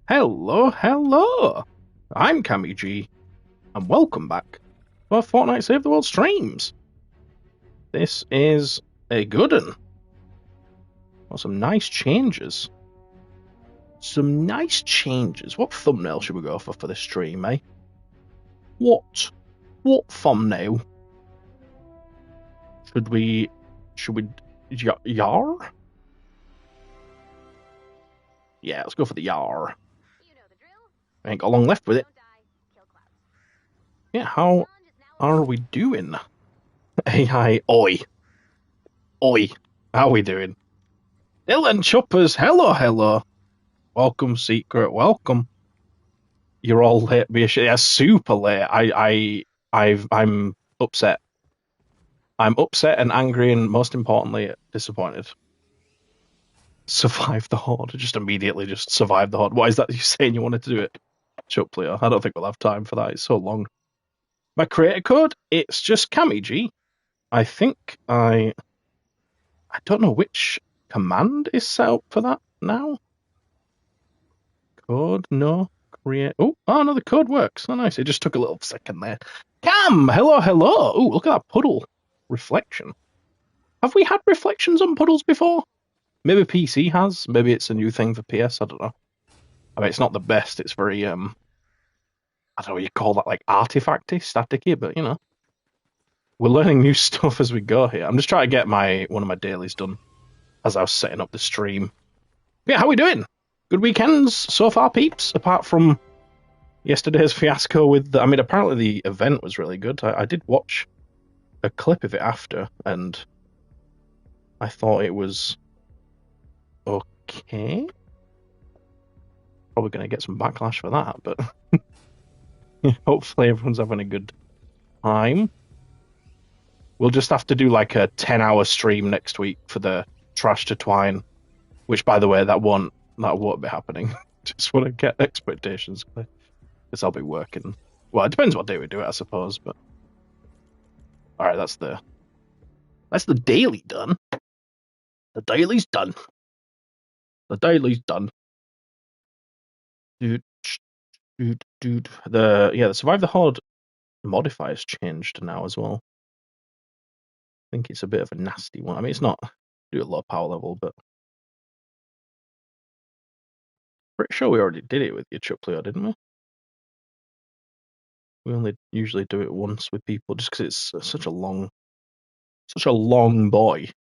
Hello, hello! I'm CammyG, and welcome back to our Fortnite Save the World streams. This is a good one. Got some nice changes. What thumbnail should we go for this stream, eh? What thumbnail should we yar? Yeah, let's go for the yar. I ain't got long left with it. Yeah, how are we doing? AI, oi. How we doing? Dylan Choppers, hello. Welcome, Secret, welcome. You're all late, yeah, super late. I'm upset. I'm upset and angry and most importantly, disappointed. Survive the Horde. Just immediately just survive the Horde. Why is that you saying you wanted to do it? Chuck player. I don't think we'll have time for that. It's so long. My creator code, it's just CammyG. I think I don't know which command is set up for that now. Code, no. Create. Oh, no, the code works. Oh, nice. It just took a little second there. Cam, hello. Oh, look at that puddle reflection. Have we had reflections on puddles before? Maybe PC has. Maybe it's a new thing for PS. I don't know. I mean, it's not the best. It's very I don't know what you call that, like artifacty, staticky, but you know, we're learning new stuff as we go here. I'm just trying to get one of my dailies done as I was setting up the stream. Yeah, how we doing? Good weekends so far, peeps. Apart from yesterday's fiasco with I mean, apparently the event was really good. I did watch a clip of it after, and I thought it was okay. Probably going to get some backlash for that, but hopefully everyone's having a good time. We'll just have to do like a 10-hour stream next week for the Trash to Twine, which, by the way, that won't be happening. Just want to get expectations clear, because I'll be working. Well, it depends what day we do it, I suppose. But all right, that's the daily done. The daily's done. Dude. The Survive the Horde modifier's changed now as well. I think it's a bit of a nasty one. I mean, it's not do a low power level, but pretty sure we already did it with your Chuck player, didn't we? We only usually do it once with people just because it's such a long boy.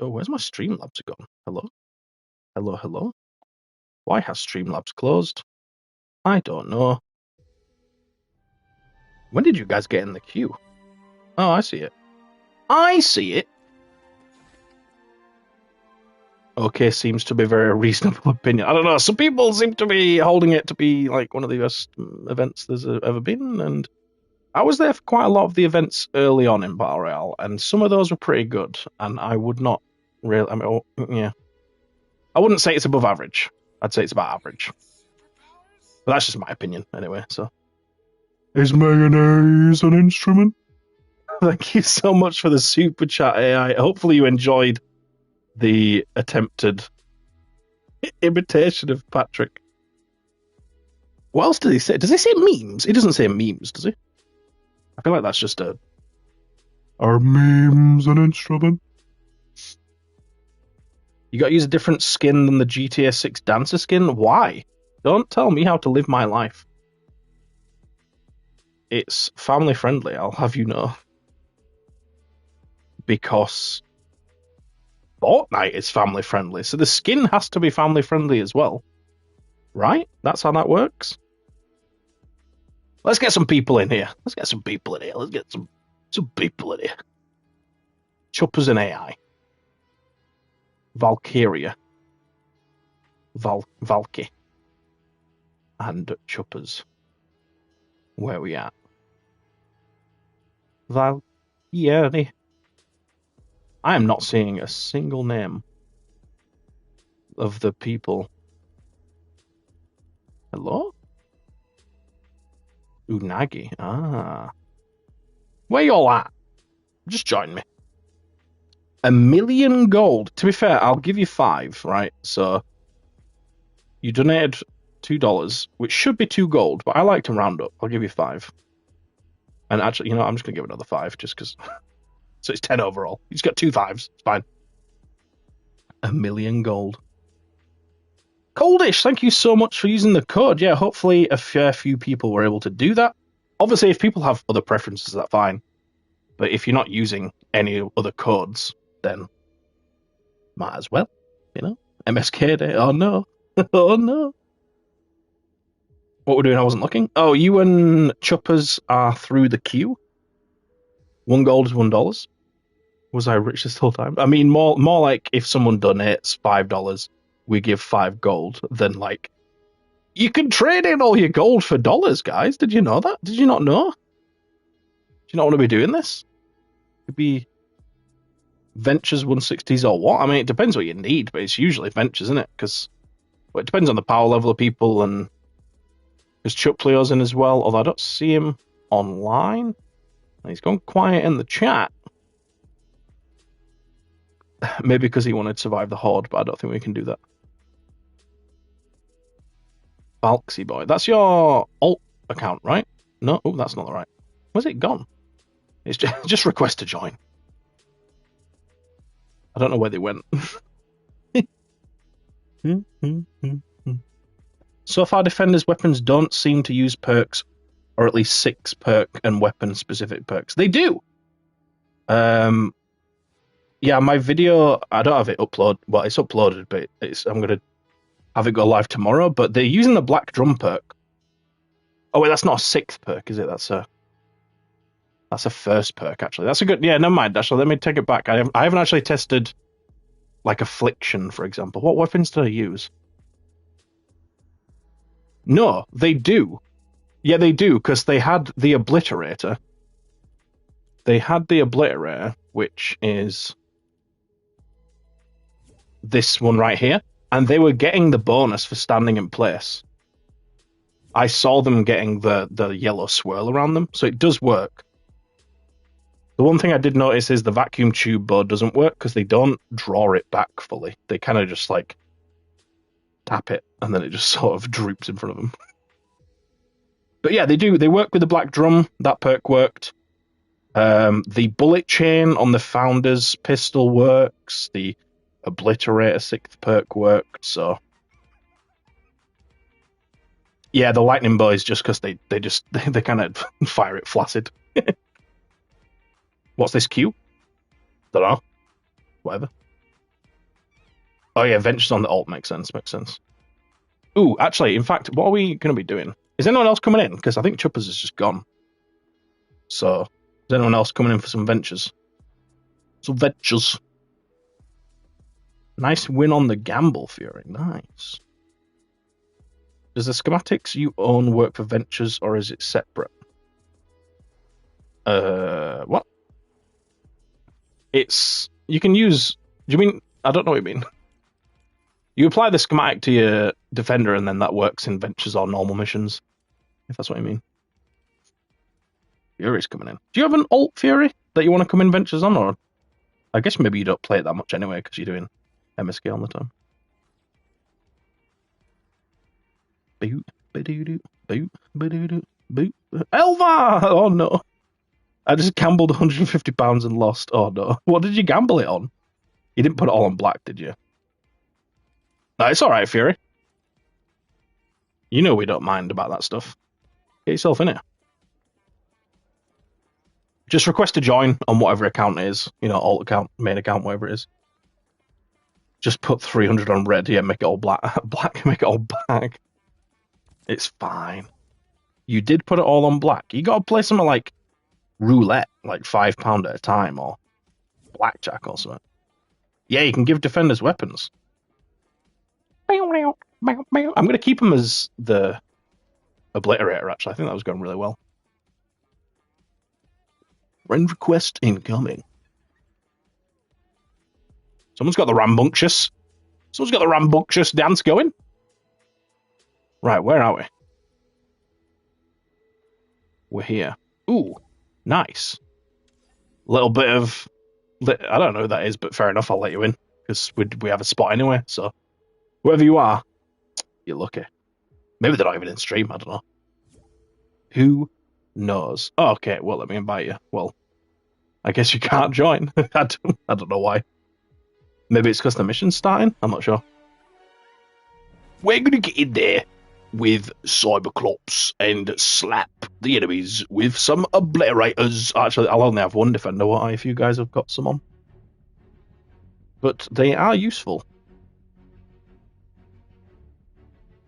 Oh, where's my Streamlabs gone? Hello. Why has Streamlabs closed? I don't know. When did you guys get in the queue? Oh, I see it. Okay, seems to be a very reasonable opinion. I don't know. Some people seem to be holding it to be like one of the best events there's ever been, and I was there for quite a lot of the events early on in Battle Royale, and some of those were pretty good. And I would not really. I mean, yeah, I wouldn't say it's above average. I'd say it's about average. But that's just my opinion, anyway. So, is mayonnaise an instrument? Thank you so much for the super chat, AI. Hopefully, you enjoyed the attempted imitation of Patrick. What else does he say? Does he say memes? He doesn't say memes, does he? I feel like that's just a... Are memes an instrument? You gotta use a different skin than the GTA 6 dancer skin? Why? Don't tell me how to live my life. It's family friendly, I'll have you know. Because Fortnite is family friendly, so the skin has to be family friendly as well. Right? That's how that works. Let's get some people in here. Let's get some people in here. Choppers and AI. Valkyria. Valky. And Choppers. Where are we at? Valkyrie. I am not seeing a single name of the people. Hello? Unagi. Ah. Where y'all at? Just join me. 1 million gold. To be fair, I'll give you 5, right? So You donated $2, which should be 2 gold, but I like to round up. I'll give you 5. And actually, you know, I'm just gonna give it another 5 just because. So it's 10 overall. He's got 2 5s. It's fine. 1,000,000 gold. Coldish, thank you so much for using the code. Yeah, hopefully a fair few people were able to do that. Obviously, if people have other preferences, that's fine. But if you're not using any other codes, then might as well. You know? MSK Day. Oh no. Oh no. What we're doing, I wasn't looking. Oh, you and Chuppers are through the queue. 1 gold is $1. Was I rich this whole time? I mean, more like if someone donates $5, we give 5 gold. Then like, you can trade in all your gold for dollars, guys. Did you know that? Did you not know? Do you not want to be doing this? Could be Ventures 160s or what? I mean, it depends what you need, but it's usually Ventures, isn't it? Because it depends on the power level of people, and because Chuck Leo's in as well, although I don't see him online. He's gone quiet in the chat. Maybe because he wanted to survive the Horde, but I don't think we can do that. Balksy boy. That's your alt account, right? No, oh, that's not the right. Where's it gone? It's just request to join. I don't know where they went. So far, Defender's weapons don't seem to use perks, or at least 6 perk and weapon-specific perks. They do! Yeah, my video, I don't have it uploaded. Well, it's uploaded, but I'm going to have it go live tomorrow. But they're using the Black Drum perk. Oh, wait, that's not a 6th perk, is it? That's a first perk, actually. That's a good... Yeah, never mind, actually. Let me take it back. I haven't actually tested, like, Affliction, for example. What weapons did I use? No, they do. Yeah, they do, because they had the Obliterator. They had the Obliterator, which is this one right here, and they were getting the bonus for standing in place. I saw them getting the yellow swirl around them, so it does work. The one thing I did notice is the vacuum tube bow doesn't work because they don't draw it back fully. They kind of just like tap it, and then it just sort of droops in front of them. But yeah, they do. They work with the Black Drum. That perk worked. The bullet chain on the Founder's pistol works. The Obliterator 6th perk worked. So yeah, the lightning bow is just because they kind of fire it flaccid. What's this queue? Don't know. Whatever. Oh yeah, Ventures on the alt makes sense. Ooh, actually, in fact, what are we going to be doing? Is anyone else coming in? Because I think Chuppers is just gone. So, is anyone else coming in for some Ventures? Some Ventures. Nice win on the Gamble Fury. Nice. Does the schematics you own work for Ventures, or is it separate? What? You can use... Do you mean... I don't know what you mean. You apply the schematic to your Defender, and then that works in Ventures or normal missions, if that's what you mean. Fury's coming in. Do you have an alt Fury that you want to come in Ventures on, or... I guess maybe you don't play it that much anyway, because you're doing MSK all the time. Boot, ba-doo-doo, boot, ba-doo-doo, boot. Elva! Oh no. I just gambled £150 and lost. Oh no. What did you gamble it on? You didn't put it all on black, did you? No, it's alright, Fury. You know we don't mind about that stuff. Get yourself in it. Just request to join on whatever account it is. You know, alt account, main account, whatever it is. Just put 300 on red. Yeah, make it all black. Make it all black. It's fine. You did put it all on black. You gotta play something like roulette, like £5 at a time, or blackjack or something. Yeah, you can give defenders weapons. I'm gonna keep him as the Obliterator, actually. I think that was going really well. Friend request incoming. Someone's got the rambunctious. Someone's got the rambunctious dance going. Right, where are we? We're here. Ooh, nice. Little bit of... I don't know who that is, but fair enough, I'll let you in. Because we have a spot anyway, so... Whoever you are, You're lucky. Maybe they're not even in stream, I don't know. Who knows? Oh, okay, well, let me invite you. Well, I guess you can't join. I don't know why. Maybe it's because the mission's starting? I'm not sure. We're going to get in there with Cyberclops and slap the enemies with some obliterators. Actually, I'll only have one defender, won't I, if you guys have got some on? But they are useful.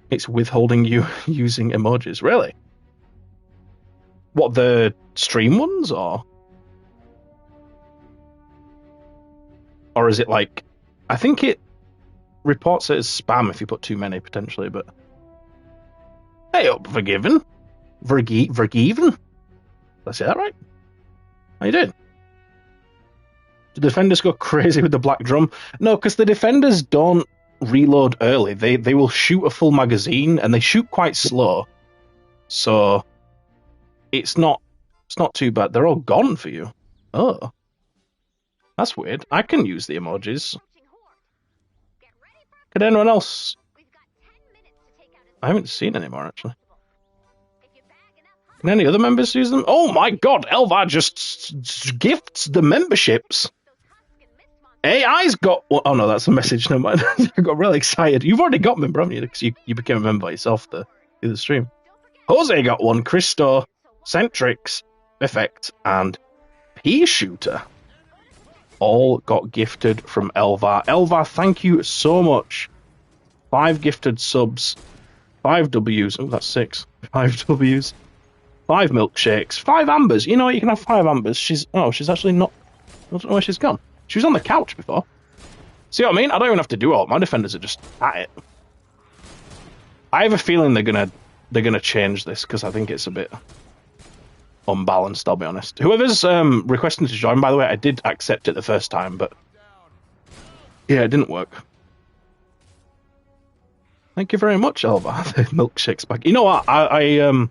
It's withholding you using emojis. Really? What, the stream ones, or is it like... I think it reports it as spam if you put too many, potentially, but... Hey up, Forgiven. Forgiven? Did I say that right? How you doing? Do the defenders go crazy with the black drum? No, because the defenders don't reload early. They will shoot a full magazine, and they shoot quite slow. So it's not too bad. They're all gone for you. Oh. That's weird. I can use the emojis. Could anyone else? I haven't seen any more, actually. Can any other members use them? Oh my god, Elvar just gifts the memberships. AI's got... Oh no, that's a message. Never mind. I got really excited. You've already got a member, haven't you? Because you became a member by yourself through the stream. Jose got one. Christo, Centrix, Effect, and P-Shooter all got gifted from Elvar. Elvar, thank you so much. 5 gifted subs, 5 Ws. Oh, that's 6. 5 Ws, 5 milkshakes, 5 ambers. You know what? You can have 5 ambers. She's actually not... I don't know where she's gone. She was on the couch before. See what I mean? I don't even have to do all. My defenders are just at it. I have a feeling they're gonna change this because I think it's a bit unbalanced. I'll be honest. Whoever's requesting to join, by the way, I did accept it the first time, but yeah, it didn't work. Thank you very much, Elva. The milkshake's back. You know what? I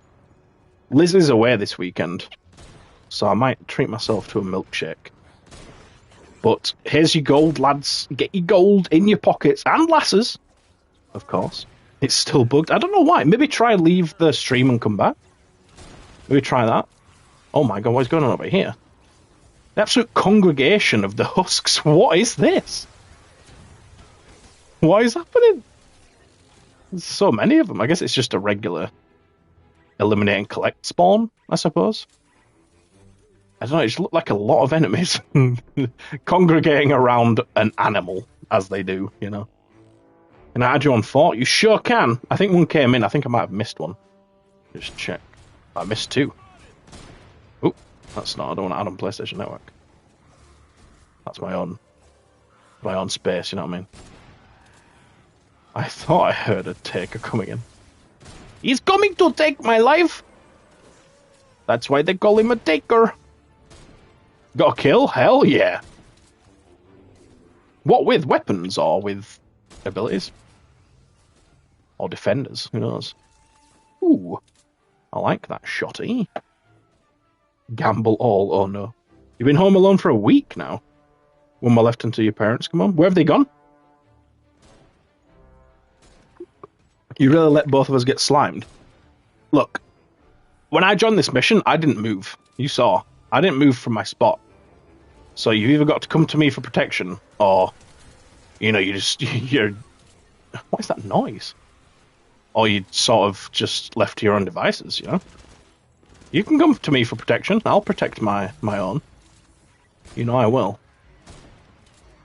Liz is away this weekend, so I might treat myself to a milkshake. But here's your gold, lads. Get your gold in your pockets. And lasses, of course. It's still bugged. I don't know why. Maybe try leave the stream and come back. Maybe try that. Oh my god, what's going on over here? The absolute congregation of the husks. What is this? What is happening? There's so many of them. I guess it's just a regular eliminate and collect spawn, I suppose. I don't know, it just looked like a lot of enemies congregating around an animal, as they do, you know. Can I add you on Fort? You sure can. I think one came in. I think I might have missed one. Just check. I missed 2. Oh, that's not. I don't want to add on PlayStation Network. That's my own space, you know what I mean? I thought I heard a taker coming in. He's coming to take my life! That's why they call him a taker. Got a kill? Hell yeah. What, with weapons or with abilities? Or defenders? Who knows? Ooh. I like that shotty. Gamble all. Oh no. You've been home alone for a week now. One more left until your parents come home. Where have they gone? You really let both of us get slimed. Look. When I joined this mission, I didn't move. You saw. I didn't move from my spot. So you either got to come to me for protection, or, you know, you're... What is that noise? Or you sort of just left to your own devices, you know? You can come to me for protection. I'll protect my own. You know I will.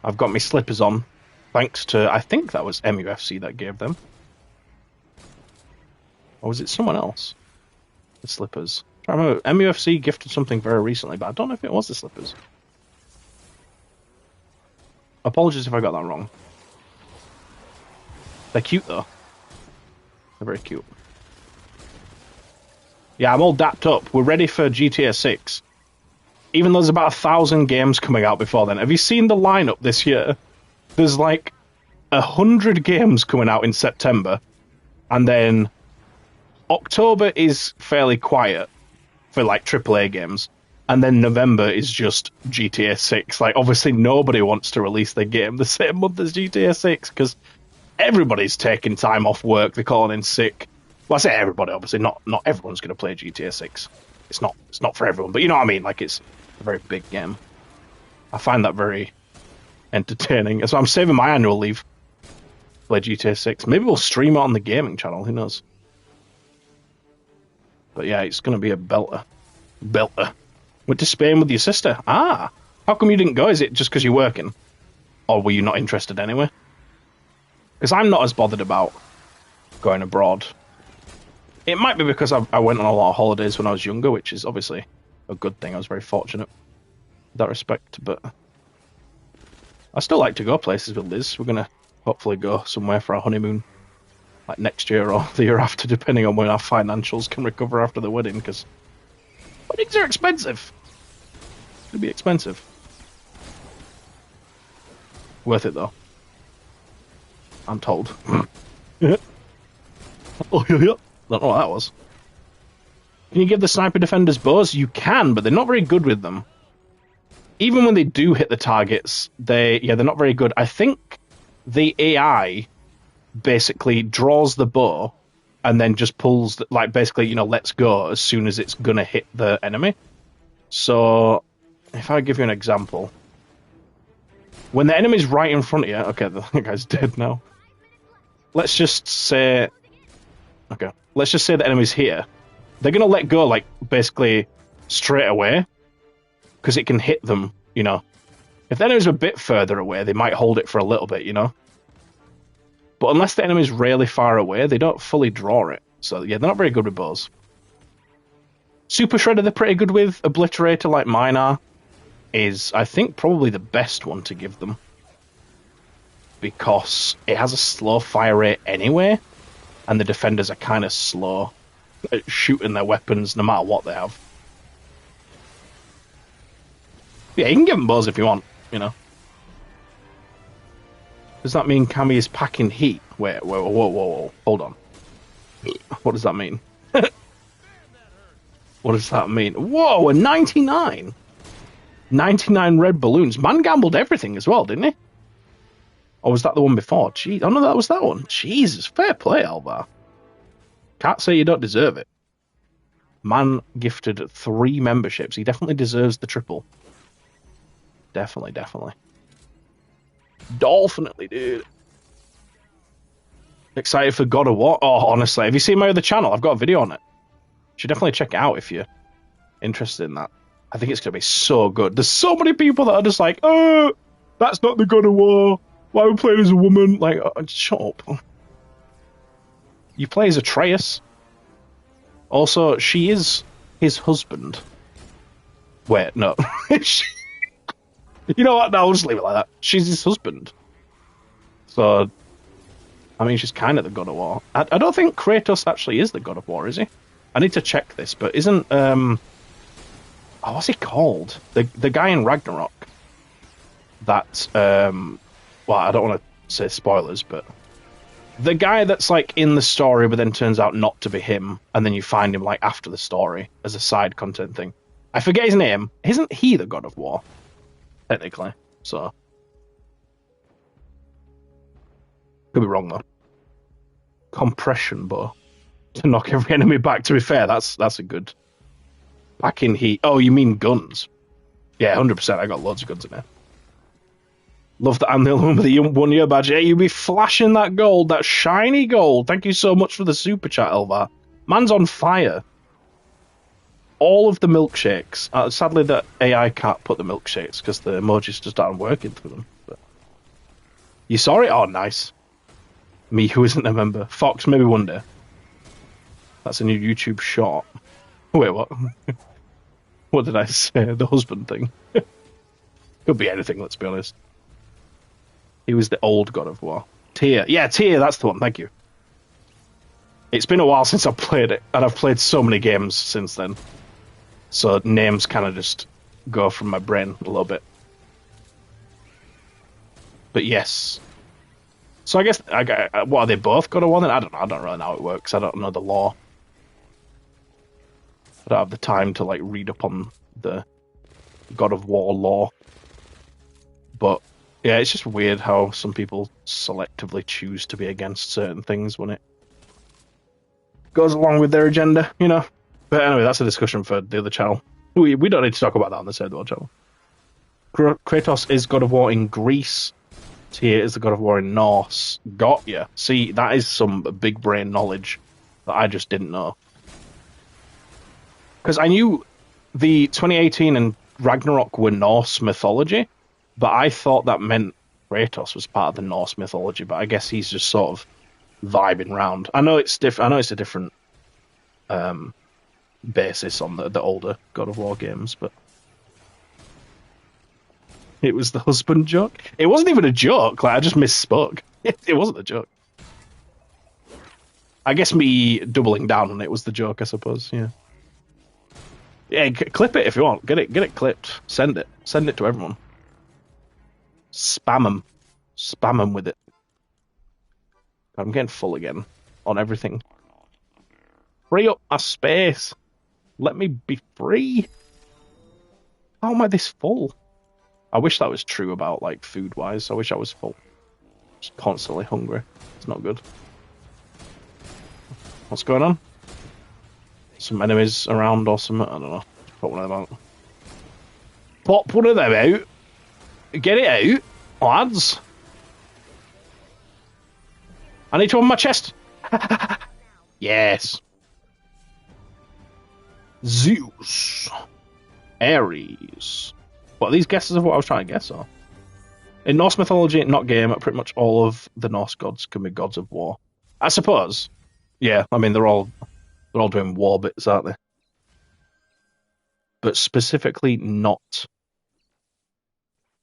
I've got my slippers on, thanks to... I think that was MUFC that gave them. Or was it someone else? The slippers. I remember MUFC gifted something very recently, but I don't know if it was the slippers. Apologies if I got that wrong. They're cute, though. They're very cute. Yeah, I'm all dapped up. We're ready for GTA 6. Even though there's about 1,000 games coming out before then. Have you seen the lineup this year? There's like 100 games coming out in September. And then October is fairly quiet for like AAA games. And then November is just GTA 6. Like, obviously nobody wants to release their game the same month as GTA 6 because everybody's taking time off work. They're calling in sick. Well, I say everybody, obviously. Not everyone's going to play GTA 6. It's not for everyone, but you know what I mean. Like, it's a very big game. I find that very entertaining. So I'm saving my annual leave to play GTA 6. Maybe we'll stream it on the gaming channel. Who knows? But yeah, it's going to be a belter. Belter. Went to Spain with your sister. Ah, how come you didn't go? Is it just because you're working? Or were you not interested anyway? Because I'm not as bothered about going abroad. It might be because I went on a lot of holidays when I was younger, which is obviously a good thing. I was very fortunate in that respect. But I still like to go places with Liz. We're going to hopefully go somewhere for our honeymoon. Like next year or the year after, depending on when our financials can recover after the wedding, because weddings are expensive. It'll be expensive. Worth it though. I'm told. Yeah. Oh, yeah. Don't know what that was. Can you give the sniper defenders bows? You can, but they're not very good with them. Even when they do hit the targets, they're not very good. I think the AI basically draws the bow and then just pulls, basically, lets go as soon as it's gonna hit the enemy. So, if I give you an example, when the enemy's right in front of you, okay, the guy's dead now. Let's just say the enemy's here. They're gonna let go, basically straight away, because it can hit them. If the enemy's a bit further away, they might hold it for a little bit. But unless the enemy's really far away, they don't fully draw it. So yeah, they're not very good with bows. Super Shredder they're pretty good with. Obliterator, like mine are, is, I think, probably the best one to give them. Because it has a slow fire rate anyway, and the defenders are kind of slow at shooting their weapons no matter what they have. Yeah, you can give them bows if you want, Does that mean Cammy is packing heat? Wait, whoa, hold on. What does that mean? What does that mean? Whoa, a 99! 99 red balloons. Man gambled everything as well, didn't he? Or was that the one before? Jeez, oh no, that was that one. Jesus, fair play, Alvar. Can't say you don't deserve it. Man gifted 3 memberships. He definitely deserves the triple. Definitely. Dolphinitely, dude. Excited for God of War? Oh, honestly, have you seen my other channel? I've got a video on it. You should definitely check it out if you're interested in that. I think it's going to be so good. There's so many people that are just like, oh, that's not the God of War. Why are we playing as a woman? Shut up. You play as Atreus. Also, she is his husband. Wait, no. You know what? No, I'll just leave it like that. She's his husband. So, I mean, she's kind of the God of War. I don't think Kratos actually is the God of War, is he? I need to check this, but isn't, what's he called? The guy in Ragnarok. That, well, I don't want to say spoilers, but the guy that's, in the story, but then turns out not to be him, and then you find him, after the story, as a side content thing. I forget his name. Isn't he the God of War? Technically, so could be wrong though. Compression bow to knock every enemy back. To be fair, that's a good. Back in heat. Oh, you mean guns? Yeah, 100%. I got loads of guns in there. Love that I'm the only one with the 1 year badge. Hey, you be flashing that gold, that shiny gold. Thank you so much for the super chat, Elvar. Man's on fire. All of the milkshakes. Sadly, the AI can't put the milkshakes because the emojis just aren't working through them. But you saw it? Oh, nice. Me, who isn't a member. Fox, maybe one day. That's a new YouTube short. Wait, what? What did I say? The husband thing. Could be anything, let's be honest. He was the old God of War. Tyr. Yeah, Tyr, that's the one. Thank you. It's been a while since I've played it, and I've played so many games since then. So names kind of just go from my brain a little bit. But yes. So I guess, what, are they both God of War then? I don't know. I don't really know how it works. I don't know the law. I don't have the time to, read up on the God of War law. But Yeah, it's just weird how some people selectively choose to be against certain things when it goes along with their agenda, you know. But anyway, that's a discussion for the other channel. We don't need to talk about that on the Third World channel. Kratos is God of War in Greece. Tyr is the God of War in Norse. Got ya. See, that is some big brain knowledge that I just didn't know. Because I knew the 2018 and Ragnarok were Norse mythology, but I thought that meant Kratos was part of the Norse mythology. But I guess he's just sort of vibing round. I know it's different. I know it's a different basis on the older God of War games, but it was the husband joke. It wasn't even a joke. Like I just misspoke. It wasn't a joke. I guess me doubling down on it was the joke, I suppose. Yeah. Yeah, clip it if you want. Get it clipped. Send it to everyone. Spam them with it. I'm getting full again on everything. Free up my space. Let me be free. How am I this full? I wish that was true about like food wise. I wish I was full. Just constantly hungry. It's not good. What's going on? Some enemies around or something? I don't know. Pop one of them out. Pop one of them out. Get it out, lads. I need to open my chest. Yes. Zeus. Ares. What are these guesses of what I was trying to guess are? In Norse mythology, not game, pretty much all of the Norse gods can be gods of war. I suppose. Yeah, I mean they're all doing war bits, aren't they? But specifically not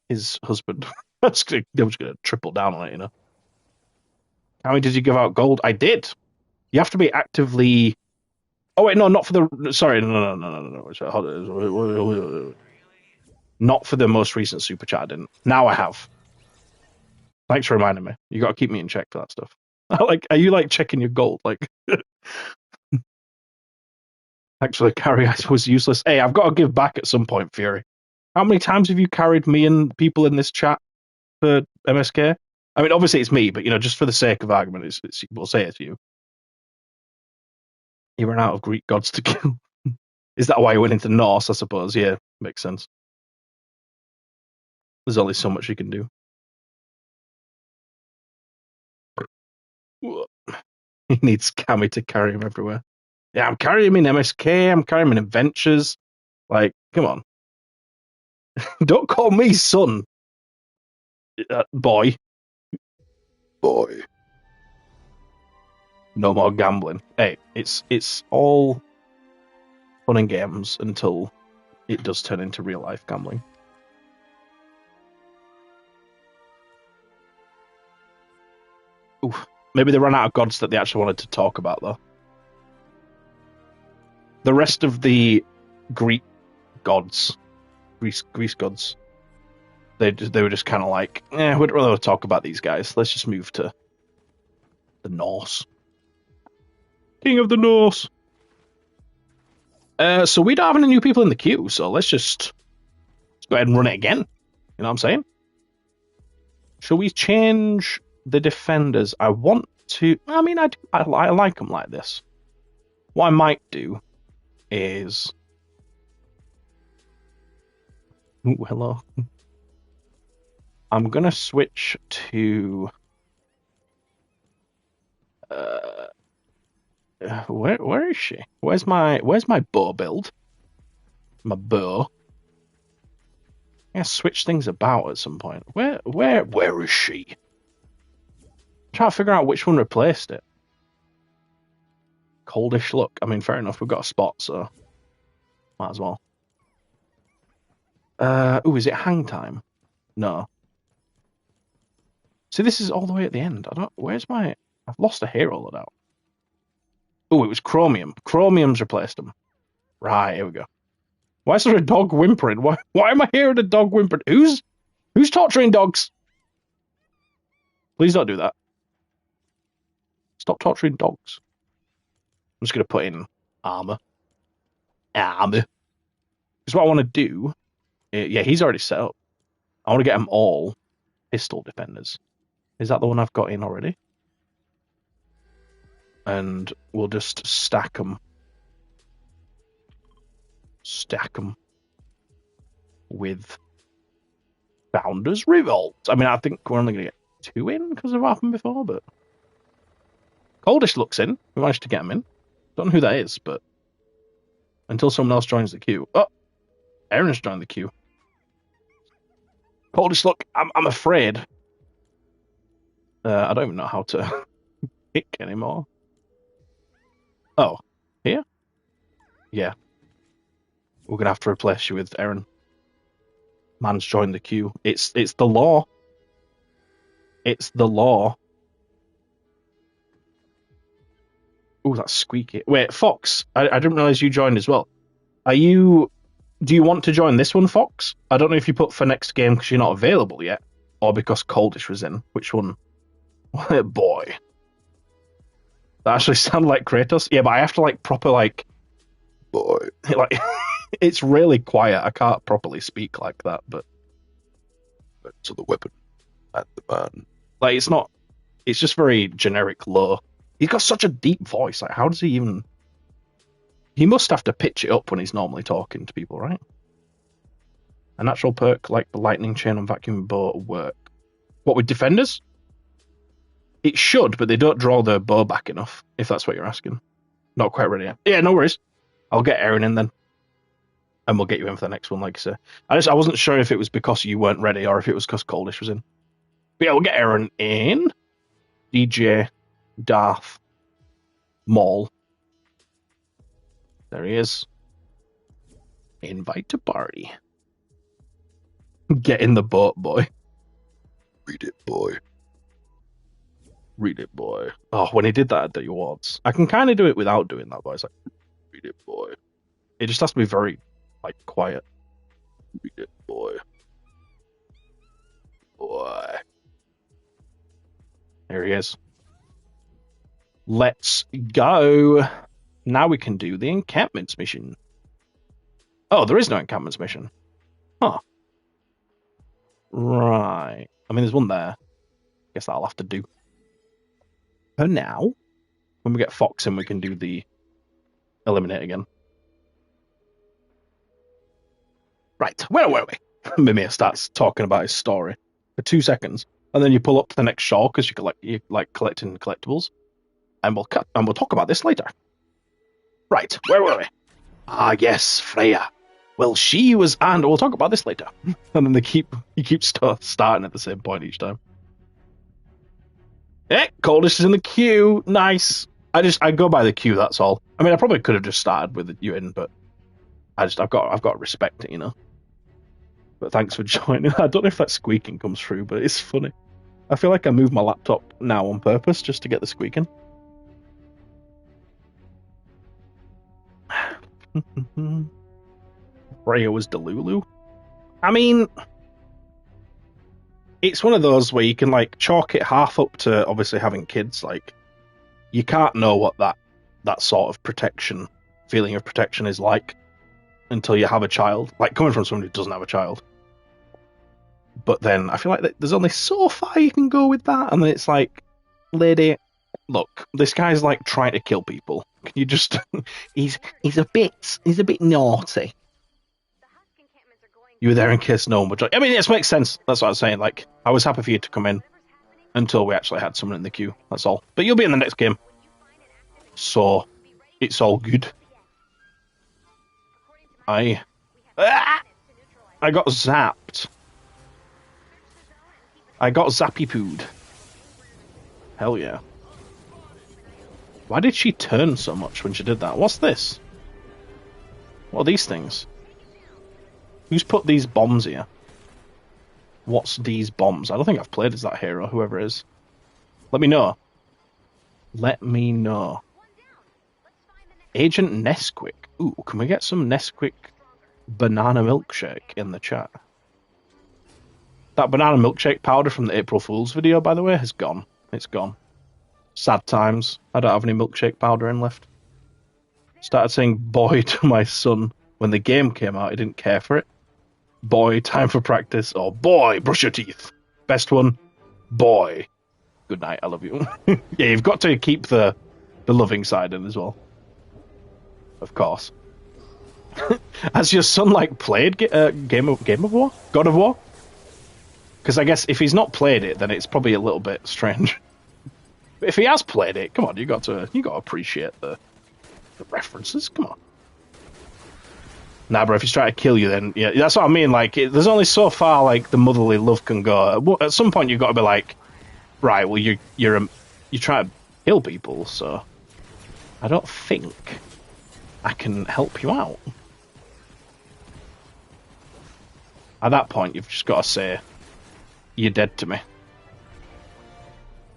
his husband. I'm just gonna triple down on it, you know. How many did you give out gold? I did. You have to be actively. Oh wait, no, not for the. Sorry, no. Not for the most recent super chat. I didn't. Now I have. Thanks for reminding me. You got to keep me in check for that stuff. Are you like checking your gold? Like, actually, carry ice was useless. Hey, I've got to give back at some point, Fury. How many times have you carried me and people in this chat for MSK? I mean, obviously it's me, but you know, just for the sake of argument, we'll say it's you. You ran out of Greek gods to kill. Is that why you went into Norse? I suppose. Yeah, makes sense. There's only so much you can do. He needs Cammy to carry him everywhere. Yeah, I'm carrying him in MSK. I'm carrying him in adventures. Like, come on. Don't call me son, boy. Boy. No more gambling. Hey, it's all fun and games until it does turn into real life gambling. Oof. Maybe they ran out of gods that they actually wanted to talk about, though. The rest of the Greek gods, Greece gods, they were just kind of like, we'd rather talk about these guys. Let's just move to the Norse. King of the Norse. So we don't have any new people in the queue, so let's go ahead and run it again. You know what I'm saying? Shall we change the defenders? I want to. I mean, I like them like this. What I might do is. Ooh, hello. I'm gonna switch to. Where is she? Where's my bow build? My bow. I gotta switch things about at some point. Where is she? I'm trying to figure out which one replaced it. Coldish look. I mean, fair enough. We've got a spot, so might as well. Is it hang time? No. See, this is all the way at the end. Where's my? I've lost a hero loadout. Oh, it was Chromium. Chromium's replaced him. Right, here we go. Why is there a dog whimpering? Why am I hearing a dog whimpering? Who's torturing dogs? Please don't do that. Stop torturing dogs. I'm just going to put in armor. Because what I want to do... Yeah, he's already set up. I want to get them all pistol defenders. Is that the one I've got in already? And we'll just stack them. Stack them with Founders Revolt. I mean, I think we're only going to get 2 in because of what happened before, but Coldish looks in. We managed to get him in. Don't know who that is, but until someone else joins the queue. Oh, Aaron's joined the queue. Coldish, look, I'm afraid. I don't even know how to pick anymore. Oh, here? Yeah. We're going to have to replace you with Aaron. Man's joined the queue. It's the law. It's the law. Oh, that's squeaky. Wait, Fox, I didn't realize you joined as well. Do you want to join this one, Fox? I don't know if you put for next game because you're not available yet, or because Coldish was in. Which one? Boy. That actually sounded like Kratos. Yeah, but I have to like proper like boy. Like it's really quiet. I can't properly speak like that, but to the weapon and the man. Like it's not. It's just very generic low. He's got such a deep voice. Like, how does he even? He must have to pitch it up when he's normally talking to people, right? A natural perk like the lightning chain and vacuum bow work. What with defenders? It should, but they don't draw their bow back enough. If that's what you're asking. Not quite ready yet. Yeah, no worries. I'll get Aaron in then, and we'll get you in for the next one, like I say. I wasn't sure if it was because you weren't ready or if it was because Coldish was in. But yeah, we'll get Aaron in. DJ, Darth, Maul. There he is. Invite to party. Get in the boat, boy. Read it, boy. Read it, boy. Oh, when he did that at the awards. I can kind of do it without doing that, but it's like, read it, boy. It just has to be very, like, quiet. Read it, boy. Boy. There he is. Let's go. Now we can do the encampments mission. Oh, there is no encampments mission. Huh. Right. I mean, there's one there. Guess that'll have to do. For now, when we get Fox in, we can do the eliminate again. Right, where were we? Mimir starts talking about his story for 2 seconds, and then you pull up to the next shore because you like collecting collectibles, and we'll talk about this later. Right, where were we? Ah, yes, Freya. Well, she was, and we'll talk about this later. And then he keeps starting at the same point each time. Eh, Coldish is in the queue. Nice. I go by the queue. That's all. I mean, I probably could have just started with you in, but I've got to respect it, you know. But thanks for joining. I don't know if that squeaking comes through, but it's funny. I feel like I moved my laptop now on purpose just to get the squeaking. Freya was Delulu. I mean, it's one of those where you can like chalk it half up to obviously having kids. Like, you can't know what that sort of feeling of protection is like until you have a child. Like, coming from someone who doesn't have a child. But then I feel like there's only so far you can go with that, and then it's like, lady, look, this guy's like trying to kill people. Can you just? he's a bit naughty. You were there in case no one would join. I mean, it makes sense. That's what I was saying. Like, I was happy for you to come in until we actually had someone in the queue. That's all. But you'll be in the next game, so it's all good. I got zapped. I got zappy-pooed. Hell yeah. Why did she turn so much when she did that? What's this? What are these things? Who's put these bombs here? What's these bombs? I don't think I've played as that hero, whoever it is. Let me know. Let me know. Agent Nesquik. Ooh, can we get some Nesquik banana milkshake in the chat? That banana milkshake powder from the April Fool's video, by the way, has gone. It's gone. Sad times. I don't have any milkshake powder in left. Started saying boy to my son when the game came out. He didn't care for it. Boy, time for practice. Or boy, brush your teeth. Best one, boy. Good night, I love you. Yeah, you've got to keep the loving side in as well. Of course. Has your son like played Game of War? God of War? Because I guess if he's not played it, then it's probably a little bit strange. But if he has played it, come on, you got to appreciate the references. Come on. Nah, bro, if he's trying to kill you, then yeah, that's what I mean. Like, there's only so far like the motherly love can go. At some point, you've got to be like, right, well, you're trying to kill people, so I don't think I can help you out. At that point, you've just got to say, you're dead to me.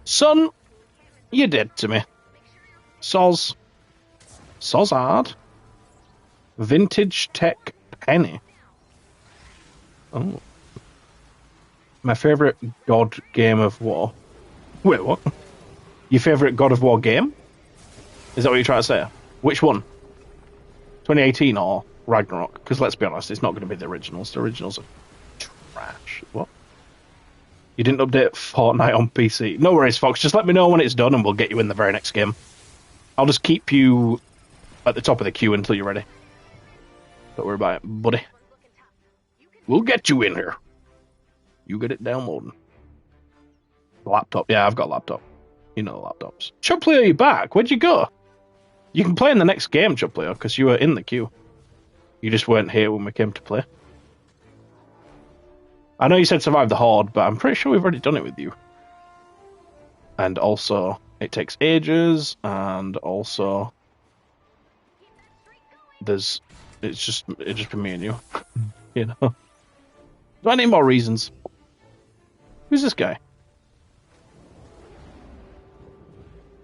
Son, you're dead to me. Soz hard. Vintage Tech Penny. Oh. My favourite God game of war. Wait, what? Your favourite God of War game? Is that what you're trying to say? Which one? 2018 or Ragnarok? Because let's be honest, it's not going to be the originals. The originals are trash. What? You didn't update Fortnite on PC? No worries, Fox. Just let me know when it's done and we'll get you in the very next game. I'll just keep you at the top of the queue until you're ready. Don't worry about it, buddy. We'll get you in here. You get it downloading. Laptop. Yeah, I've got a laptop. You know the laptops. Chub Player, you back? Where'd you go? You can play in the next game, Chub Player, because you were in the queue. You just weren't here when we came to play. I know you said survive the Horde, but I'm pretty sure we've already done it with you. And also, it takes ages, and also it's just been me and you. You know. Do I need more reasons? Who's this guy?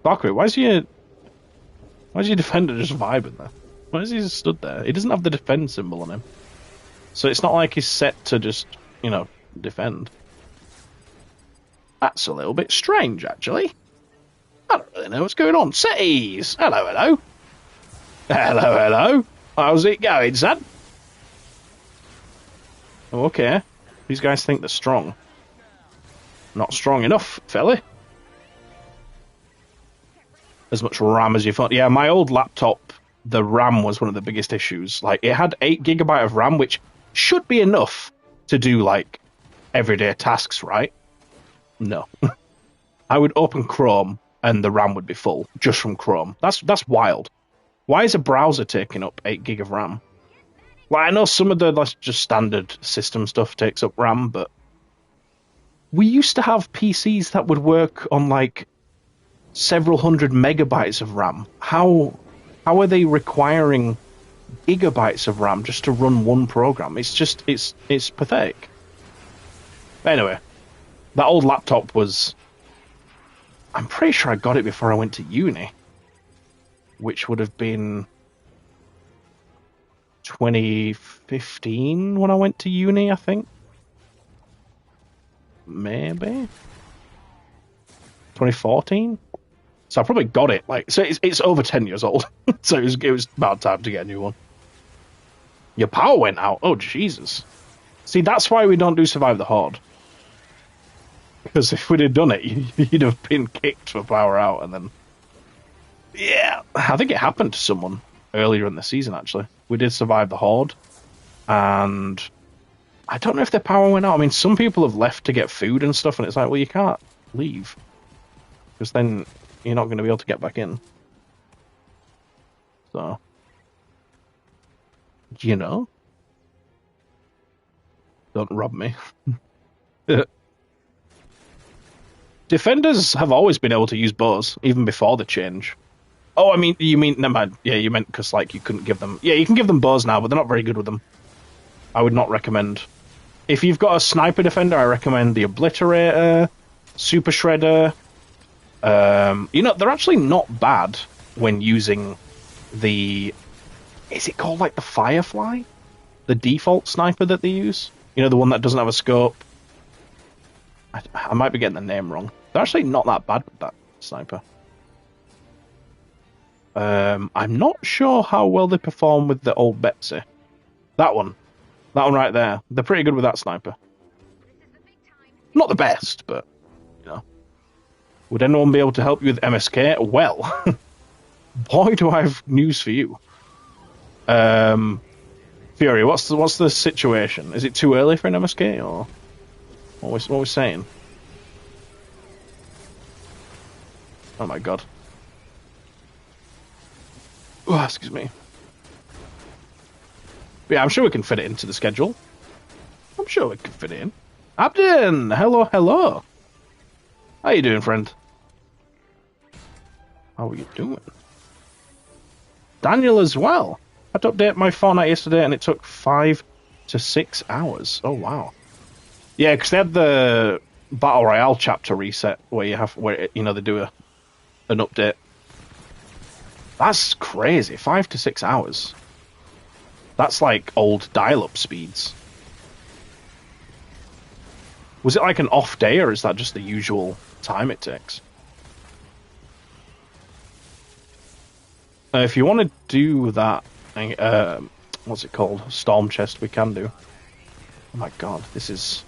Valkyrie, why is your defender just vibing there? Why is he just stood there? He doesn't have the defend symbol on him. So it's not like he's set to just, you know, defend. That's a little bit strange, actually. I don't really know what's going on. Cities! Hello, hello. Hello, hello. How's it going, son? Okay. These guys think they're strong. Not strong enough, fella. As much RAM as you thought. Yeah, my old laptop, the RAM was one of the biggest issues. Like, it had 8 GB of RAM, which should be enough to do, like, everyday tasks, right? No. I would open Chrome, and the RAM would be full, just from Chrome. That's wild. Why is a browser taking up 8 gig of RAM? Well, I know some of the just standard system stuff takes up RAM, but we used to have PCs that would work on, like, several hundred megabytes of RAM. How are they requiring gigabytes of RAM just to run one program? It's just, it's pathetic. Anyway, that old laptop was... I'm pretty sure I got it before I went to uni, which would have been 2015 when I went to uni, I think. Maybe 2014. So I probably got it like, so it's over 10 years old. So it was about time to get a new one. Your power went out. Oh Jesus! See, that's why we don't do Survive the Horde. Because if we'd have done it, you'd have been kicked for power out, and then yeah, I think it happened to someone earlier in the season. Actually, we did Survive the Horde, and I don't know if their power went out. I mean, some people have left to get food and stuff, and it's like, well, you can't leave because then you're not going to be able to get back in. So, you know, don't rob me. Defenders have always been able to use bows, even before the change. Oh, I mean, you mean, never mind. Yeah, you meant because, like, you couldn't give them... Yeah, you can give them bows now, but they're not very good with them. I would not recommend... If you've got a sniper defender, I recommend the Obliterator, Super Shredder. You know, they're actually not bad when using the... Is it called, like, the Firefly? The default sniper that they use? You know, the one that doesn't have a scope? I might be getting the name wrong. They're actually not that bad with that sniper. I'm not sure how well they perform with the old Betsy. That one right there. They're pretty good with that sniper. Not the best, but, you know. Would anyone be able to help you with MSK? Well, boy, do I have news for you. Fury, what's the situation? Is it too early for an MSK, or what are we saying? Oh my god. Oh, excuse me. But yeah, I'm sure we can fit it into the schedule. I'm sure we can fit it in. Abden! Hello, hello. How you doing, friend? How are you doing? Daniel as well. I had to update my Fortnite yesterday and it took 5 to 6 hours. Oh, wow. Yeah, because they had the Battle Royale chapter reset where they do an update. That's crazy. 5 to 6 hours. That's like old dial-up speeds. Was it like an off day, or is that just the usual time it takes? If you want to do that, what's it called? Storm chest, we can do. Oh my god, this is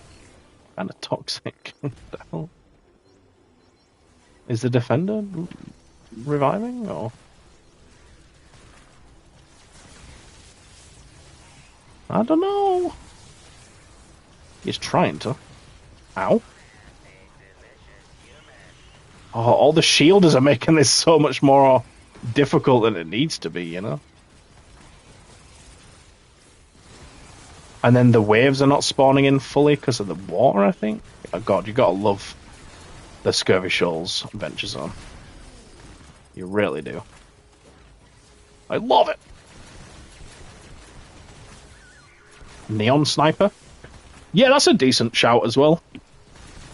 kind of toxic. What the hell? Is the defender reviving, or? I don't know. He's trying to. Ow. Oh, all the shielders are making this so much more difficult than it needs to be, you know? And then the waves are not spawning in fully because of the water, I think. Oh god, you gotta love the Scurvy Shoals Adventure Zone. You really do. I love it! Neon Sniper? Yeah, that's a decent shout as well.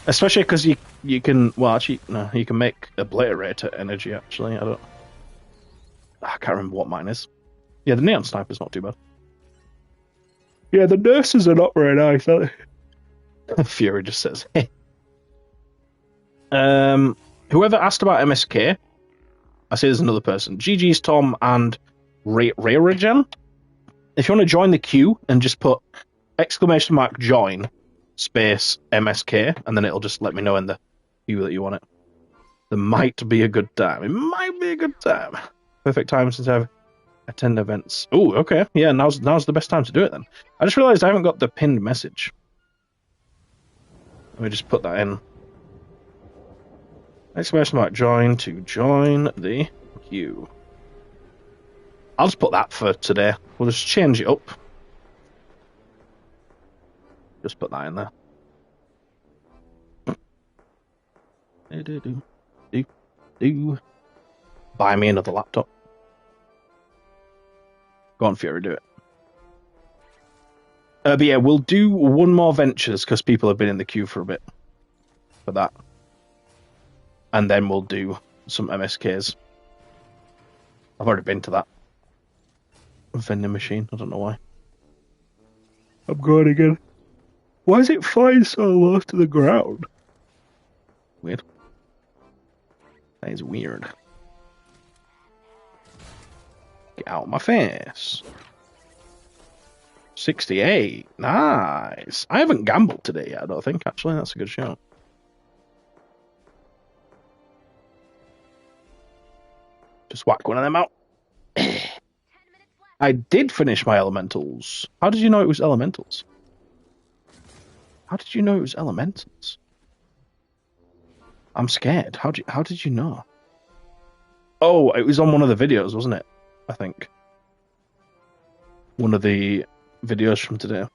Especially because you can, well, actually, no, you can make Obliterator energy, actually. I can't remember what mine is. Yeah, the Neon Sniper's not too bad. Yeah, the nurses are not very nice, are they? Fury just says, hey. Whoever asked about MSK, I see there's another person. GG's Tom and Rayoragen. If you want to join the queue and just put !join space MSK, and then it'll just let me know in the queue that you want it. There might be a good time. It might be a good time. Perfect time since I've attended events. Oh, okay. Yeah, now's the best time to do it then. I just realized I haven't got the pinned message. Let me just put that in. !join to join the queue. I'll just put that for today. We'll just change it up. Just put that in there. Buy me another laptop. Go on, Fury, do it. But yeah, we'll do one more Ventures because people have been in the queue for a bit for that. And then we'll do some MSKs. I've already been to that vending machine. I don't know why. I'm going again. Why is it flying so low to the ground? Weird. That is weird. Get out of my face. 68. Nice. I haven't gambled today yet, I don't think, actually. That's a good show. Just whack one of them out. I did finish my elementals. How did you know it was elementals? How did you know it was elementals? I'm scared. How did you know? Oh, it was on one of the videos, wasn't it? I think. One of the videos from today.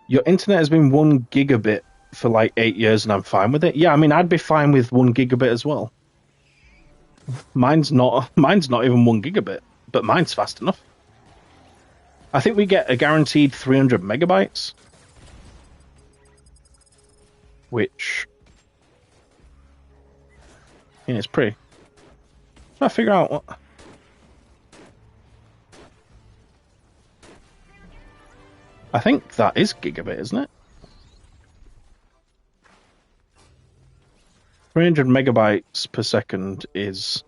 Your internet has been 1 gigabit for like 8 years and I'm fine with it. Yeah, I mean, I'd be fine with 1 gigabit as well. Mine's not even 1 gigabit, but mine's fast enough. I think we get a guaranteed 300 megabytes, which, yeah, it's pretty. Trying to figure out what. I think that is gigabit, isn't it? 300 megabytes per second is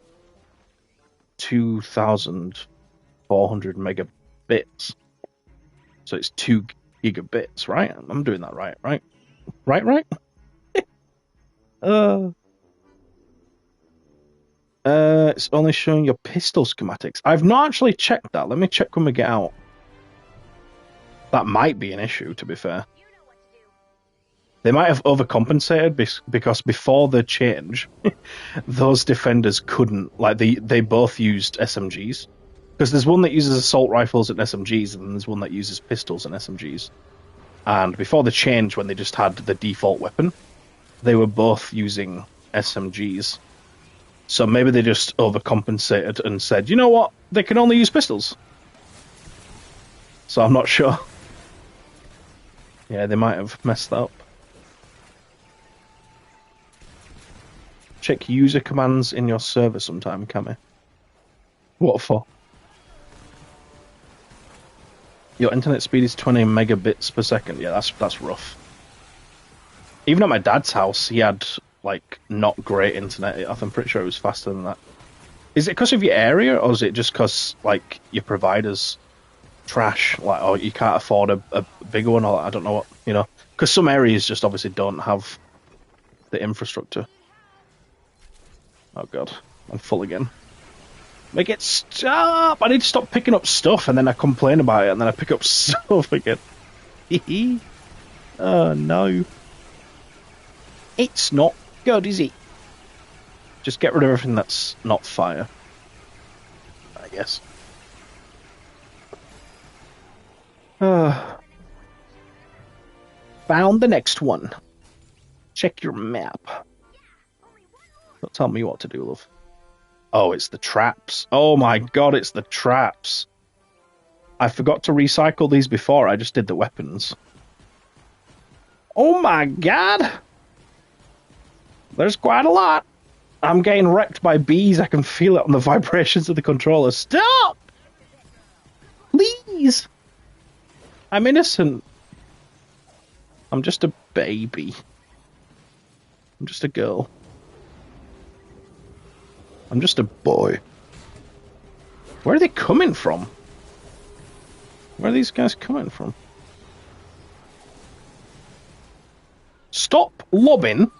2,400 megabits. So it's 2 gigabits, right? I'm doing that right? Right? It's only showing your pistol schematics. I've not actually checked that. Let me check when we get out. That might be an issue, to be fair. They might have overcompensated because before the change, those defenders couldn't. Like, they both used SMGs. Because there's one that uses assault rifles and SMGs, and there's one that uses pistols and SMGs. And before the change, when they just had the default weapon, they were both using SMGs. So maybe they just overcompensated and said, you know what, they can only use pistols. So I'm not sure. Yeah, they might have messed that up. Check user commands in your server sometime, Cammy. What for? Your internet speed is 20 megabits per second. Yeah, that's rough. Even at my dad's house, he had, like, not great internet. I'm pretty sure it was faster than that. Is it because of your area, or is it just because, like, your provider's trash, like, or you can't afford a bigger one, or I don't know what, you know? Because some areas just obviously don't have the infrastructure. Oh god, I'm full again. Make it stop! I need to stop picking up stuff, and then I complain about it, and then I pick up stuff again. Oh no. It's not good, is it? Just get rid of everything that's not fire, I guess. Found the next one. Check your map. Don't tell me what to do, love. Oh, it's the traps. Oh my god, it's the traps. I forgot to recycle these before. I just did the weapons. Oh my god! There's quite a lot. I'm getting wrecked by bees. I can feel it on the vibrations of the controller. Stop! Please! I'm innocent. I'm just a baby. I'm just a girl. I'm just a boy. Where are they coming from? Where are these guys coming from? Stop lobbing.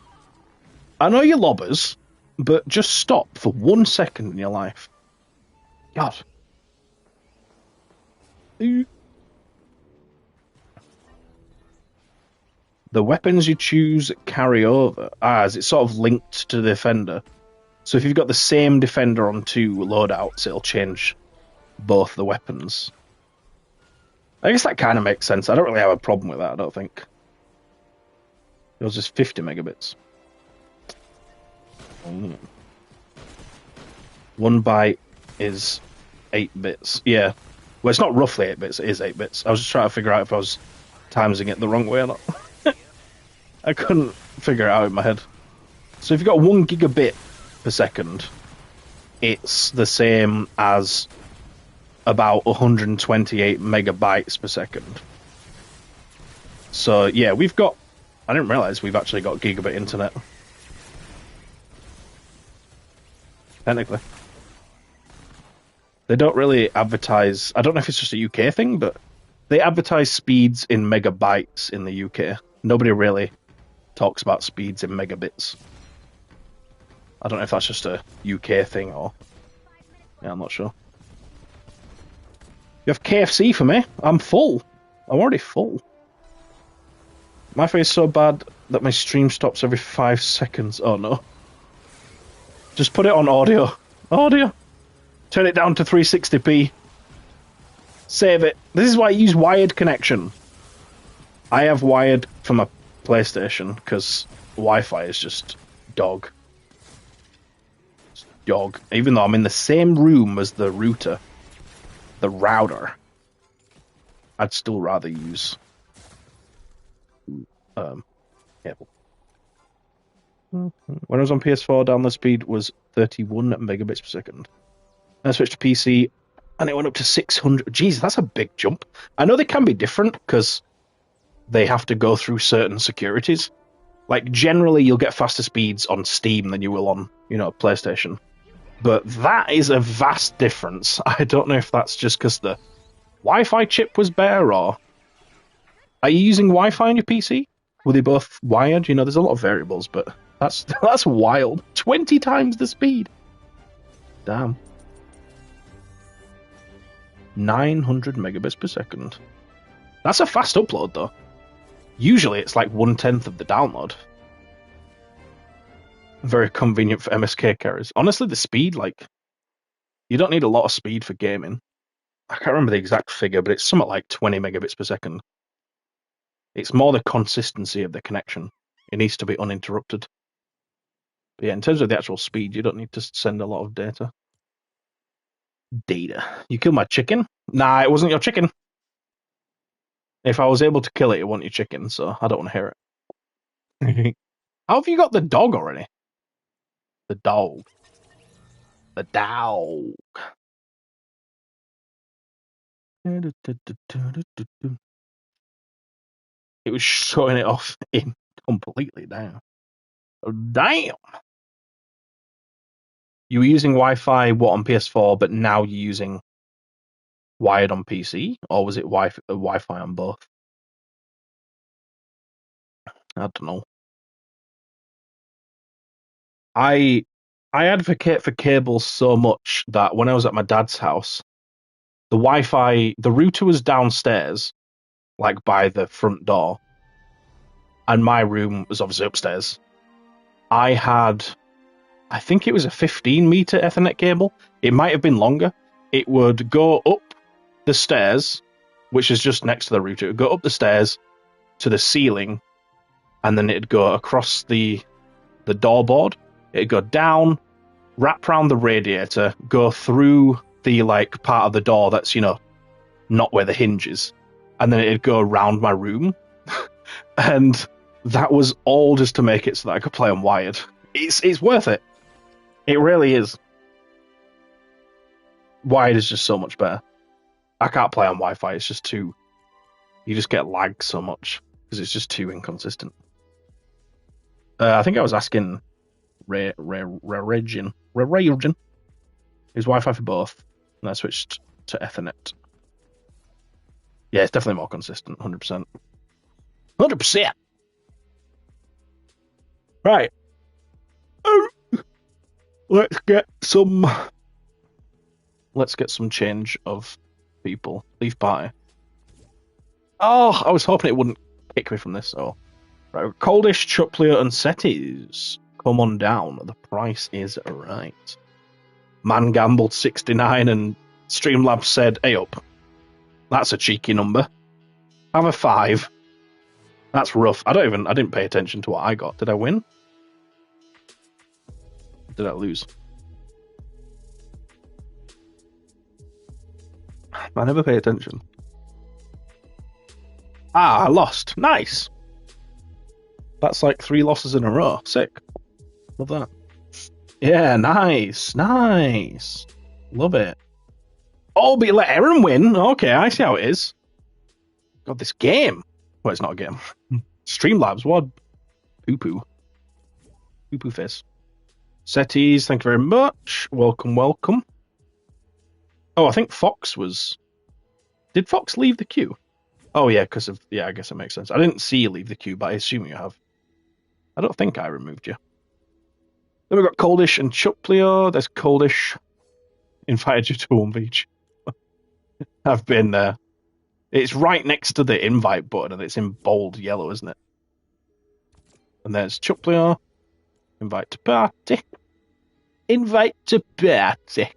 I know you're lobbers, but just stop for 1 second in your life. God. The weapons you choose carry over. As it's sort of linked to the defender. So if you've got the same defender on 2 loadouts, it'll change both the weapons. I guess that kind of makes sense. I don't really have a problem with that, I don't think. It was just 50 megabits. 1 byte is 8 bits. Yeah. Well, it's not roughly 8 bits, it is 8 bits. I was just trying to figure out if I was timesing it the wrong way or not. I couldn't figure it out in my head. So if you've got 1 gigabit per second, it's the same as about 128 megabytes per second. So yeah, we've got... I didn't realise we've actually got gigabit internet. Technically. They don't really advertise... I don't know if it's just a UK thing, but they advertise speeds in megabytes in the UK. Nobody really talks about speeds in megabits. I don't know if that's just a UK thing or... Yeah, I'm not sure. You have KFC for me? I'm full. I'm already full. My face is so bad that my stream stops every 5 seconds. Oh no. Just put it on audio. Audio. Turn it down to 360p. Save it. This is why I use wired connection. I have wired for my PlayStation because Wi-Fi is just dog. It's dog. Even though I'm in the same room as the router, I'd still rather use cable. When I was on PS4, download speed was 31 megabits per second. I switched to PC, and it went up to 600. Jeez, that's a big jump. I know they can be different, because they have to go through certain securities. Like, generally, you'll get faster speeds on Steam than you will on, PlayStation. But that is a vast difference. I don't know if that's just because the Wi-Fi chip was better, or Are you using Wi-Fi on your PC? Were they both wired? You know, there's a lot of variables, but that's wild. 20 times the speed. Damn. 900 megabits per second. That's a fast upload, though. Usually it's like 1/10 of the download. Very convenient for MSK carriers. Honestly, the speed, like, you don't need a lot of speed for gaming. I can't remember the exact figure, but it's somewhat like 20 megabits per second. It's more the consistency of the connection. It needs to be uninterrupted. But yeah, in terms of the actual speed, you don't need to send a lot of data. Data. You killed my chicken? Nah, it wasn't your chicken. If I was able to kill it, it wasn't your chicken, so I don't want to hear it. How have you got the dog already? The dog. The dog. It was shutting it off in completely down. Oh, damn. You were using Wi-Fi on PS4, but now you're using wired on PC, or was it Wi-Fi on both? I don't know. I advocate for cables so much that when I was at my dad's house, the Wi-Fi, the router was downstairs, like by the front door, and my room was obviously upstairs. I think it was a 15-meter Ethernet cable. It might have been longer. It would go up the stairs, which is just next to the router. It would go up the stairs to the ceiling, and then it'd go across the door board. It'd go down, wrap around the radiator, go through the like part of the door that's, you know, not where the hinge is, and then it'd go around my room. And that was all just to make it so that I could play on wired. It's worth it. It really is. Wired is just so much better. I can't play on Wi-Fi. It's just too... You just get lag so much because it's just too inconsistent. I think I was asking Region. Is Wi-Fi for both, and I switched to Ethernet. Yeah, it's definitely more consistent. 100%. 100%. Right. Let's get some change of people. Leave party. Oh, I was hoping it wouldn't kick me from this. So, right, Coldish, Chuplio, and Setis. Come on down. The price is right. Man gambled 69 and Streamlabs said, "Hey up." That's a cheeky number. Have a 5. That's rough. I didn't pay attention to what I got. Did I win? Did I lose? I never pay attention. I lost. Nice. That's like 3 losses in a row. Sick. Love that. Yeah, nice. Love it. Oh, but you let Aaron win. Okay, I see how it is. God, this game. Well, it's not a game. Streamlabs, what? Poo-poo. Poo-poo face. Setis, thank you very much. Welcome. Oh, I think Fox was... Did Fox leave the queue? Oh, yeah, because of... Yeah, I guess it makes sense. I didn't see you leave the queue, but I assume you have. I don't think I removed you. Then we've got Coldish and Chuplio. There's Coldish. Invited you to One Beach. I've been there. It's right next to the invite button, and it's in bold yellow, isn't it? And there's Chuplio. Invite to party. Invite to party.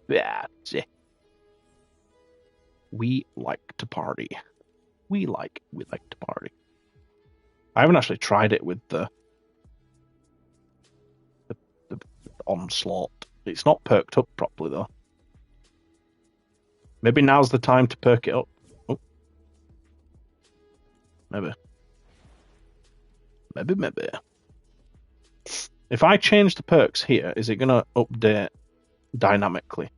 Party. We like to party. We like to party. I haven't actually tried it with the onslaught. It's not perked up properly though. Maybe now's the time to perk it up. Oh. Maybe. If I change the perks here, is it going to update dynamically?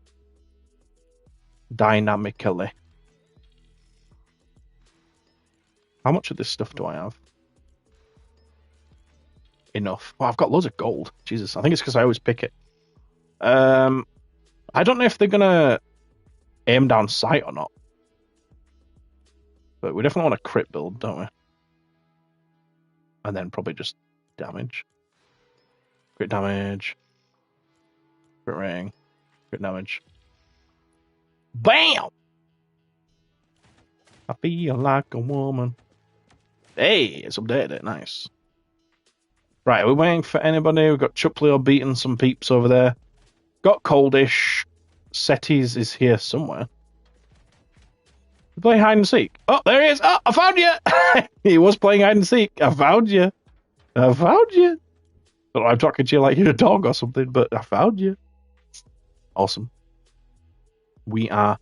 How much of this stuff do I have? Enough. Well, I've got loads of gold. Jesus, I think it's because I always pick it. I don't know if they're going to aim down sight or not. But we definitely want a crit build, don't we? And then probably just damage. Crit damage. Crit ring. Crit damage. BAM! I feel like a woman. Hey, it's updated. Nice. Right, are we waiting for anybody? We've got Chuplio beating some peeps over there. Got Coldish. Setis is here somewhere. We're playing hide and seek. Oh, there he is. Oh, I found you. He was playing hide and seek. I found you. I found you. Don't know, I'm talking to you like you're a dog or something, but I found you. Awesome. We are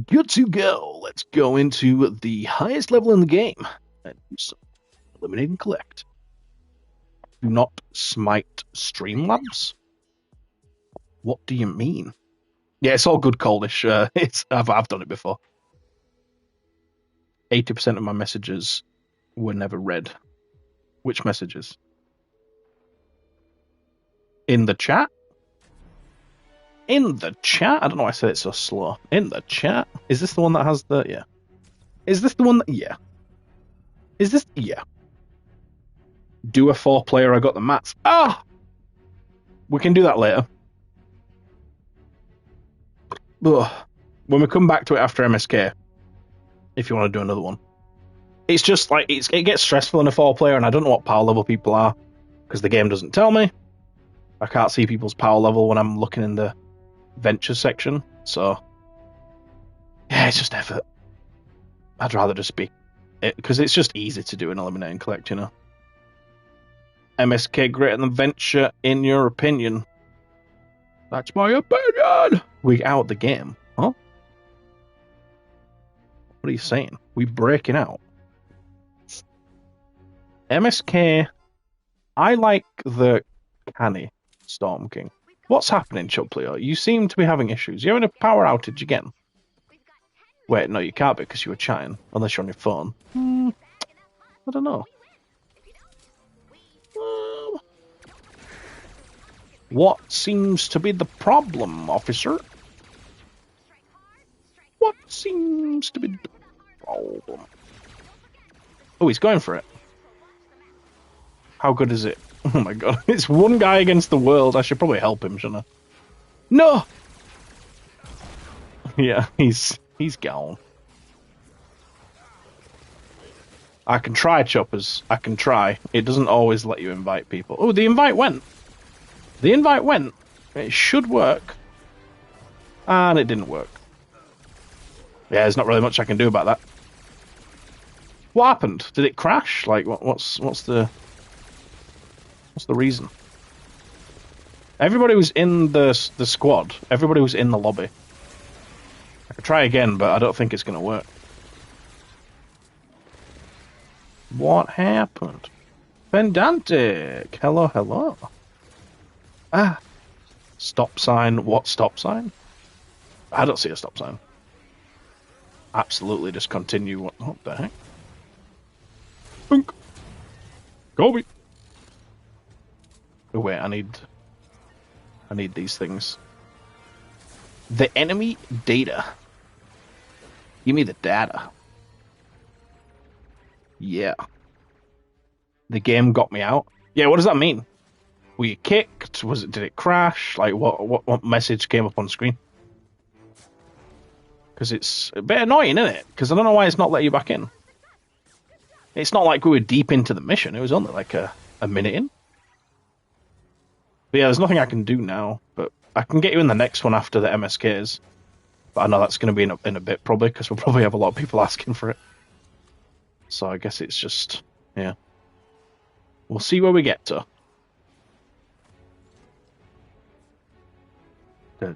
good to go. Let's go into the highest level in the game and do some eliminate and collect. Do not smite Streamlabs. What do you mean? Yeah, it's all good, Coldish. I've done it before. 80% of my messages were never read. Which messages? In the chat? In the chat? I don't know why I said it so slow. In the chat? Is this the one that has the... Yeah. Is this the one that... Yeah. Is this... Yeah. Do a 4-player, I got the mats. Ah! We can do that later. Ugh. When we come back to it after MSK, if you want to do another one. It's just like, it gets stressful in a 4-player, and I don't know what power level people are, because the game doesn't tell me. I can't see people's power level when I'm looking in the venture section, so... Yeah, it's just effort. I'd rather just be... Because it's just easy to do an eliminate and collect, you know? MSK greater than venture, in your opinion? That's my opinion! We out the game, huh? What are you saying? We breaking out? MSK, I like the canny Storm King. What's happening, Chuplio? You seem to be having issues. You having a power outage again? Wait, no, you can't because you were chatting, unless you're on your phone. I don't know. What seems to be the problem, officer? What seems to be the problem? Oh, he's going for it. How good is it? Oh my god, it's one guy against the world. I should probably help him, shouldn't I? No! Yeah, he's gone. I can try, Choppers. I can try. It doesn't always let you invite people. Oh, the invite went. The invite went. It should work. And it didn't work. Yeah, there's not really much I can do about that. What happened? Did it crash? Like, what's the reason? Everybody was in the squad. Everybody was in the lobby. I could try again, but I don't think it's going to work. What happened? Pendantic. Hello, hello. Ah. Stop sign. What stop sign? I don't see a stop sign. Absolutely just continue. What the heck? Boink. Kobe. Oh wait, I need these things. The enemy data. Give me the data. Yeah. The game got me out. Yeah, what does that mean? Were you kicked? Did it crash? Like what message came up on screen? Because it's a bit annoying, isn't it? Because I don't know why it's not letting you back in. It's not like we were deep into the mission. It was only like a minute in. But yeah, there's nothing I can do now. But I can get you in the next one after the MSKs. But I know that's going to be in a bit probably, because we'll probably have a lot of people asking for it. So I guess it's just, yeah. We'll see where we get to. Crash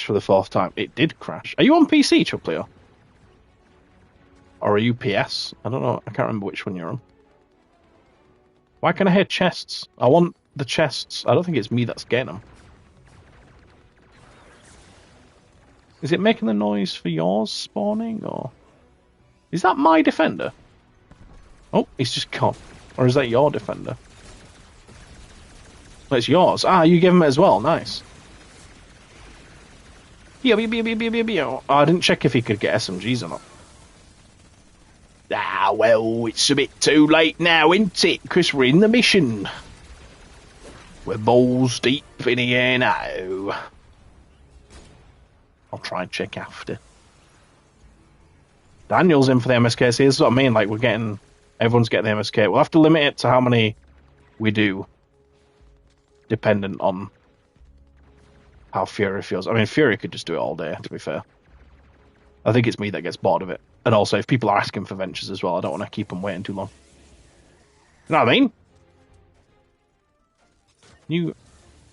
for the 4th time. It did crash. Are you on PC, Chuplio? Or are you PS? I don't know. I can't remember which one you're on. Why can I hear chests? I want the chests. I don't think it's me that's getting them. Is it making the noise for yours spawning, or... Is that my defender? Oh, he's just gone. Or is that your defender? Well, it's yours. Ah, you give him it as well. Nice. Oh, I didn't check if he could get SMGs or not. Ah, well, it's a bit too late now, isn't it? Because we're in the mission. We're balls deep in here now. I'll try and check after. Daniel's in for the MSK. See, this is what I mean. Like, everyone's getting the MSK. We'll have to limit it to how many we do, dependent on how Fury feels. I mean, Fury could just do it all day, to be fair. I think it's me that gets bored of it. And also, if people are asking for ventures as well, I don't want to keep them waiting too long. You know what I mean?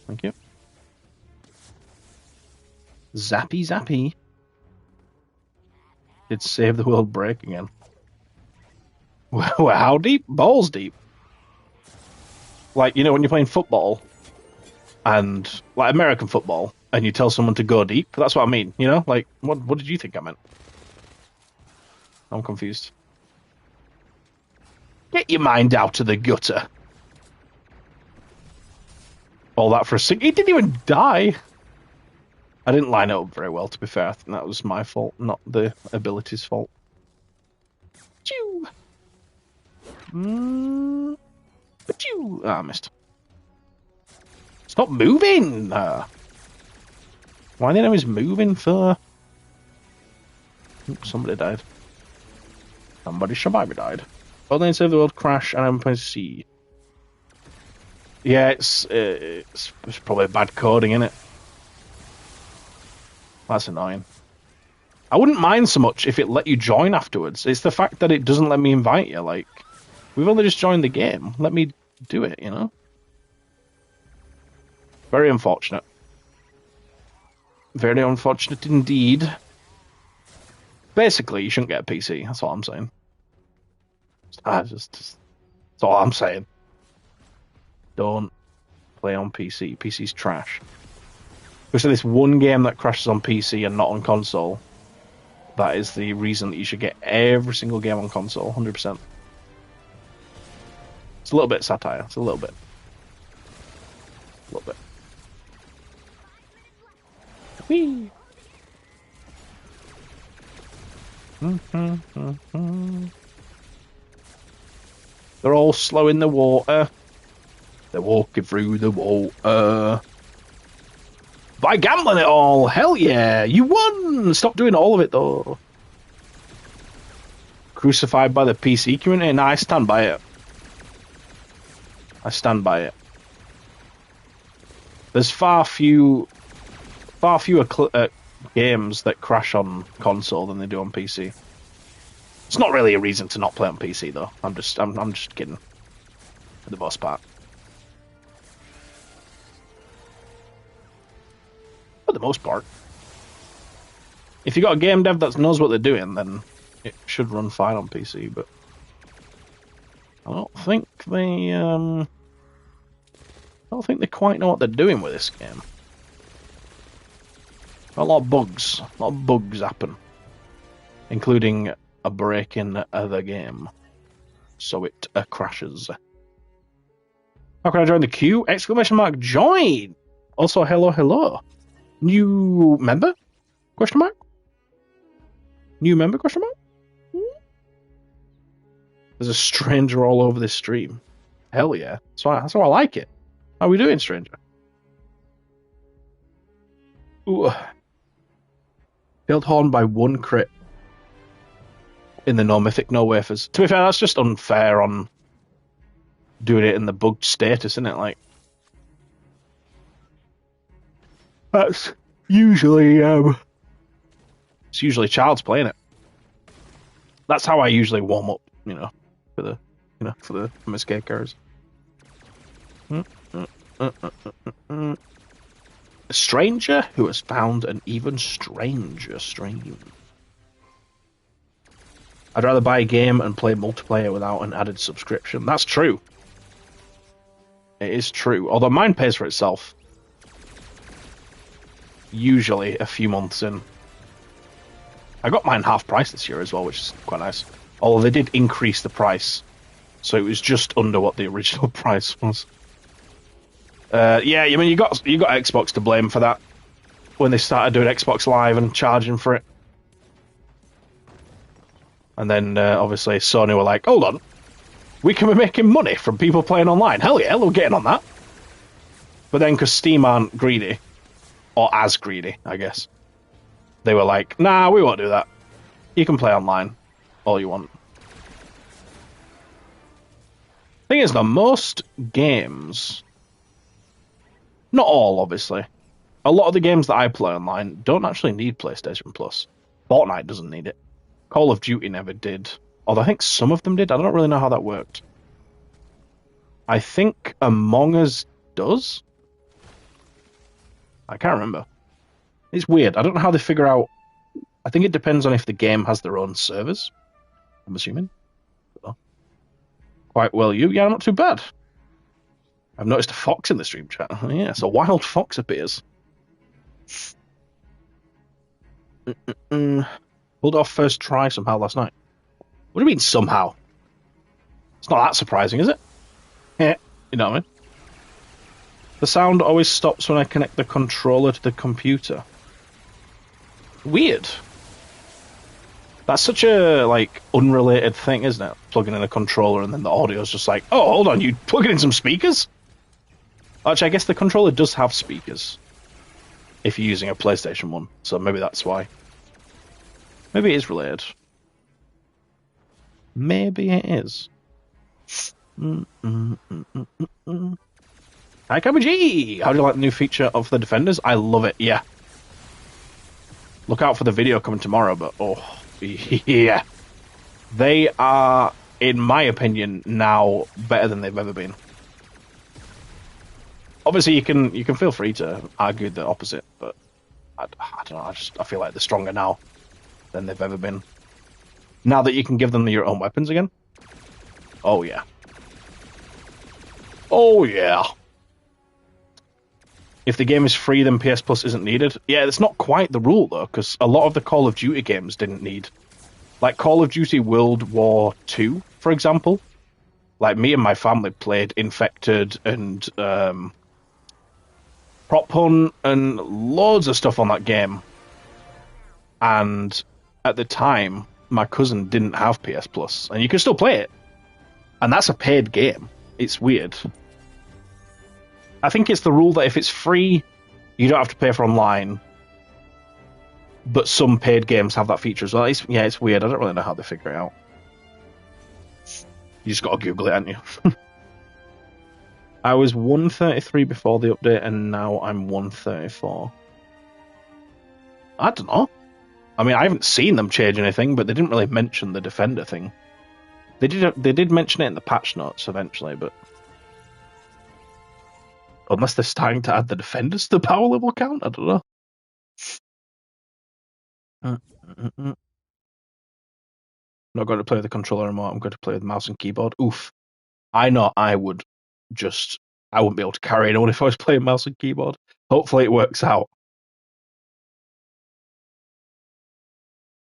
Thank you. Zappy. Did save the world break again. Well, how deep? Balls deep. Like, you know, when you're playing football, and, like, American football, and you tell someone to go deep, that's what I mean, you know? Like, what did you think I meant? I'm confused. Get your mind out of the gutter. All that for a second. He didn't even die. I didn't line it up very well, to be fair. I think that was my fault, not the ability's fault. Choo! Choo! Ah, I missed. Stop moving! Why the enemy's moving for? Somebody died. Somebody died. Oh, then save the world crash and I'm going to see. Yeah, it's probably bad coding, isn't it? That's annoying. I wouldn't mind so much if it let you join afterwards. It's the fact that it doesn't let me invite you. Like, we've only just joined the game. Let me do it, you know? Very unfortunate. Very unfortunate indeed. Basically, you shouldn't get a PC. That's all I'm saying. That's all I'm saying. Don't play on PC. PC's trash. We said this one game that crashes on PC and not on console. That is the reason that you should get every single game on console, 100%. It's a little bit satire. It's a little bit. A little bit. Whee! They're all slow in the water. They're walking through the water. By gambling it all! Hell yeah! You won! Stop doing all of it, though. Crucified by the PC community? Nah, I stand by it. I stand by it. There's far fewer games that crash on console than they do on PC. It's not really a reason to not play on PC, though. I'm just kidding. For the most part. For the most part. If you got a game dev that knows what they're doing, then it should run fine on PC, but I don't think they quite know what they're doing with this game. A lot of bugs happen, including a break in the game, so it crashes. How can I join the queue? Exclamation mark join. Also, hello. New member? Question mark? New member? Question mark? There's a stranger all over this stream. Hell yeah. That's why I like it. How are we doing, stranger? Ooh. Failed Horn by 1 crit. In the no mythic, no wafers. To be fair, that's just unfair on doing it in the bugged status, isn't it? Like, that's usually it's usually Child's playing it. That's how I usually warm up, for the MSK cars. A stranger who has found an even stranger stream. I'd rather buy a game and play multiplayer without an added subscription. That's true. It is true. Although mine pays for itself. Usually a few months in. I got mine half price this year as well, which is quite nice. Although they did increase the price. So it was just under what the original price was. Yeah, I mean, you got Xbox to blame for that. when they started doing Xbox Live and charging for it. And then obviously Sony were like, hold on, we can be making money from people playing online. Hell yeah, we're getting on that. But then because Steam aren't greedy, or as greedy, I guess, they were like, nah, we won't do that. You can play online all you want. Thing is, though, most games, not all, obviously, a lot of the games that I play online don't actually need PlayStation Plus. Fortnite doesn't need it. Call of Duty never did. Although I think some of them did. I don't really know how that worked. I think Among Us does. I can't remember. It's weird. I don't know how they figure out. I think it depends on if the game has their own servers. I'm assuming. So, quite well, you. Yeah, not too bad. I've noticed a fox in the stream chat. Yes, a wild fox appears. Pulled off first try somehow last night. What do you mean somehow? It's not that surprising, is it? Yeah, you know what I mean? The sound always stops when I connect the controller to the computer. Weird. That's such a, like, unrelated thing, isn't it? Plugging in a controller and then the audio's just like, oh, hold on, you plugging in some speakers? Actually, I guess the controller does have speakers. If you're using a PlayStation 1, so maybe that's why. Maybe it is related. Maybe it is. Hi, CammyG! How do you like the new feature of the Defenders? I love it, yeah. Look out for the video coming tomorrow, but oh, yeah. They are, in my opinion, now better than they've ever been. Obviously, you can feel free to argue the opposite, but I don't know. I feel like they're stronger now than they've ever been. Now that you can give them your own weapons again. Oh yeah. Oh yeah. If the game is free, then PS Plus isn't needed. Yeah, it's not quite the rule though, because a lot of the Call of Duty games didn't need, like Call of Duty World War II, for example. Like me and my family played Infected and Prop Hunt and loads of stuff on that game. And at the time, my cousin didn't have PS Plus, and you can still play it. And that's a paid game. It's weird. I think it's the rule that if it's free, you don't have to pay for online. But some paid games have that feature as well. It's weird. I don't really know how they figure it out. You just got to Google it, haven't you? I was 133 before the update, and now I'm 134. I don't know. I mean, I haven't seen them change anything, but they didn't really mention the Defender thing. They did mention it in the patch notes eventually, but unless they're starting to add the Defenders to the power level count, I don't know. Not going to play with the controller anymore. I'm going to play with mouse and keyboard. Oof. I know I wouldn't be able to carry anyone if I was playing mouse and keyboard. Hopefully it works out.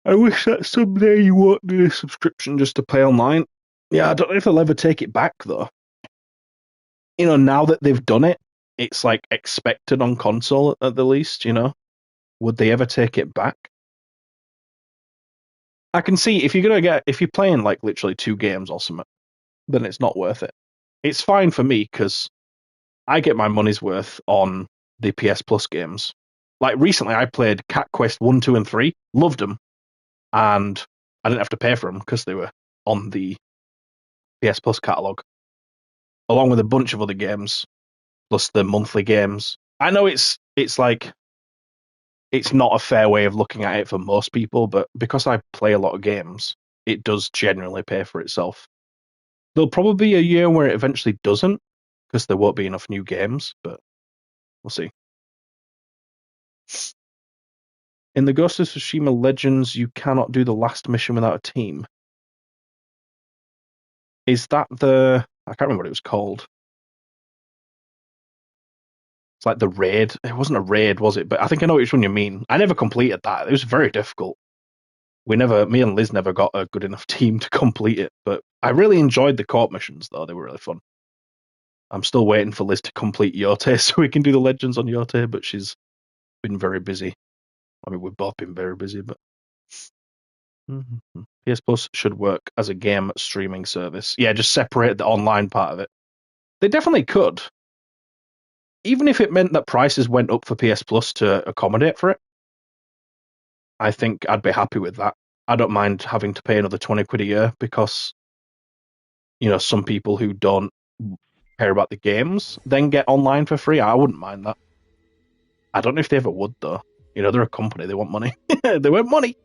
I wish that someday you won't do a subscription just to play online. Yeah, I don't know if they'll ever take it back, though. You know, now that they've done it, it's like expected on console at the least, you know? Would they ever take it back? I can see if you're playing like literally 2 games or something, then it's not worth it. It's fine for me because I get my money's worth on the PS Plus games. Like recently, I played Cat Quest 1, 2, and 3, loved them, and I didn't have to pay for them because they were on the PS Plus catalog, along with a bunch of other games, plus the monthly games. I know it's like it's not a fair way of looking at it for most people, but because I play a lot of games, it does generally pay for itself. There'll probably be a year where it eventually doesn't, because there won't be enough new games, but we'll see. In the Ghost of Tsushima Legends, you cannot do the last mission without a team. Is that the... I can't remember what it was called. It's like the raid. It wasn't a raid, was it? But I think I know which one you mean. I never completed that. It was very difficult. Me and Liz never got a good enough team to complete it, but I really enjoyed the co-op missions, though. They were really fun. I'm still waiting for Liz to complete Yote so we can do the Legends on Yote, but she's been very busy. I mean, we've both been very busy, but PS Plus should work as a game streaming service. Yeah, just separate the online part of it. They definitely could. Even if it meant that prices went up for PS Plus to accommodate for it, I think I'd be happy with that. I don't mind having to pay another 20 quid a year because, some people who don't care about the games then get online for free. I wouldn't mind that. I don't know if they ever would, though. They're a company, they want money. They want money.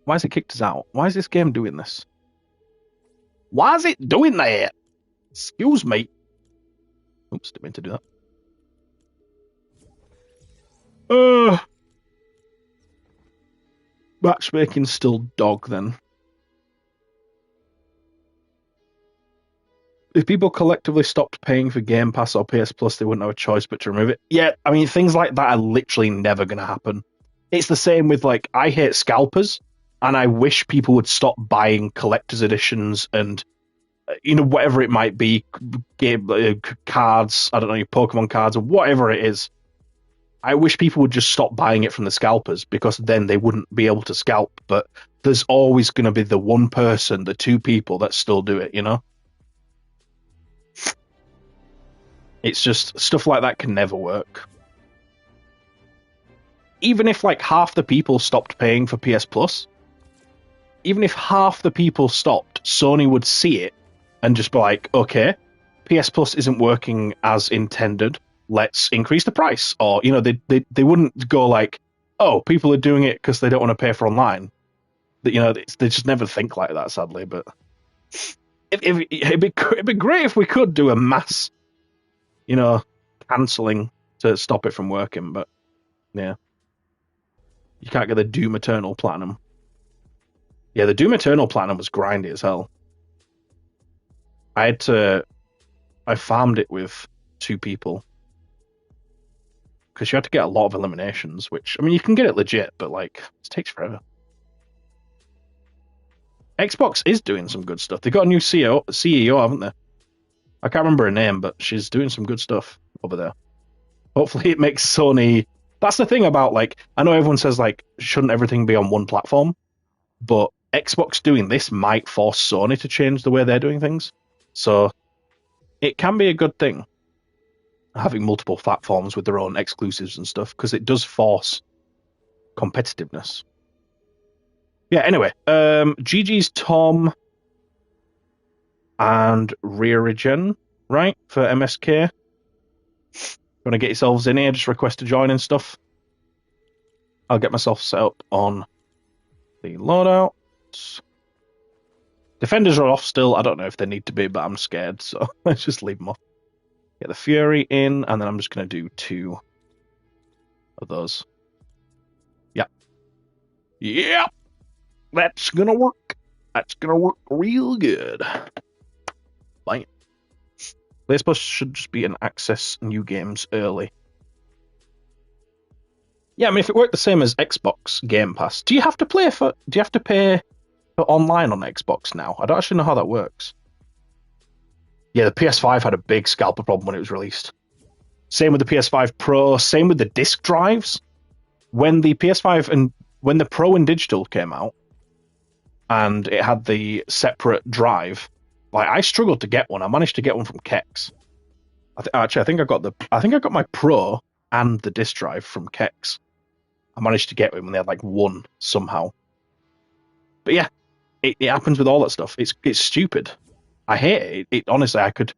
Why has it kicked us out? Why is this game doing this? Why is it doing that? Excuse me. Oops, didn't mean to do that. Matchmaking's still dog then. If people collectively stopped paying for Game Pass or PS Plus, they wouldn't have a choice but to remove it. Yeah, I mean, things like that are literally never going to happen. It's the same with, I hate scalpers, and I wish people would stop buying collector's editions and, whatever it might be, game cards, I don't know, Pokemon cards, or whatever it is. I wish people would just stop buying it from the scalpers, because then they wouldn't be able to scalp. But there's always going to be the one person, the two people that still do it, It's just stuff like that can never work. Even if half the people stopped paying for PS Plus, even if half the people stopped, Sony would see it and just be like, okay, PS Plus isn't working as intended. Let's increase the price. Or, they wouldn't go like, oh, people are doing it because they don't want to pay for online. They just never think like that, sadly. But it'd be great if we could do a mass, cancelling to stop it from working. But yeah, you can't get the Doom Eternal Platinum. Yeah, the Doom Eternal Platinum was grindy as hell. I farmed it with two people because you had to get a lot of eliminations, which, I mean, you can get it legit, but it takes forever. Xbox is doing some good stuff. They got a new CEO, haven't they? I can't remember her name, but she's doing some good stuff over there. Hopefully it makes Sony. That's the thing about, I know everyone says, shouldn't everything be on one platform? But Xbox doing this might force Sony to change the way they're doing things. So it can be a good thing having multiple platforms with their own exclusives and stuff, because it does force competitiveness. Yeah, anyway, GG's Tom and Reorigen, right, for MSK. Want to get yourselves in here, just request to join and stuff. I'll get myself set up on the loadout. Defenders are off still. I don't know if they need to be, but I'm scared, so let's just leave them off. Get the Fury in, and then I'm just going to do 2 of those. Yeah. Yeah! That's going to work. That's going to work real good. Bam. PS Plus should just be an access new games early. Yeah, I mean, if it worked the same as Xbox Game Pass, do you have to pay for online on Xbox now? I don't actually know how that works. Yeah, the PS5 had a big scalper problem when it was released. Same with the PS5 Pro, same with the disc drives. When the PS5 and when the Pro and Digital came out and it had the separate drive, I struggled to get one. I managed to get one from Kex. I think I got my Pro and the disc drive from Kex. I managed to get it when they had one somehow. But yeah, it happens with all that stuff. It's stupid. I hate it. Honestly, I could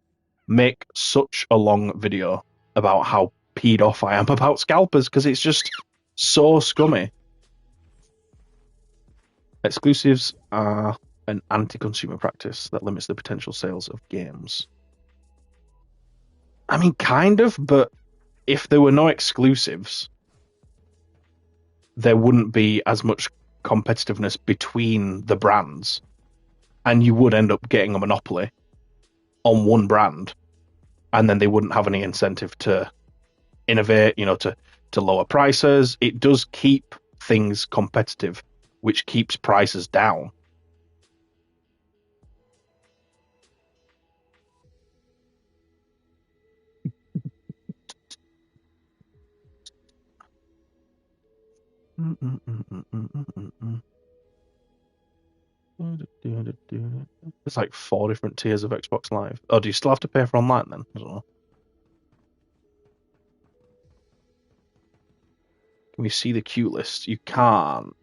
make such a long video about how peed off I am about scalpers, because it's just so scummy. Exclusives are an anti-consumer practice that limits the potential sales of games. I mean, kind of, but if there were no exclusives, there wouldn't be as much competitiveness between the brands, and you would end up getting a monopoly on one brand, and then they wouldn't have any incentive to innovate, to lower prices. It does keep things competitive, which keeps prices down. There's like 4 different tiers of Xbox Live. Oh, do you still have to pay for online then? I don't know. Can we see the queue list? You can't,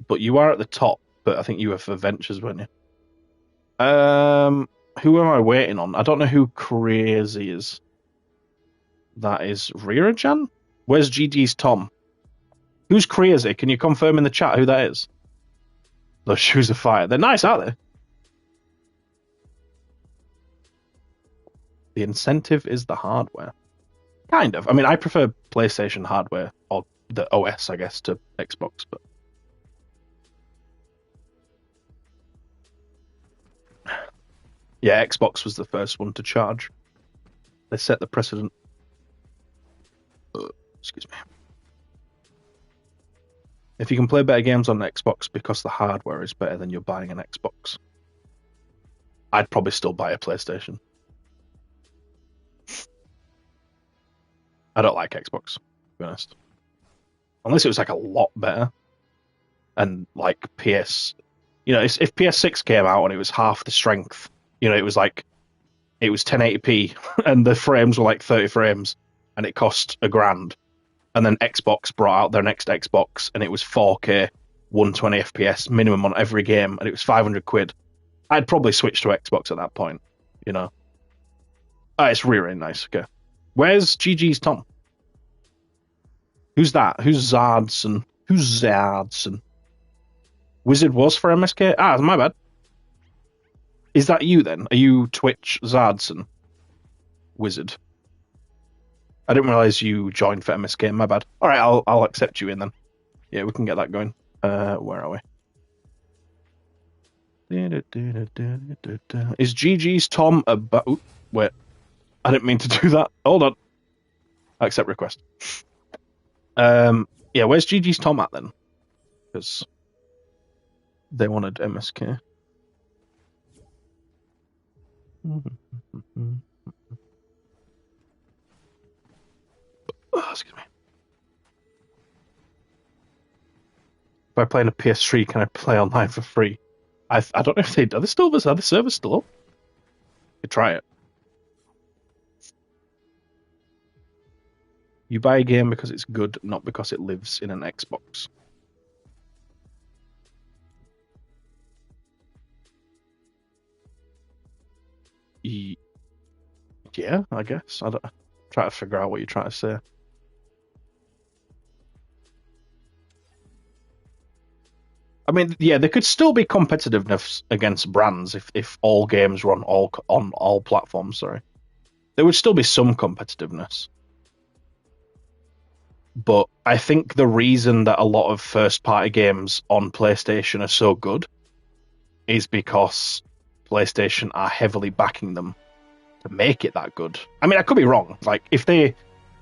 but you are at the top. But I think you were for Ventures, weren't you? Who am I waiting on? I don't know who Crazy is. That is Rirajan? Where's GG's Tom? Who's Crazy? Can you confirm in the chat who that is? Those shoes are fire. They're nice, aren't they? The incentive is the hardware. Kind of. I mean, I prefer PlayStation hardware, or the OS, I guess, to Xbox, but... Yeah, Xbox was the first one to charge. They set the precedent. Excuse me. If you can play better games on Xbox because the hardware is better, then you're buying an Xbox. I'd probably still buy a PlayStation. I don't like Xbox, to be honest. Unless it was like a lot better. And like PS... You know, if PS6 came out and it was half the strength, you know, it was 1080p and the frames were like 30 frames and it cost $1,000. And then Xbox brought out their next Xbox and it was 4K, 120 FPS minimum on every game and it was £500. I'd probably switch to Xbox at that point, you know. It's really, really nice. Okay. Where's GG's Tom? Who's that? Who's Zardson? Who's Zardson? Wizard was for MSK? My bad. Is that you then? Are you Twitch Zardson? Wizard. I didn't realize you joined for MSK. My bad. All right, I'll accept you in then. Yeah, we can get that going. Where are we? Is GG's Tom about? Wait, I didn't mean to do that. Hold on. Accept request. Yeah, where's GG's Tom at then? Because they wanted MSK. Oh, excuse me. If I play on a PS3, can I play online for free? I don't know if are the servers still up? You try it. You buy a game because it's good, not because it lives in an Xbox. Yeah, I guess. I don't try to figure out what you're trying to say. I mean, yeah, there could still be competitiveness against brands if all games run on all platforms. Sorry, there would still be some competitiveness, but I think the reason that a lot of first-party games on PlayStation are so good is because PlayStation are heavily backing them to make it that good. I mean, I could be wrong. Like if they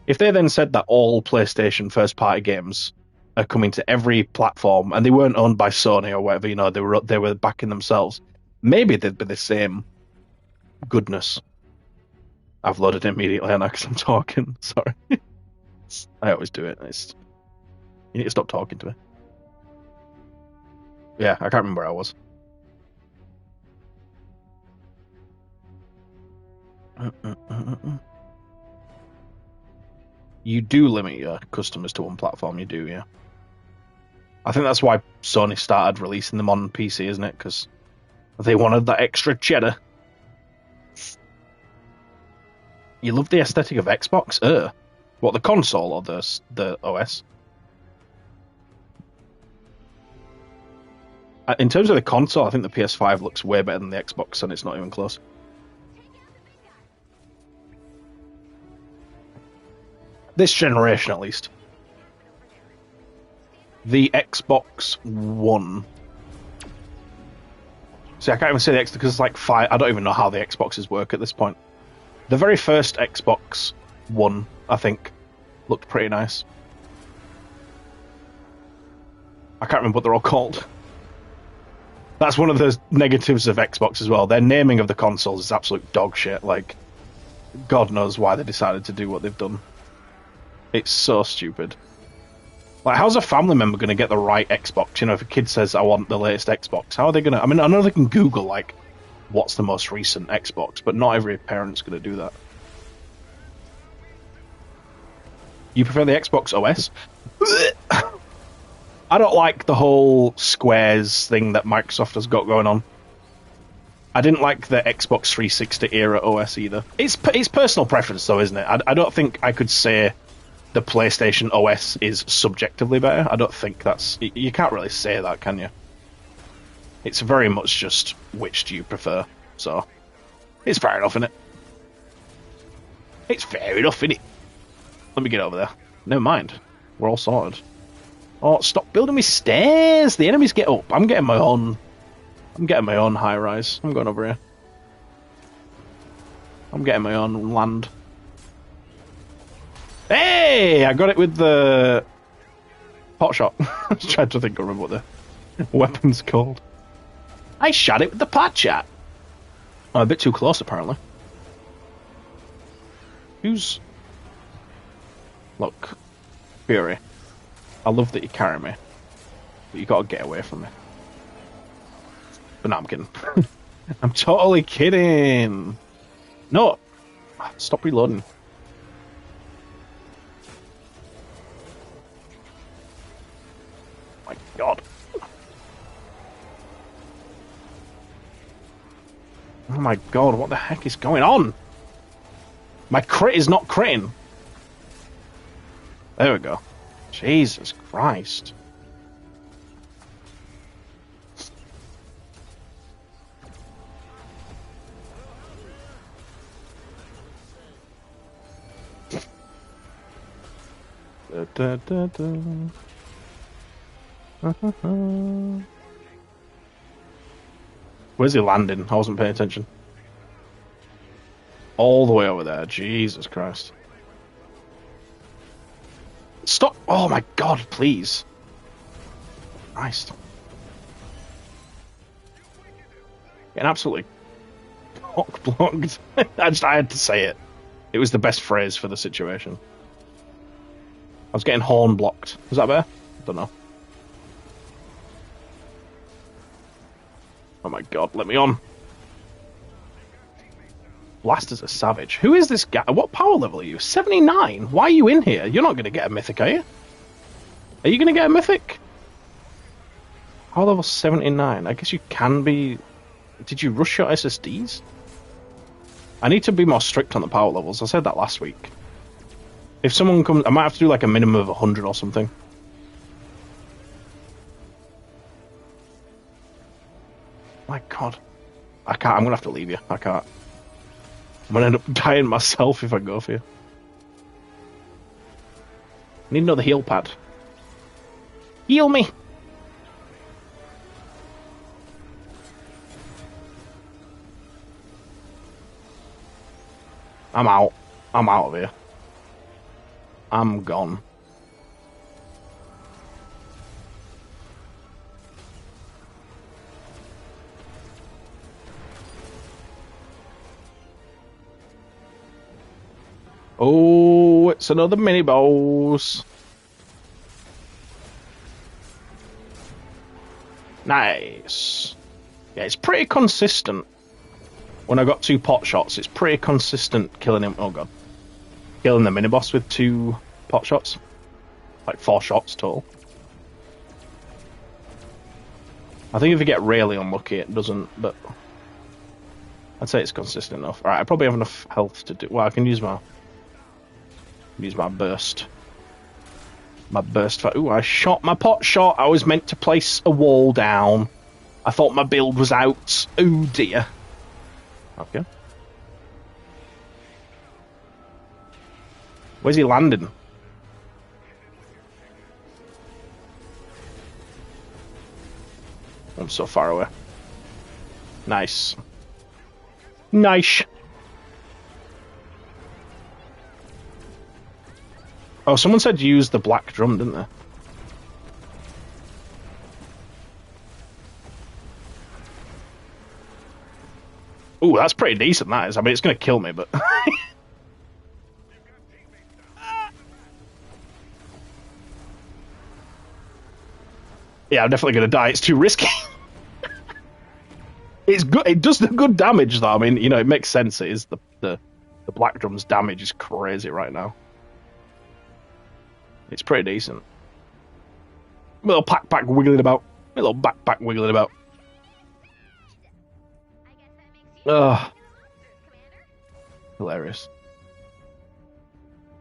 then said that all PlayStation first-party games are coming to every platform and they weren't owned by Sony or whatever, you know, they were backing themselves, maybe they'd be the same goodness. I've loaded immediately, Anna, because I'm talking. Sorry. I always do it. You need to stop talking to me. Yeah, I can't remember where I was. You do limit your customers to one platform, you do, yeah. I think that's why Sony started releasing them on PC, isn't it? Because they wanted that extra cheddar. You love the aesthetic of Xbox? What, the console or the OS? In terms of the console, I think the PS5 looks way better than the Xbox, and it's not even close. This generation, at least. The Xbox One. See, I can't even say the X because it's like 5. I don't even know how the Xboxes work at this point. The very first Xbox One, I think, looked pretty nice. I can't remember what they're all called. That's one of the negatives of Xbox as well. Their naming of the consoles is absolute dog shit. Like, God knows why they decided to do what they've done. It's so stupid. Like, how's a family member going to get the right Xbox? You know, if a kid says, I want the latest Xbox, how are they going to... I mean, I know they can Google, like, what's the most recent Xbox, but not every parent's going to do that. You prefer the Xbox OS? I don't like the whole squares thing that Microsoft has got going on. I didn't like the Xbox 360 era OS either. It's personal preference, though, isn't it? I don't think I could say the PlayStation OS is subjectively better. I don't think that's... You can't really say that, can you? It's very much just which do you prefer. So, it's fair enough, innit? It's fair enough, innit? Let me get over there. Never mind. We're all sorted. Oh, stop building me stairs! The enemies get up. I'm getting my own high rise. I'm going over here. I'm getting my own land. Hey! I got it with the pot shot. I was trying to think of what the weapon's called. I shot it with the pot shot. Oh, a bit too close, apparently. Who's... Look. Fury. I love that you carry me. But you gotta get away from me. But no, I'm kidding. I'm totally kidding. No. Stop reloading. My God. Oh my God, what the heck is going on? My crit is not critting. There we go. Jesus Christ. Da, da, da. Where's he landing? I wasn't paying attention. All the way over there. Jesus Christ. Stop! Oh my God, please. Christ. Getting absolutely cock-blocked. I had to say it. It was the best phrase for the situation. I was getting horn blocked. Is that better? I don't know. Oh my God, let me on. Blaster's a savage. Who is this guy? What power level are you? 79? Why are you in here? You're not going to get a mythic, are you? Are you going to get a mythic? Power level 79. I guess you can be... Did you rush your SSDs? I need to be more strict on the power levels. I said that last week. If someone comes... I might have to do like a minimum of 100 or something. My God. I can't. I'm going to have to leave you. I can't. I'm going to end up dying myself if I go for you. I need another heal pad. Heal me! I'm out. I'm out of here. I'm gone. Oh, it's another mini boss. Nice. Yeah, it's pretty consistent. When I got 2 pot shots, it's pretty consistent killing him. Oh God. Killing the mini boss with 2 pot shots. Like 4 shots total. I think if you get really unlucky, it doesn't, but I'd say it's consistent enough. Alright, I probably have enough health to do. Well, I can use my burst. My burst for... Ooh, I shot my pot shot. I was meant to place a wall down. I thought my build was out. Oh dear. Okay. Where's he landing? I'm so far away. Nice. Nice. Oh, someone said use the black drum, didn't they? Ooh, that's pretty decent, that is. I mean, it's going to kill me, but... Yeah, I'm definitely going to die. It's too risky. It's good. It does the good damage, though. I mean, you know, it makes sense. It is the Black Drum's damage is crazy right now. It's pretty decent. My little backpack wiggling about. My little backpack wiggling about. Ugh. Hilarious.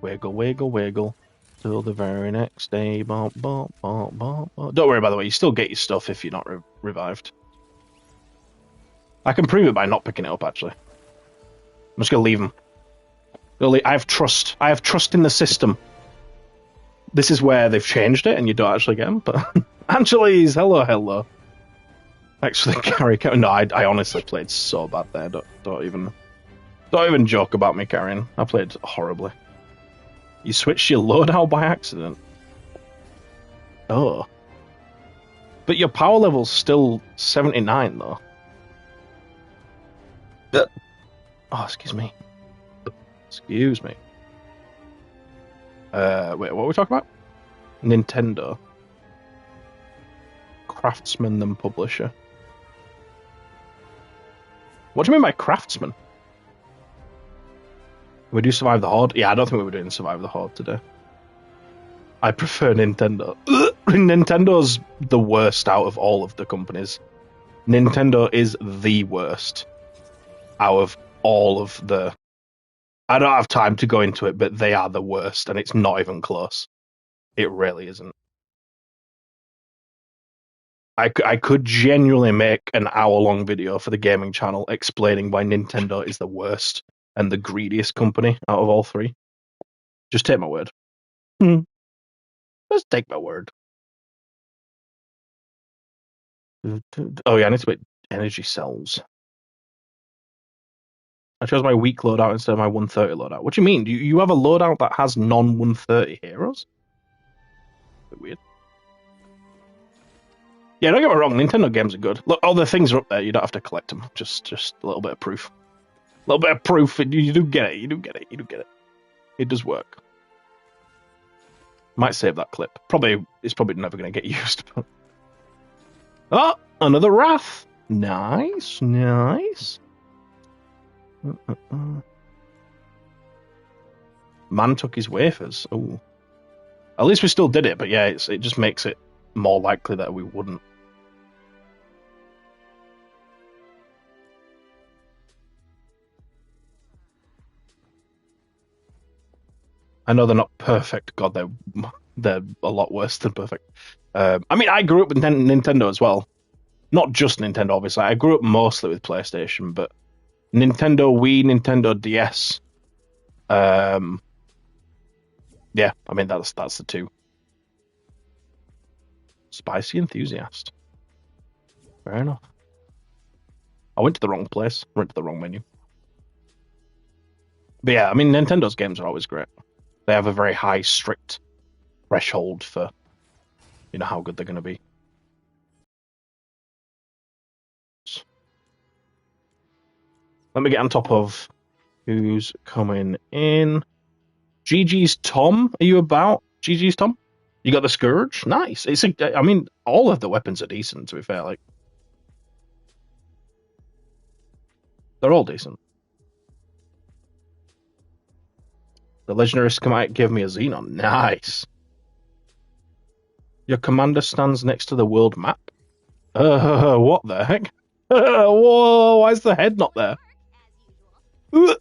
Wiggle, wiggle, wiggle. Till the very next day. Bump, bump, bump, bump, bump. Don't worry, by the way. You still get your stuff if you're not revived. I can prove it by not picking it up, actually. I'm just going to leave them. I have trust. I have trust in the system. This is where they've changed it and you don't actually get them. But Angeles, hello, hello. Actually, carry. No, I honestly played so bad there. Don't even joke about me carrying. I played horribly. You switched your loadout by accident. Oh. But your power level's still 79, though. Oh, excuse me. Excuse me. Wait, what were we talking about? Nintendo. Craftsman than publisher. What do you mean by craftsman? We do Survive the Horde? Yeah, I don't think we were doing Survive the Horde today. I prefer Nintendo. Nintendo's the worst out of all of the companies. Nintendo is the worst out of all of the... I don't have time to go into it, but they are the worst, and it's not even close. It really isn't. I could genuinely make an hour-long video for the gaming channel explaining why Nintendo is the worst and the greediest company out of all three. Just take my word. Just take my word. Oh yeah, I need to make energy cells. I chose my weak loadout instead of my 130 loadout. What do you mean? You have a loadout that has non-130 heroes? A bit weird. Yeah, don't get me wrong, Nintendo games are good. Look, all the things are up there, you don't have to collect them. Just a little bit of proof. A little bit of proof, and you do get it, you do get it, you do get it. It does work. Might save that clip. It's probably never going to get used. But... Oh, another Wrath. Nice, nice. Man took his wafers. Oh, at least we still did it. But yeah, it just makes it more likely that we wouldn't. I know they're not perfect. God, they're a lot worse than perfect. I mean, I grew up with Nintendo as well. Not just Nintendo, obviously. I grew up mostly with PlayStation, but Nintendo Wii, Nintendo DS. Yeah, I mean that's the two. Spicy enthusiast. Fair enough. I went to the wrong place. I went to the wrong menu. But yeah, I mean Nintendo's games are always great. They have a very high, strict threshold for, you know, how good they're going to be. Let me get on top of who's coming in. GG's Tom, are you about? GG's Tom? You got the Scourge? Nice. I mean, all of the weapons are decent, to be fair. Like, they're all decent. The Legendarist might give me a Xenon. Nice. Your commander stands next to the world map. What the heck? Whoa, why is the head not there? I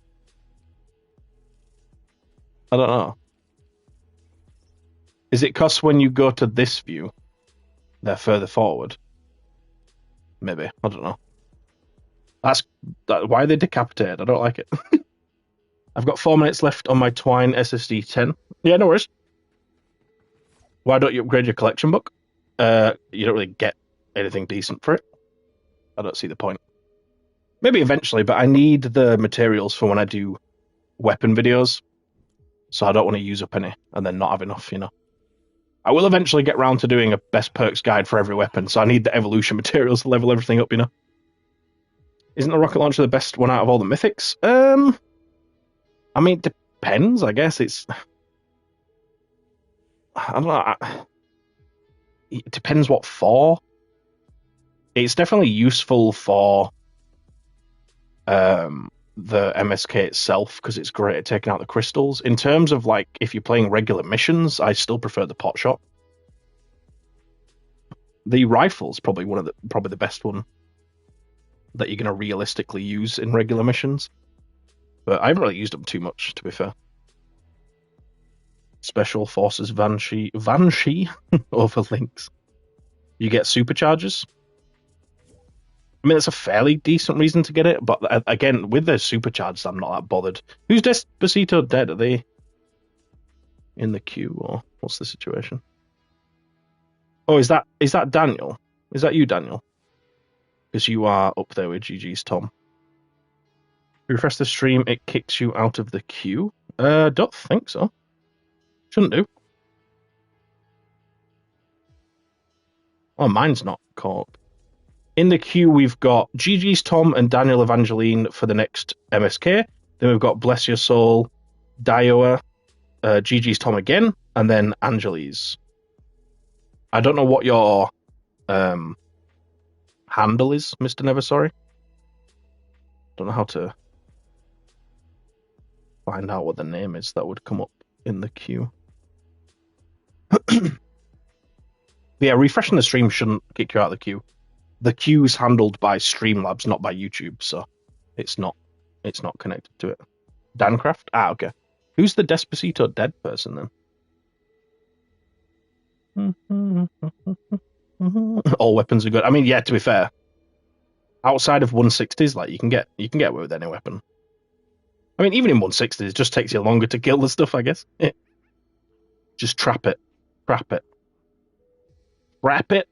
don't know. Is it because when you go to this view, they're further forward? Maybe. I don't know. Why are they decapitated? I don't like it. I've got 4 minutes left on my Twine SSD 10. Yeah, no worries. Why don't you upgrade your collection book? You don't really get anything decent for it. I don't see the point. Maybe eventually, but I need the materials for when I do weapon videos. So I don't want to use up any and then not have enough, you know. I will eventually get round to doing a best perks guide for every weapon, so I need the evolution materials to level everything up, you know. Isn't the rocket launcher the best one out of all the mythics? I mean, it depends, I guess. I don't know. It depends what for. It's definitely useful for the MSK itself because it's great at taking out the crystals. In terms of like if you're playing regular missions, I still prefer the pot shot. The rifle's probably the best one that you're going to realistically use in regular missions. But I haven't really used them too much, to be fair. Special Forces Banshee over links. You get supercharges. I mean, it's a fairly decent reason to get it, but again, with the supercharges, I'm not that bothered. Who's Despacito dead? Are they in the queue, or what's the situation? Oh, is that Daniel? Is that you, Daniel? Because you are up there with GG's Tom. Refresh the stream, it kicks you out of the queue. Don't think so. Shouldn't do. Oh, mine's not caught. In the queue, we've got GG's Tom and Daniel Evangeline for the next MSK. Then we've got Bless Your Soul, Dioa, GG's Tom again, and then Angeles. I don't know what your handle is, Mr. Never Sorry. Don't know how to find out what the name is that would come up in the queue. Yeah, refreshing the stream shouldn't kick you out of the queue. The queue is handled by Streamlabs, not by YouTube, so it's not connected to it. Dancraft? Okay. Who's the Despacito dead person then? All weapons are good. I mean, yeah, to be fair, outside of 160s, like you can get away with any weapon. I mean, even in 160s, it just takes you longer to kill the stuff, I guess. Just trap it. Trap it. Trap it.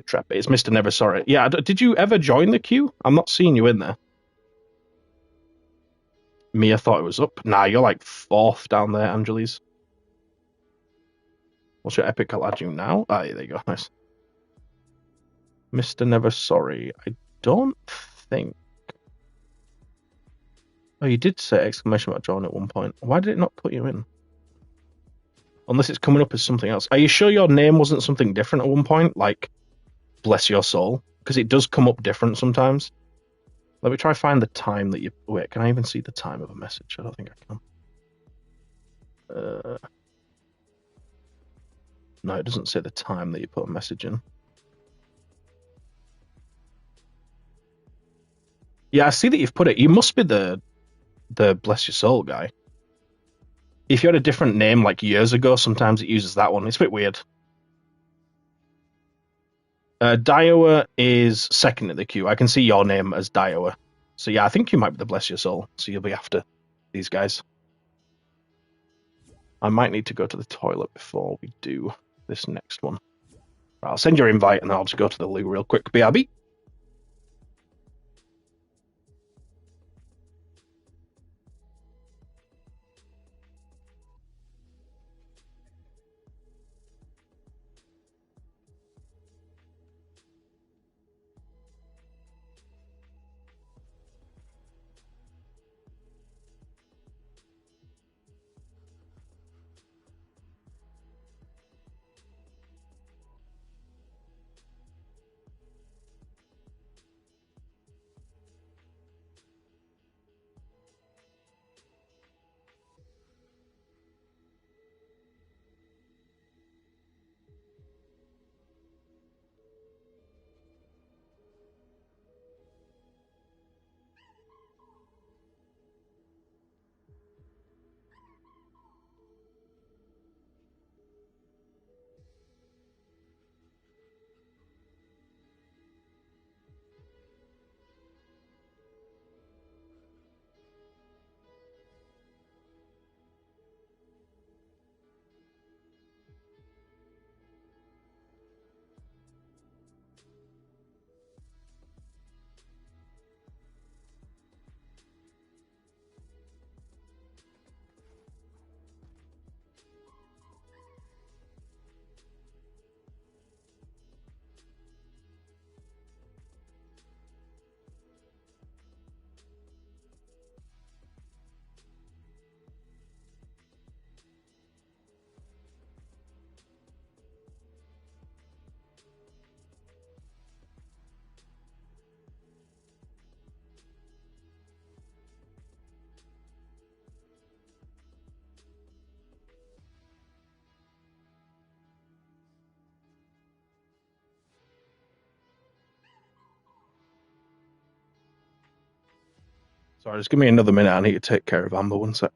Trap it. It's Mr. Never Sorry. Yeah, did you ever join the queue? I'm not seeing you in there. Mia thought it was up. Nah, you're like 4th down there, Angeles. What's your epic? I'll add you now. Ah, yeah, there you go. Nice. Mr. Never Sorry. I don't think. Oh, you did say exclamation mark join at one point. Why did it not put you in? Unless it's coming up as something else. Are you sure your name wasn't something different at one point? Like, Bless Your Soul? Because it does come up different sometimes. Let me try find the time that you... Wait, can I even see the time of a message? I don't think I can. No, it doesn't say the time that you put a message in. Yeah, I see that you've put it. You must be the Bless Your Soul guy. If you had a different name like years ago, sometimes it uses that one. It's a bit weird. Dioa is 2nd in the queue. I can see your name as Dioa. So yeah, I think you might be the Bless Your Soul. So you'll be after these guys. I might need to go to the toilet before we do this next one. I'll send your invite and then I'll just go to the loo real quick. BRB. Sorry, just give me another minute. I need to take care of Amber. One sec.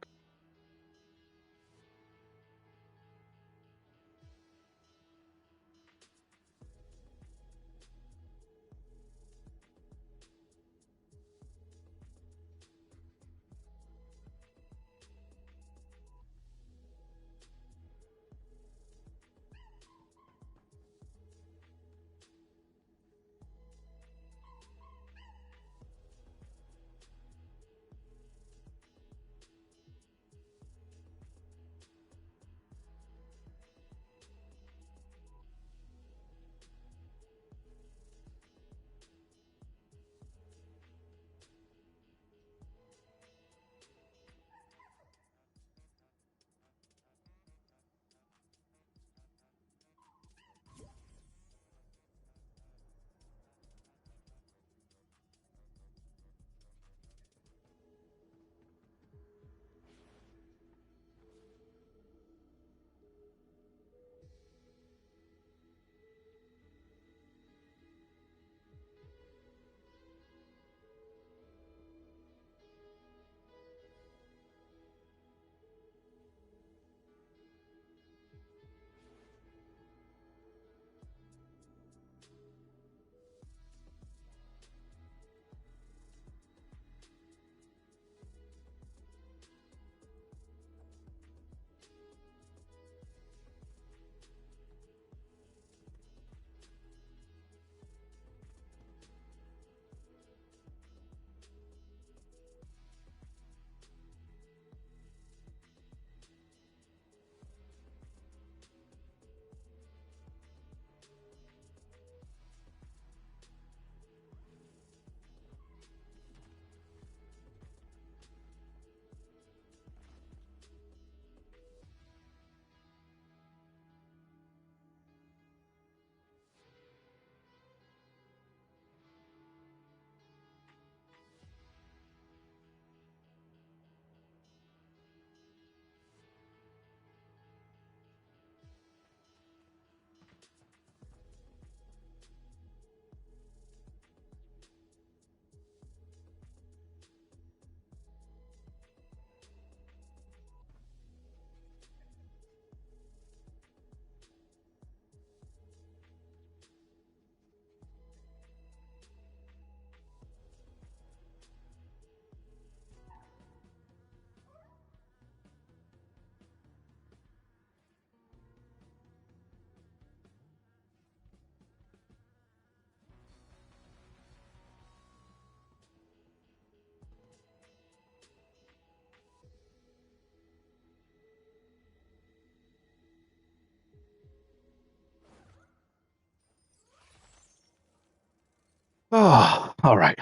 Oh, all right.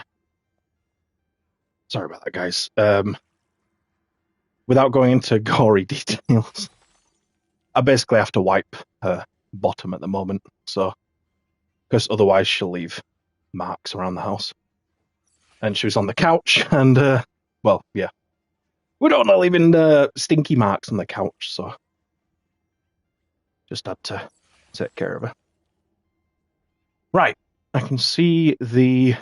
Sorry about that, guys. Without going into gory details, I basically have to wipe her bottom at the moment, so because otherwise she'll leave marks around the house. And she was on the couch, and well, yeah, we don't want to leaving stinky marks on the couch, so just had to take care of her. Right, I can see the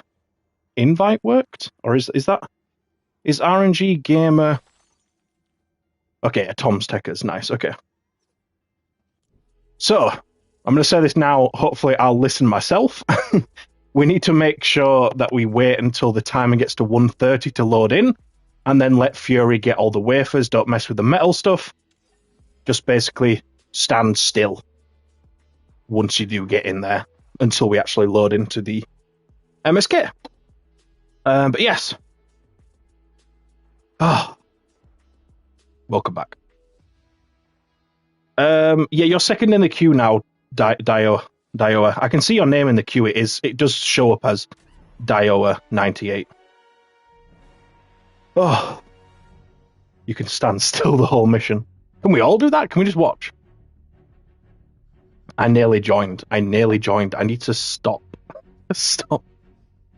invite worked, or is RNG Gamer? Okay, a Tom's Techers, nice. Okay, so I'm going to say this now. Hopefully, I'll listen myself. We need to make sure that we wait until the timer gets to 1:30 to load in, and then let Fury get all the wafers. Don't mess with the metal stuff. Just basically stand still once you do get in there until we actually load into the MSK. But yes. Oh, welcome back. Yeah, you're second in the queue now, Dioa. I can see your name in the queue. It does show up as Dioa98. Oh, you can stand still the whole mission. Can we all do that? Can we just watch? I nearly joined. I need to stop. Stop.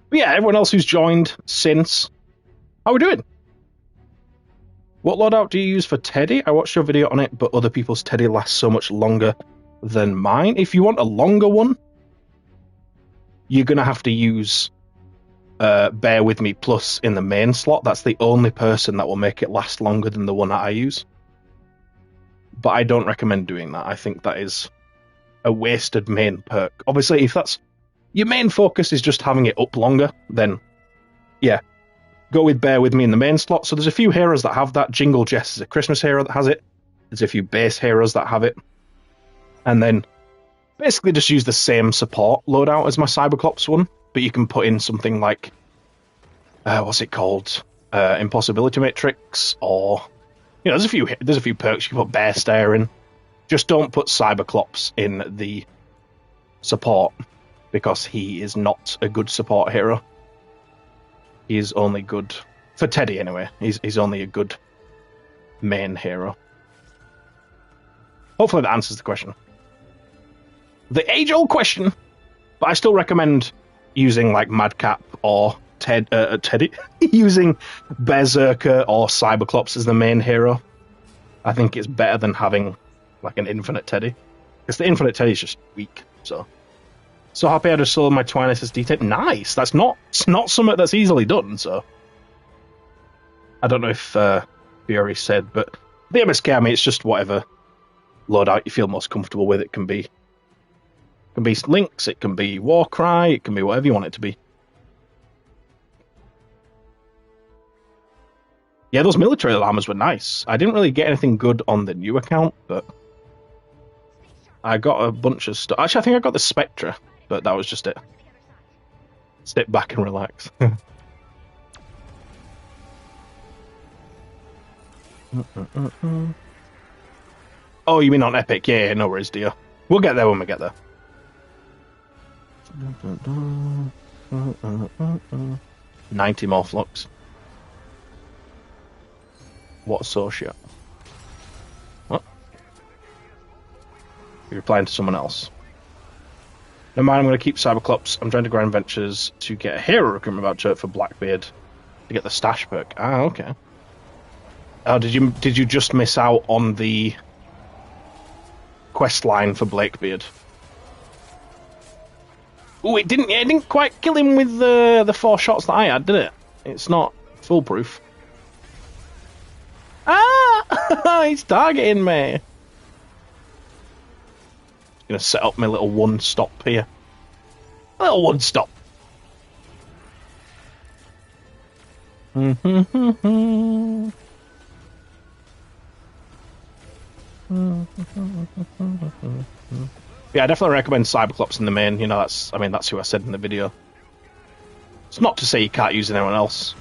But yeah, everyone else who's joined since, how are we doing? What loadout do you use for Teddy? I watched your video on it, but other people's Teddy lasts so much longer than mine. If you want a longer one, you're going to have to use Bear With Me Plus in the main slot. That's the only person that will make it last longer than the one that I use. But I don't recommend doing that. I think that is a wasted main perk. Obviously, if that's your main focus is just having it up longer, then yeah, go with Bear With Me in the main slot. So there's a few heroes that have that. Jingle Jess is a Christmas hero that has it. There's a few base heroes that have it. And then basically just use the same support loadout as my Cyberclops one, but you can put in something like, what's it called? Impossibility Matrix, or there's a few perks you can put Bear Stare in. Just don't put Cyberclops in the support, because he is not a good support hero. He is only good for Teddy anyway. He's only a good main hero. Hopefully that answers the question. The age-old question, but I still recommend using like Madcap or Teddy, using Berserker or Cyberclops as the main hero. I think it's better than having like an Infinite Teddy, because the Infinite Teddy is just weak. So happy I just sold my Twine SSD tape. Nice. It's not something that's easily done. So I don't know if Fury said, but the MSK, I mean, it's just whatever loadout you feel most comfortable with. It can be Lynx, it can be Warcry, it can be whatever you want it to be. Yeah, those military alarmers were nice. I didn't really get anything good on the new account, but I got a bunch of stuff. Actually, I think I got the Spectra, but that was just it. Sit back and relax. Oh, you mean on Epic? Yeah, no worries, dear. We'll get there when we get there. 90 more flux. What associate? What? You're replying to someone else. Never mind, I'm going to keep Cyberclops. I'm trying to grind ventures to get a hero recruitment voucher for Blackbeard to get the stash perk. Ah, okay. Oh, did you just miss out on the quest line for Blakebeard? Oh, it didn't quite kill him with the 4 shots that I had, did it? It's not foolproof. Ah! He's targeting me. Gonna set up my little one stop here. A little one stop. Yeah, I definitely recommend Cyberclops in the main. That's who I said in the video. It's not to say you can't use anyone else,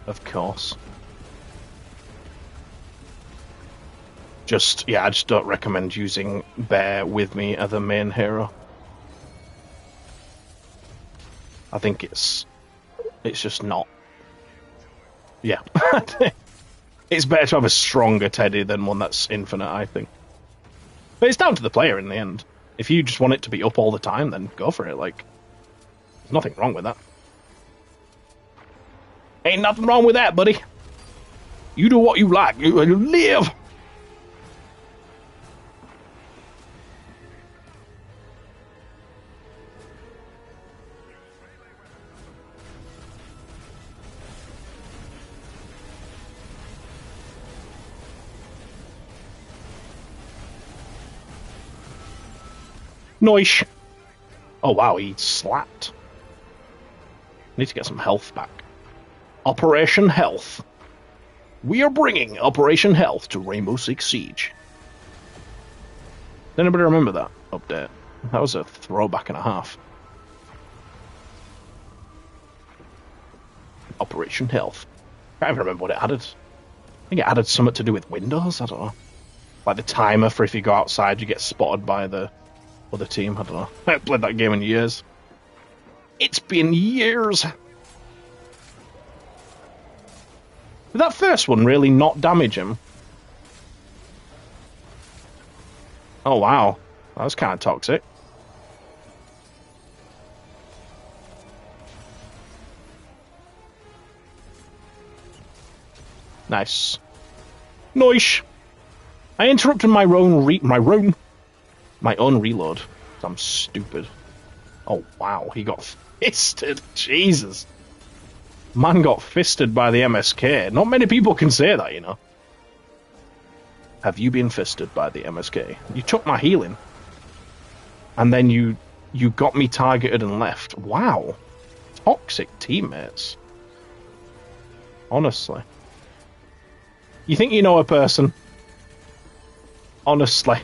of course. I just don't recommend using Bear With Me as a main hero. I think it's just not. Yeah. It's better to have a stronger Teddy than one that's infinite, I think. But it's down to the player in the end. If you just want it to be up all the time, then go for it. There's nothing wrong with that. Ain't nothing wrong with that, buddy. You do what you like. You live. Noish. Oh wow, he slapped. Need to get some health back. Operation Health. We are bringing Operation Health to Rainbow Six Siege. Does anybody remember that update? That was a throwback and a half. Operation Health. Can't even remember what it added. I think it added something to do with Windows, I don't know. Like the timer for if you go outside you get spotted by the other team, I don't know. I haven't played that game in years. It's been years. Did that first one really not damage him? Oh wow, that was kind of toxic. Nice. Noish. I interrupted my own reload. I'm stupid. Oh wow, he got fisted. Jesus. Man got fisted by the MSK. Not many people can say that, you know. Have you been fisted by the MSK? You took my healing. And then you got me targeted and left. Wow. Toxic teammates. Honestly. You think you know a person? Honestly.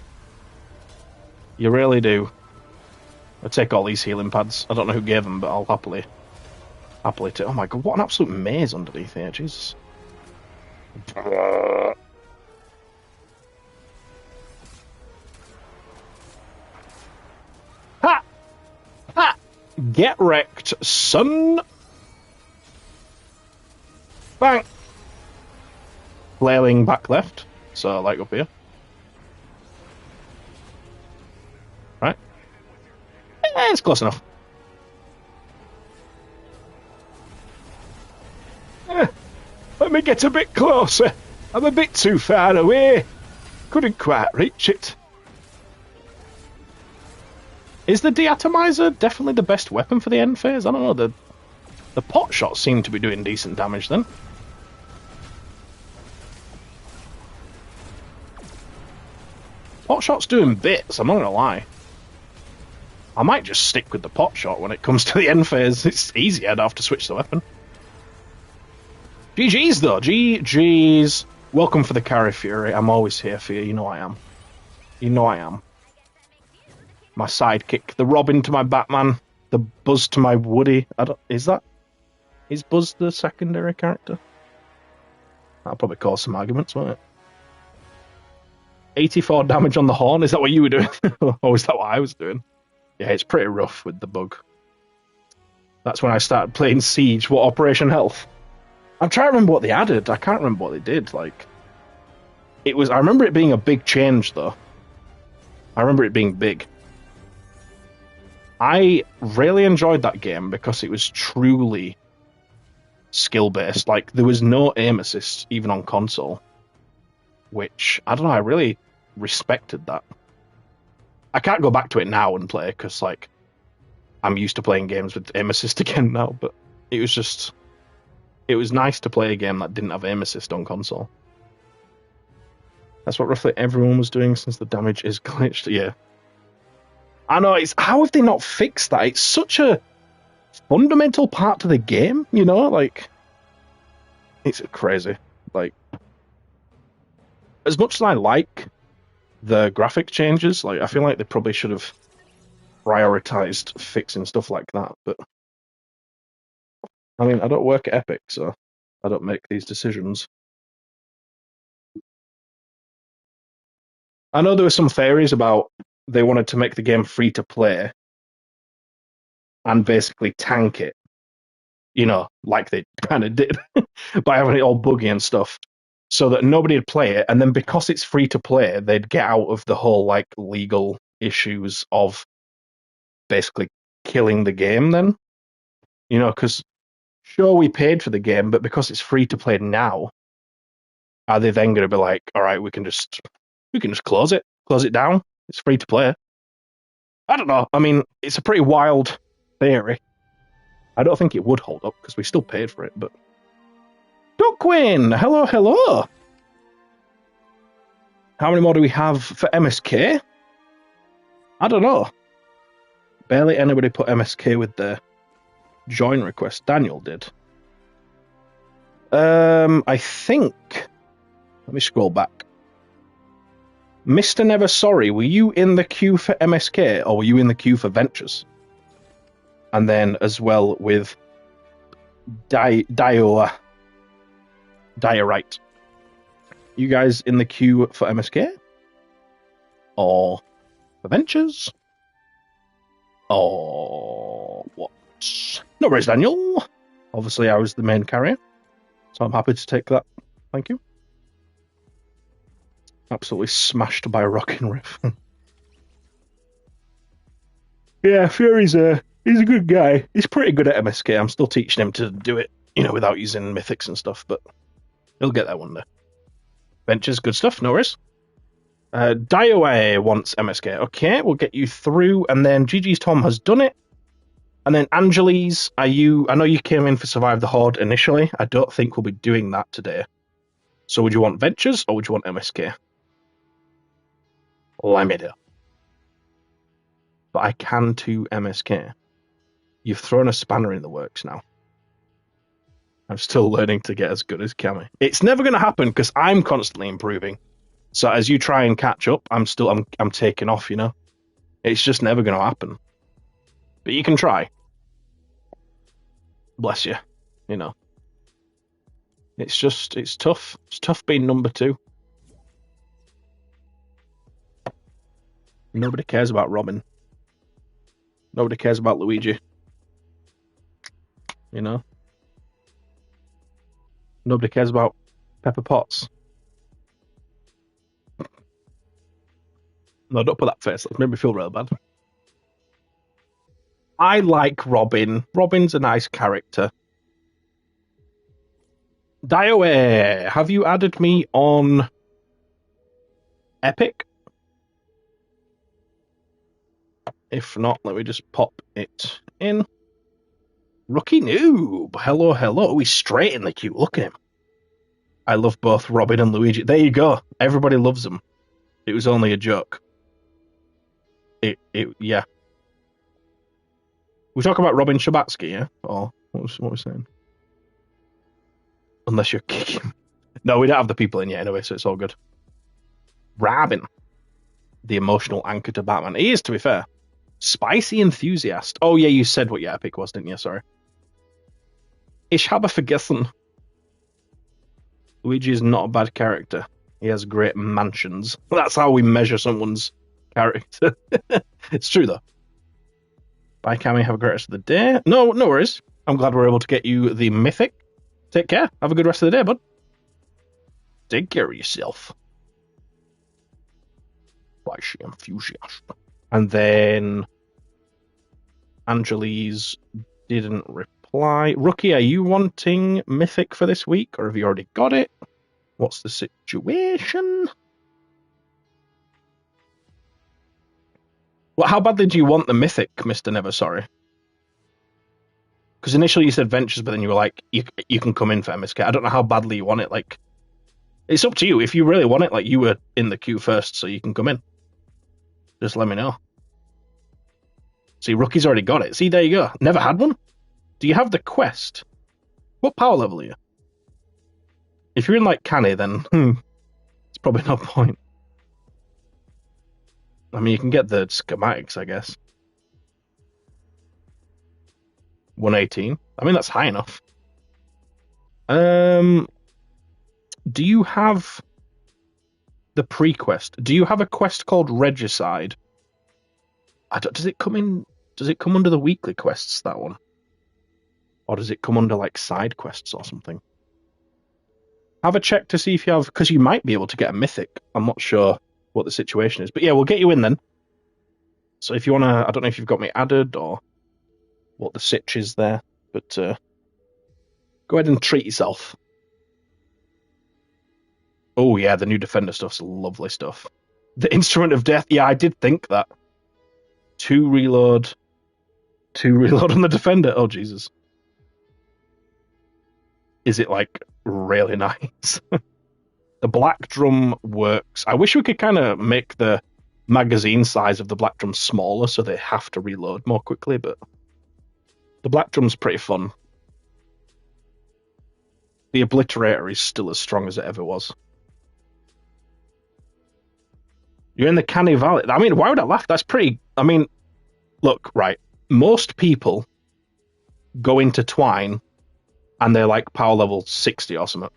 You really do. I'll take all these healing pads. I don't know who gave them, but I'll happily take... Oh my god, what an absolute maze underneath here. Jesus. Ha! Ha! Get wrecked, son! Bang! Flailing back left. So, like up here. Right. It's close enough. Let me get a bit closer. I'm a bit too far away. Couldn't quite reach it. Is the deatomizer definitely the best weapon for the end phase? I don't know. The pot shots seem to be doing decent damage then. Pot shot's doing bits, I'm not gonna lie. I might just stick with the pot shot when it comes to the end phase. It's easy, I'd have to switch the weapon. GG's though, GG's. Welcome for the carry, Fury. I'm always here for you, you know I am. You know I am. My sidekick, the Robin to my Batman, the Buzz to my Woody. Is Buzz the secondary character? That'll probably cause some arguments, won't it? 84 damage on the horn, is that what you were doing? Or is that what I was doing? Yeah, it's pretty rough with the bug. That's when I started playing Siege. What, Operation Health? I'm trying to remember what they added. I can't remember what they did. Like, I remember it being a big change, though. I remember it being big. I really enjoyed that game because it was truly skill-based. Like, there was no aim assist, even on console. Which, I don't know, I really respected that. I can't go back to it now and play, because, like, I'm used to playing games with aim assist again now, but it was nice to play a game that didn't have aim assist on console. That's what roughly everyone was doing since the damage is glitched. Yeah. I know, how have they not fixed that? It's such a fundamental part to the game, you know? Like, it's crazy. Like, as much as I like the graphic changes, like, I feel like they probably should have prioritized fixing stuff like that, but I mean, I don't work at Epic, so I don't make these decisions. I know there were some theories about they wanted to make the game free to play and basically tank it, you know, like they kind of did by having it all buggy and stuff, so that nobody would play it, and then because it's free to play, they'd get out of the whole, like, legal issues of basically killing the game then. You know, because sure, we paid for the game, but because it's free to play now, are they then going to be like, all right, we can just close it down? It's free to play. I don't know. I mean, it's a pretty wild theory. I don't think it would hold up because we still paid for it, but... Duckwin! Hello, hello! How many more do we have for MSK? I don't know. Barely anybody put MSK with their join request. Daniel did. I think... Let me scroll back. Mr. Never Sorry, were you in the queue for MSK or were you in the queue for Ventures? And then as well with Diorite. You guys in the queue for MSK? Or for Ventures? Or what? No worries, Daniel. Obviously, I was the main carrier, so I'm happy to take that. Thank you. Absolutely smashed by a rocking riff. Yeah, Fury's he's a good guy. He's pretty good at MSK. I'm still teaching him to do it, you know, without using mythics and stuff, but he'll get there one day. Ventures, good stuff, no worries. Diaway wants MSK. Okay, we'll get you through, and then GG's Tom has done it. And then Angeles, I know you came in for Survive the Horde initially. I don't think we'll be doing that today. So would you want Ventures or would you want MSK? Let me know. But I can to MSK. You've thrown a spanner in the works now. I'm still learning to get as good as Cammy. It's never going to happen because I'm constantly improving. So as you try and catch up, I'm taking off, you know? It's just never going to happen. But you can try. Bless you. You know. It's tough. It's tough being number 2. Nobody cares about Robin. Nobody cares about Luigi. You know? Nobody cares about Pepper Potts. No, don't put that face. That made me feel real bad. I like Robin. Robin's a nice character. Dioe, have you added me on Epic? If not, let me just pop it in. Rookie Noob. Hello, hello. He's straight in the queue. Look at him. I love both Robin and Luigi. There you go. Everybody loves them. It was only a joke. Yeah. We talk about Robin Shabatsky, yeah? Or what was saying? Unless you're kicking. No, we don't have the people in yet anyway, so it's all good. Robin. The emotional anchor to Batman. He is, to be fair. Spicy enthusiast. Oh, yeah, you said what your epic was, didn't you? Sorry. Ich habe vergessen. Luigi is not a bad character. He has great mansions. That's how we measure someone's character. It's true, though. Bye, Cammy. Have a great rest of the day. No worries. I'm glad we're able to get you the mythic. Take care. Have a good rest of the day, bud. Take care of yourself. Spicy enthusiast. And then Angeles didn't reply. Rookie, are you wanting Mythic for this week, or have you already got it? What's the situation? Well, how badly do you want the Mythic, Mr. Never Sorry? Because initially you said Ventures, but then you were like, you can come in for MSK. I don't know how badly you want it. Like, it's up to you. If you really want it, like, you were in the queue first, so you can come in. Just let me know. See, Rookie's already got it. See, there you go. Never had one? Do you have the quest? What power level are you? If you're in, like, Canny, then it's probably no point. I mean, you can get the schematics, I guess. 118. I mean, that's high enough. Do you have the pre-quest? Do you have a quest called Regicide? Does it come under the weekly quests, that one? Or does it come under, like, side quests or something? Have a check to see if you have, because you might be able to get a mythic. I'm not sure what the situation is. But yeah, we'll get you in then. So if you want to, I don't know if you've got me added or what the sitch is there, but go ahead and treat yourself. Oh yeah, the new Defender stuff's lovely stuff. The Instrument of Death, yeah, I did think that. 2 reload on the Defender. Oh Jesus. Is it, like, really nice? The Black Drum works. I wish we could kind of make the magazine size of the Black Drum smaller so they have to reload more quickly, but the Black Drum's pretty fun. The Obliterator is still as strong as it ever was. You're in the Canny Valley. I mean, why would I laugh? That's pretty... I mean, look, right. Most people go into Twine and they're like power level 60 or something.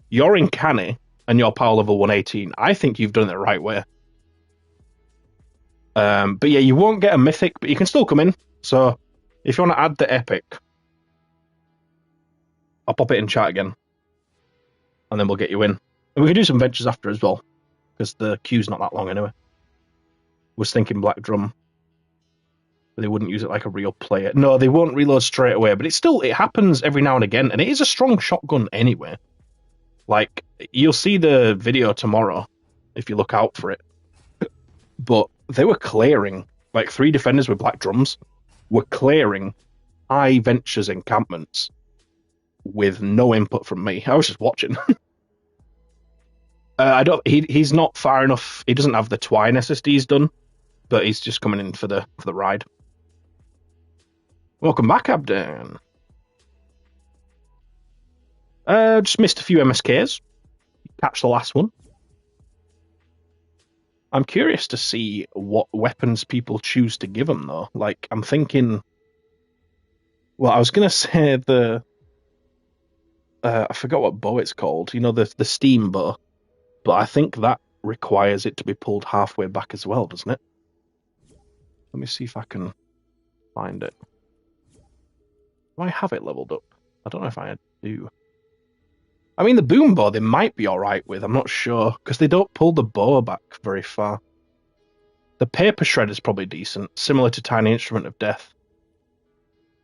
You're in Canny and you're power level 118. I think you've done it the right way. But yeah, you won't get a mythic, but you can still come in. So if you want to add the epic, I'll pop it in chat again. And then we'll get you in. And we can do some ventures after as well, because the queue's not that long anyway. Was thinking Black Drum. But they wouldn't use it like a real player. No, they won't reload straight away, but it happens every now and again, and it is a strong shotgun anyway. Like, you'll see the video tomorrow, if you look out for it. But they were clearing, like, 3 defenders with Black Drums. were clearing high ventures encampments with no input from me. I was just watching. I don't. He's not far enough. He doesn't have the Twine SSDs done, but he's just coming in for the ride. Welcome back, Abden. Just missed a few MSKs. Catch the last one. I'm curious to see what weapons people choose to give them, though. Like, I'm thinking. Well, I was gonna say the. I forgot what bow it's called. You know, the steam bow. But I think that requires it to be pulled halfway back as well, doesn't it? Let me see if I can find it. Do I have it leveled up? I don't know if I do. I mean, the boom bow they might be alright with, I'm not sure, because they don't pull the bow back very far. The paper shred is probably decent, similar to Tiny Instrument of Death.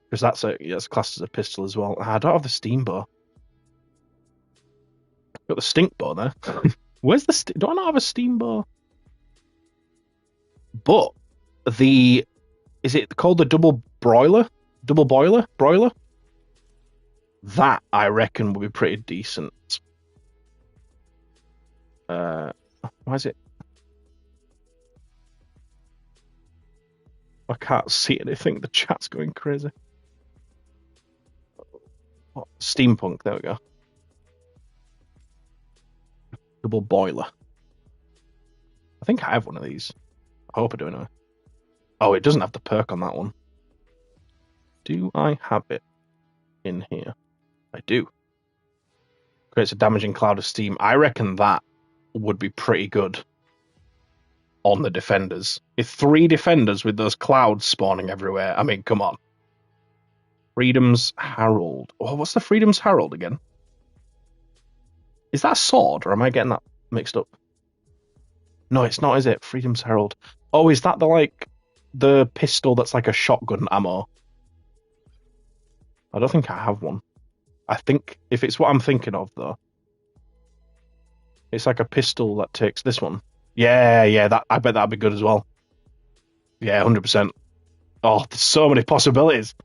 Because that's classed as a pistol as well. I don't have the steam bow. Got the stink bow there. Where's the do I not have a steam bow? But is it called the double boiler? Broiler? That I reckon would be pretty decent. Why is it? I can't see anything. The chat's going crazy. Oh, steampunk. There we go. Double boiler. I think I have one of these. I hope I do anyway. Oh, it doesn't have the perk on that one. Do I have it in here? I do. Creates a damaging cloud of steam. I reckon that would be pretty good on the defenders. If 3 defenders with those clouds spawning everywhere, I mean, come on. Freedom's Herald. Oh, what's the Freedom's Herald again? Is that a sword, or am I getting that mixed up? No, it's not, is it? Freedom's Herald. Oh, is that the pistol that's like a shotgun ammo? I don't think I have one. I think, if it's what I'm thinking of, though, it's like a pistol that takes this one. Yeah, that I bet that'd be good as well. Yeah, 100%. Oh, there's so many possibilities.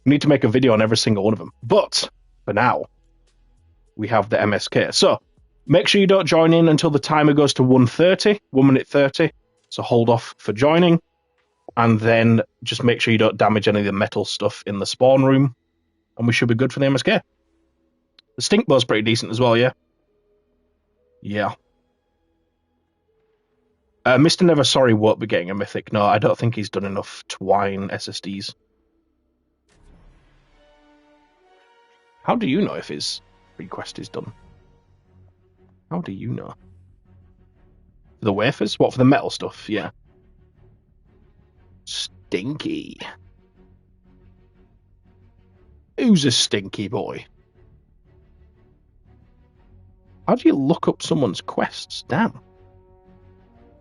We need to make a video on every single one of them. But, for now, we have the MSK. So, make sure you don't join in until the timer goes to 1:30, 1 minute 30. So hold off for joining. And then just make sure you don't damage any of the metal stuff in the spawn room. And we should be good for the MSK. The stink bow's pretty decent as well, yeah? Yeah. Mr. Never Sorry won't be getting a mythic. No, I don't think he's done enough Twine SSDs. How do you know if his request is done? How do you know? For the wafers? What, for the metal stuff? Yeah. Stinky. Who's a stinky boy? How do you look up someone's quests? Damn.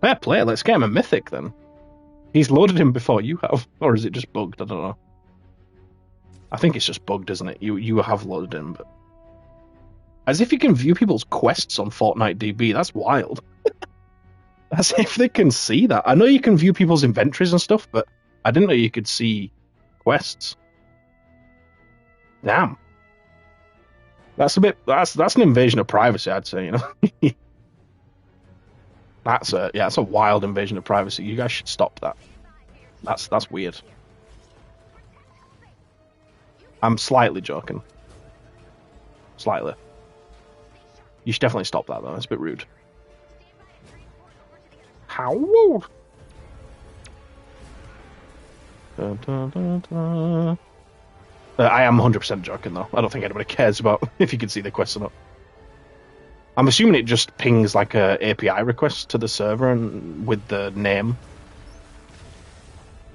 Fair play, let's get him a mythic then. He's loaded him before you have. Or is it just bugged? I don't know. I think it's just bugged, isn't it? You have loaded him, but... As if you can view people's quests on Fortnite DB, that's wild. As if they can see that. I know you can view people's inventories and stuff, but I didn't know you could see quests. Damn. That's an invasion of privacy, I'd say, you know. That's a wild invasion of privacy. You guys should stop that. That's weird. I'm slightly joking. Slightly. You should definitely stop that though. It's a bit rude. How? Dun, dun, dun, dun. I am 100% joking though. I don't think anybody cares about if you can see the quest or not. I'm assuming it just pings like a API request to the server and with the name,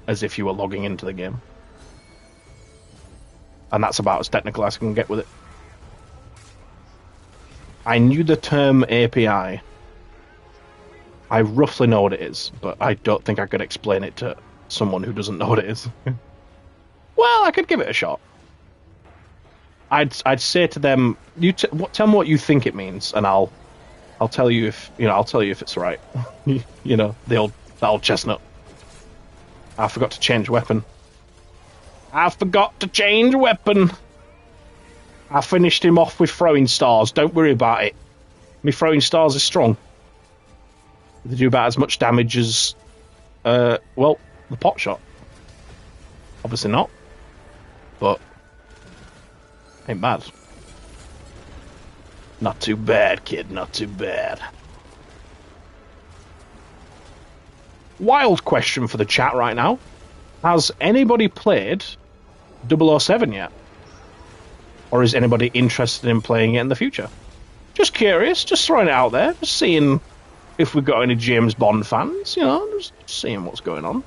as if you were logging into the game. And that's about as technical as I can get with it. I knew the term API. I roughly know what it is, but I don't think I could explain it to someone who doesn't know what it is. Well, I could give it a shot. I'd say to them, tell me what you think it means, and I'll tell you if it's right. You know, the old chestnut. I forgot to change weapon. I forgot to change weapon. I finished him off with throwing stars. Don't worry about it. My throwing stars are strong. They do about as much damage as, well, the pot shot. Obviously not. But, ain't bad. Not too bad, kid. Not too bad. Wild question for the chat right now. Has anybody played 007 yet? Or is anybody interested in playing it in the future? Just curious, just throwing it out there, just seeing if we've got any James Bond fans, you know, just seeing what's going on.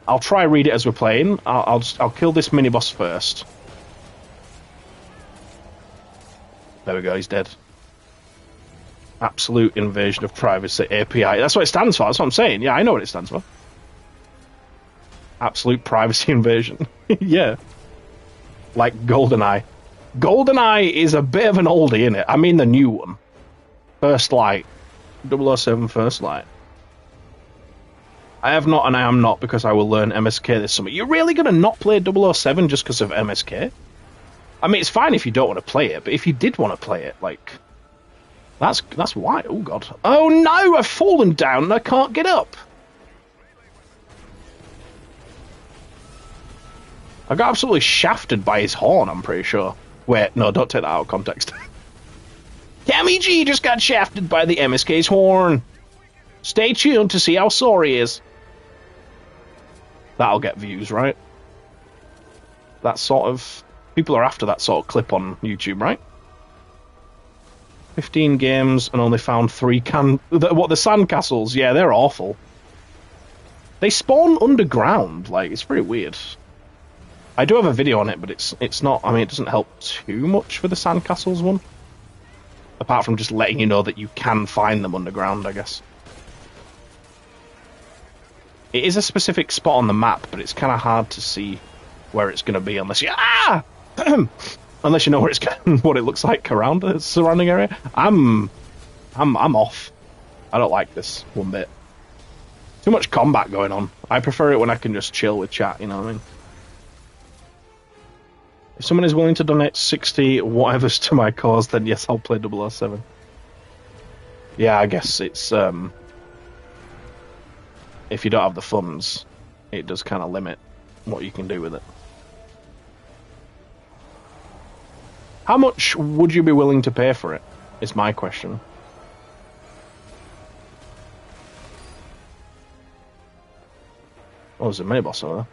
I'll try read it as we're playing. I'll kill this mini boss first. There we go, he's dead. Absolute Invasion of Privacy API. That's what it stands for. That's what I'm saying. Yeah, I know what it stands for. Absolute Privacy Invasion. Yeah. Like GoldenEye. GoldenEye is a bit of an oldie, innit? I mean the new one. First Light. 007 First Light. I have not and I am not because I will learn MSK this summer. You're really going to not play 007 just because of MSK? I mean, it's fine if you don't want to play it, but if you did want to play it, like... That's why. Oh, God. Oh, no! I've fallen down and I can't get up! I got absolutely shafted by his horn, I'm pretty sure. Wait, no, don't take that out of context. CammyG just got shafted by the MSK's horn. Stay tuned to see how sore he is. That'll get views, right? That sort of... People are after that sort of clip on YouTube, right? 15 games and only found 3 the sandcastles? Yeah, they're awful. They spawn underground. Like, it's pretty weird. I do have a video on it, but it's not... I mean, it doesn't help too much for the sandcastles one. Apart from just letting you know that you can find them underground, I guess. It is a specific spot on the map, but it's kind of hard to see where it's going to be unless you... Ah! Unless you know where it's what it looks like around the surrounding area. I'm off. I don't like this one bit. Too much combat going on. I prefer it when I can just chill with chat, you know what I mean? If someone is willing to donate 60 whatevers to my cause, then yes, I'll play 007. Yeah, I guess it's, if you don't have the funds, it does kind of limit what you can do with it. How much would you be willing to pay for it, is my question. Oh, there's a mini boss over there.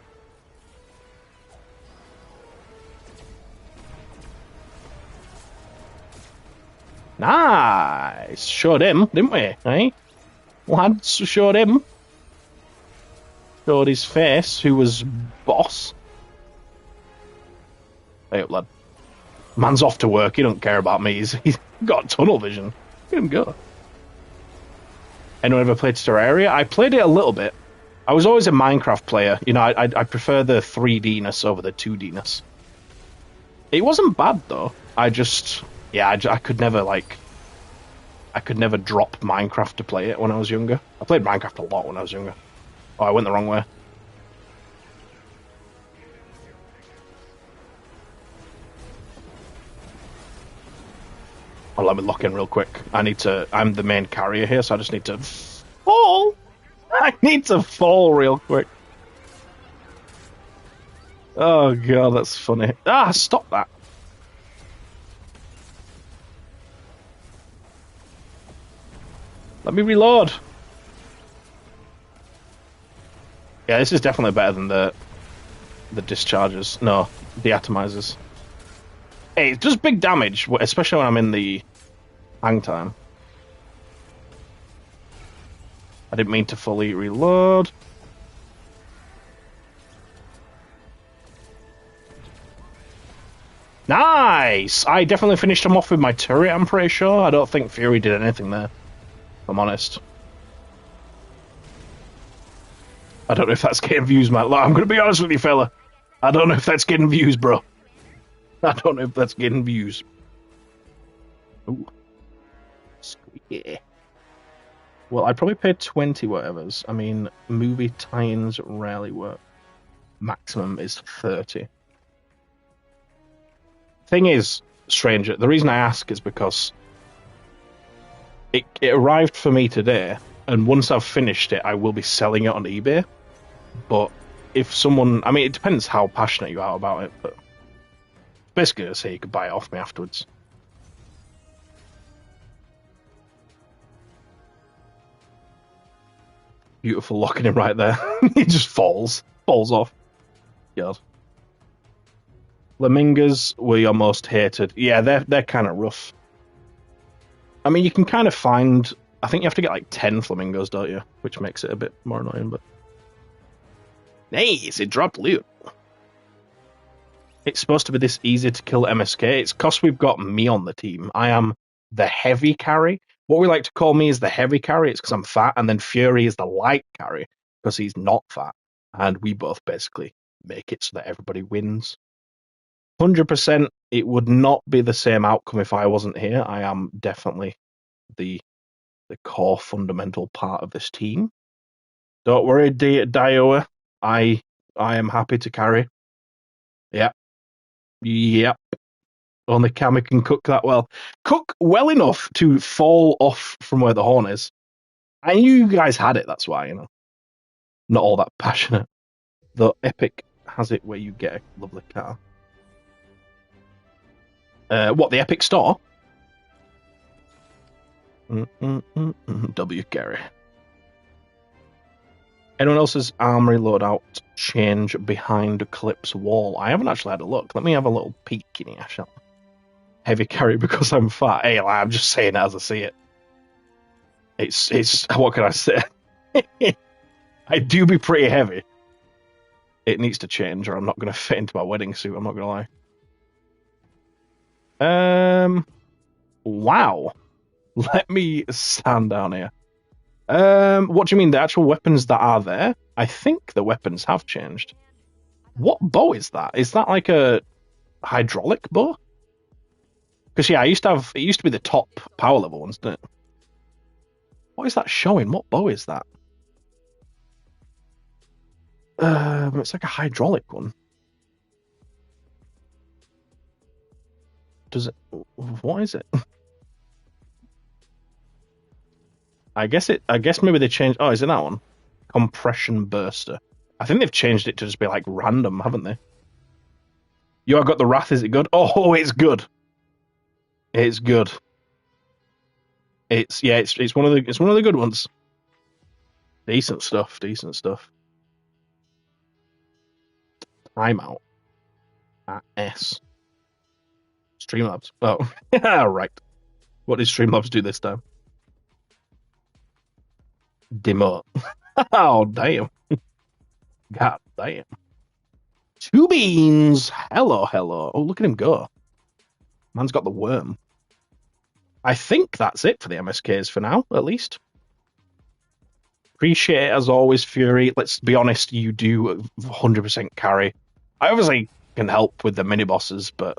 Nice! Showed him, didn't we? Eh? Lads, showed him. Showed his face, who was boss. Hey up, lad. Man's off to work, he don't care about me. He's got tunnel vision. Let him go. Anyone ever played Terraria? I played it a little bit. I was always a Minecraft player. You know, I prefer the 3D-ness over the 2D-ness. It wasn't bad, though. I just... Yeah, I could never, like... I could never drop Minecraft to play it when I was younger. I played Minecraft a lot when I was younger. Oh, I went the wrong way. Oh, let me lock in real quick. I'm the main carrier here, so I just need to fall. I need to fall real quick. Oh, God, that's funny. Ah, stop that. Let me reload. Yeah, this is definitely better than the discharges. No, the atomizers. Hey, it does big damage, especially when I'm in the hang time. I didn't mean to fully reload. Nice! I definitely finished him off with my turret, I'm pretty sure. I don't think Fury did anything there, if I'm honest. I don't know if that's getting views, man. Look, I'm going to be honest with you, fella. I don't know if that's getting views, bro. I don't know if that's getting views. Ooh. Squeaky. Well, I'd probably pay 20 whatevers. I mean, movie tie-ins rarely work. maximum is 30. Thing is, Stranger, the reason I ask is because it arrived for me today, and once I've finished it, I will be selling it on eBay. But if someone, I mean, it depends how passionate you are about it, but basically, I say you could buy it off me afterwards. Beautiful locking him right there. He just falls off. God. Flamingos were your most hated. Yeah, they're kind of rough. I mean, you can kind of find. I think you have to get like 10 flamingos, don't you? Which makes it a bit more annoying, but. Nice, it dropped loot. It's supposed to be this easy to kill MSK. It's because we've got me on the team. I am the heavy carry. What we like to call me is the heavy carry. It's because I'm fat, and then Fury is the light carry because he's not fat. And we both basically make it so that everybody wins. 100%, it would not be the same outcome if I wasn't here. I am definitely the core fundamental part of this team. Don't worry, Dioa. I am happy to carry. Yep. Only Cammy can cook that well. Cook well enough to fall off from where the horn is. I knew you guys had it, that's why, Not all that passionate. Though Epic has it where you get a lovely car. What, the Epic Store? W carry. Anyone else's armory loadout change behind Clip's wall? I haven't actually had a look. Let me have a little peek in here, shall I? Heavy carry because I'm fat. Hey, I'm just saying it as I see it. It's what can I say? I do be pretty heavy. It needs to change, or I'm not going to fit into my wedding suit. I'm not going to lie. Wow. Let me stand down here. What do you mean, the actual weapons that are there? I think the weapons have changed. What bow is that? Is that like a hydraulic bow? Because yeah, it used to be the top power level ones, didn't it? What is that showing? What bow is that? It's like a hydraulic one. Does it? What is it? I guess maybe they changed. Oh, is it that one? Compression burster. I think they've changed it to just be like random, haven't they? You have got the wrath. Is it good? Oh, it's good. It's good. It's one of the good ones. Decent stuff. Timeout. At S. Streamlabs. Oh, right. What did Streamlabs do this time? Demote. Oh, damn. God damn. Two beans. Hello. Oh, look at him go. Man's got the worm. I think that's it for the MSKs for now, at least. Appreciate it as always, Fury. Let's be honest, you do 100% carry. I obviously can help with the mini bosses, but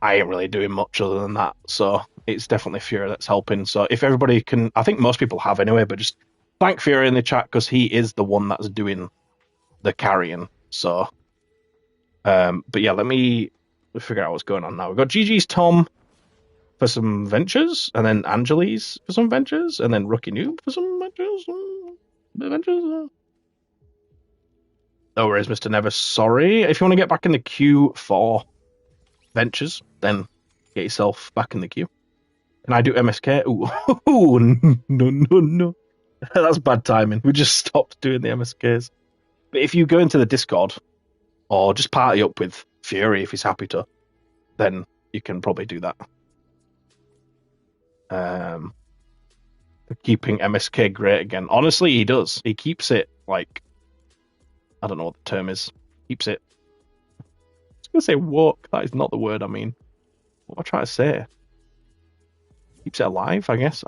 I ain't really doing much other than that. So it's definitely Fury that's helping. So if everybody can, I think most people have anyway, but just thank Fury in the chat because he is the one that's doing the carrying. So, but yeah, let me figure out what's going on now. We've got GG's Tom for some ventures, and then Angeles for some ventures, and then Rookie Noob for some ventures. No worries, Mr. Never. Sorry. If you want to get back in the queue for ventures, then get yourself back in the queue. Can I do MSK? Ooh, no. That's bad timing. We just stopped doing the MSKs. But if you go into the Discord, or just party up with Fury if he's happy to, then you can probably do that. Keeping MSK great again. Honestly, he does. He keeps it like, I don't know what the term is. Keeps it. I was going to say woke. That is not the word I mean. What am I trying to say? Keeps it alive, I guess.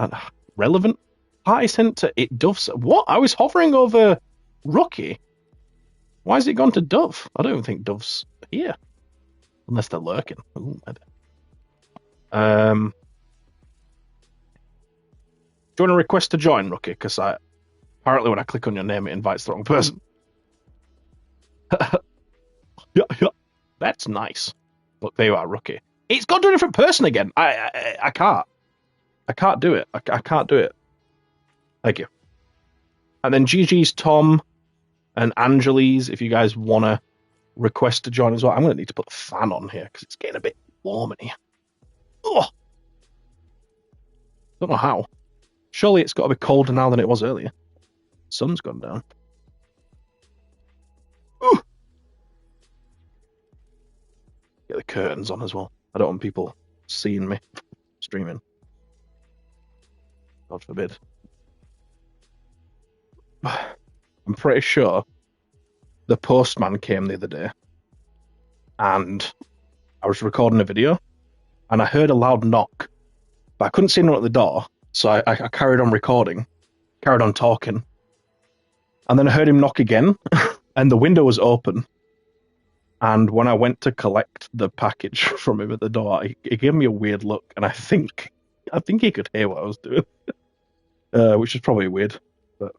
Relevant. Party center. It does. What? I was hovering over Rookie. Why has it gone to Dove? I don't even think Dove's here. Unless they're lurking. Ooh, maybe. Do you want to request to join, Rookie? Because apparently when I click on your name, it invites the wrong person. Yeah. That's nice. Look, there you are, rookie. It's gone to a different person again. I can't. I can't do it. I can't do it. Thank you. And then GG's Tom and Angeles, if you guys want to request to join as well. I'm going to need to put the fan on here because it's getting a bit warm in here. Oh, don't know how. Surely it's got to be colder now than it was earlier. Sun's gone down. Ooh. Get the curtains on as well. I don't want people seeing me streaming. God forbid. I'm pretty sure the postman came the other day and I was recording a video and I heard a loud knock, but I couldn't see anyone at the door, so I carried on recording, carried on talking, and then I heard him knock again and the window was open, and when I went to collect the package from him at the door, he gave me a weird look, and I think he could hear what I was doing, which is probably weird, but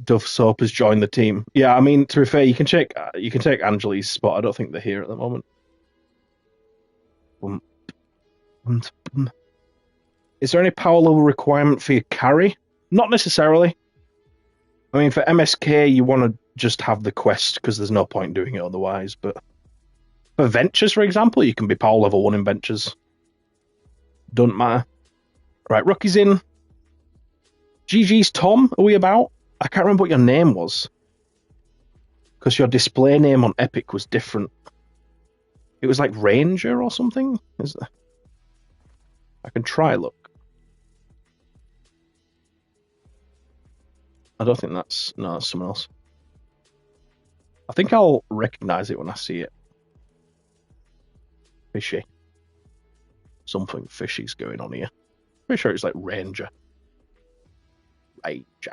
Dove Soap has joined the team. Yeah, I mean, to be fair, you can take Angeli's spot. I don't think they're here at the moment. Is there any power level requirement for your carry? Not necessarily. I mean, for MSK, you want to just have the quest because there's no point doing it otherwise. But for Ventures, for example, you can be power level 1 in Ventures. Doesn't matter. Right, Rookie's in. GG's Tom, are we about? I can't remember what your name was. Because your display name on Epic was different. It was like Ranger or something? Is there? I can try look. I don't think that's... No, that's someone else. I think I'll recognize it when I see it. Fishy. Something fishy's going on here. Pretty sure it's like Ranger. Ranger.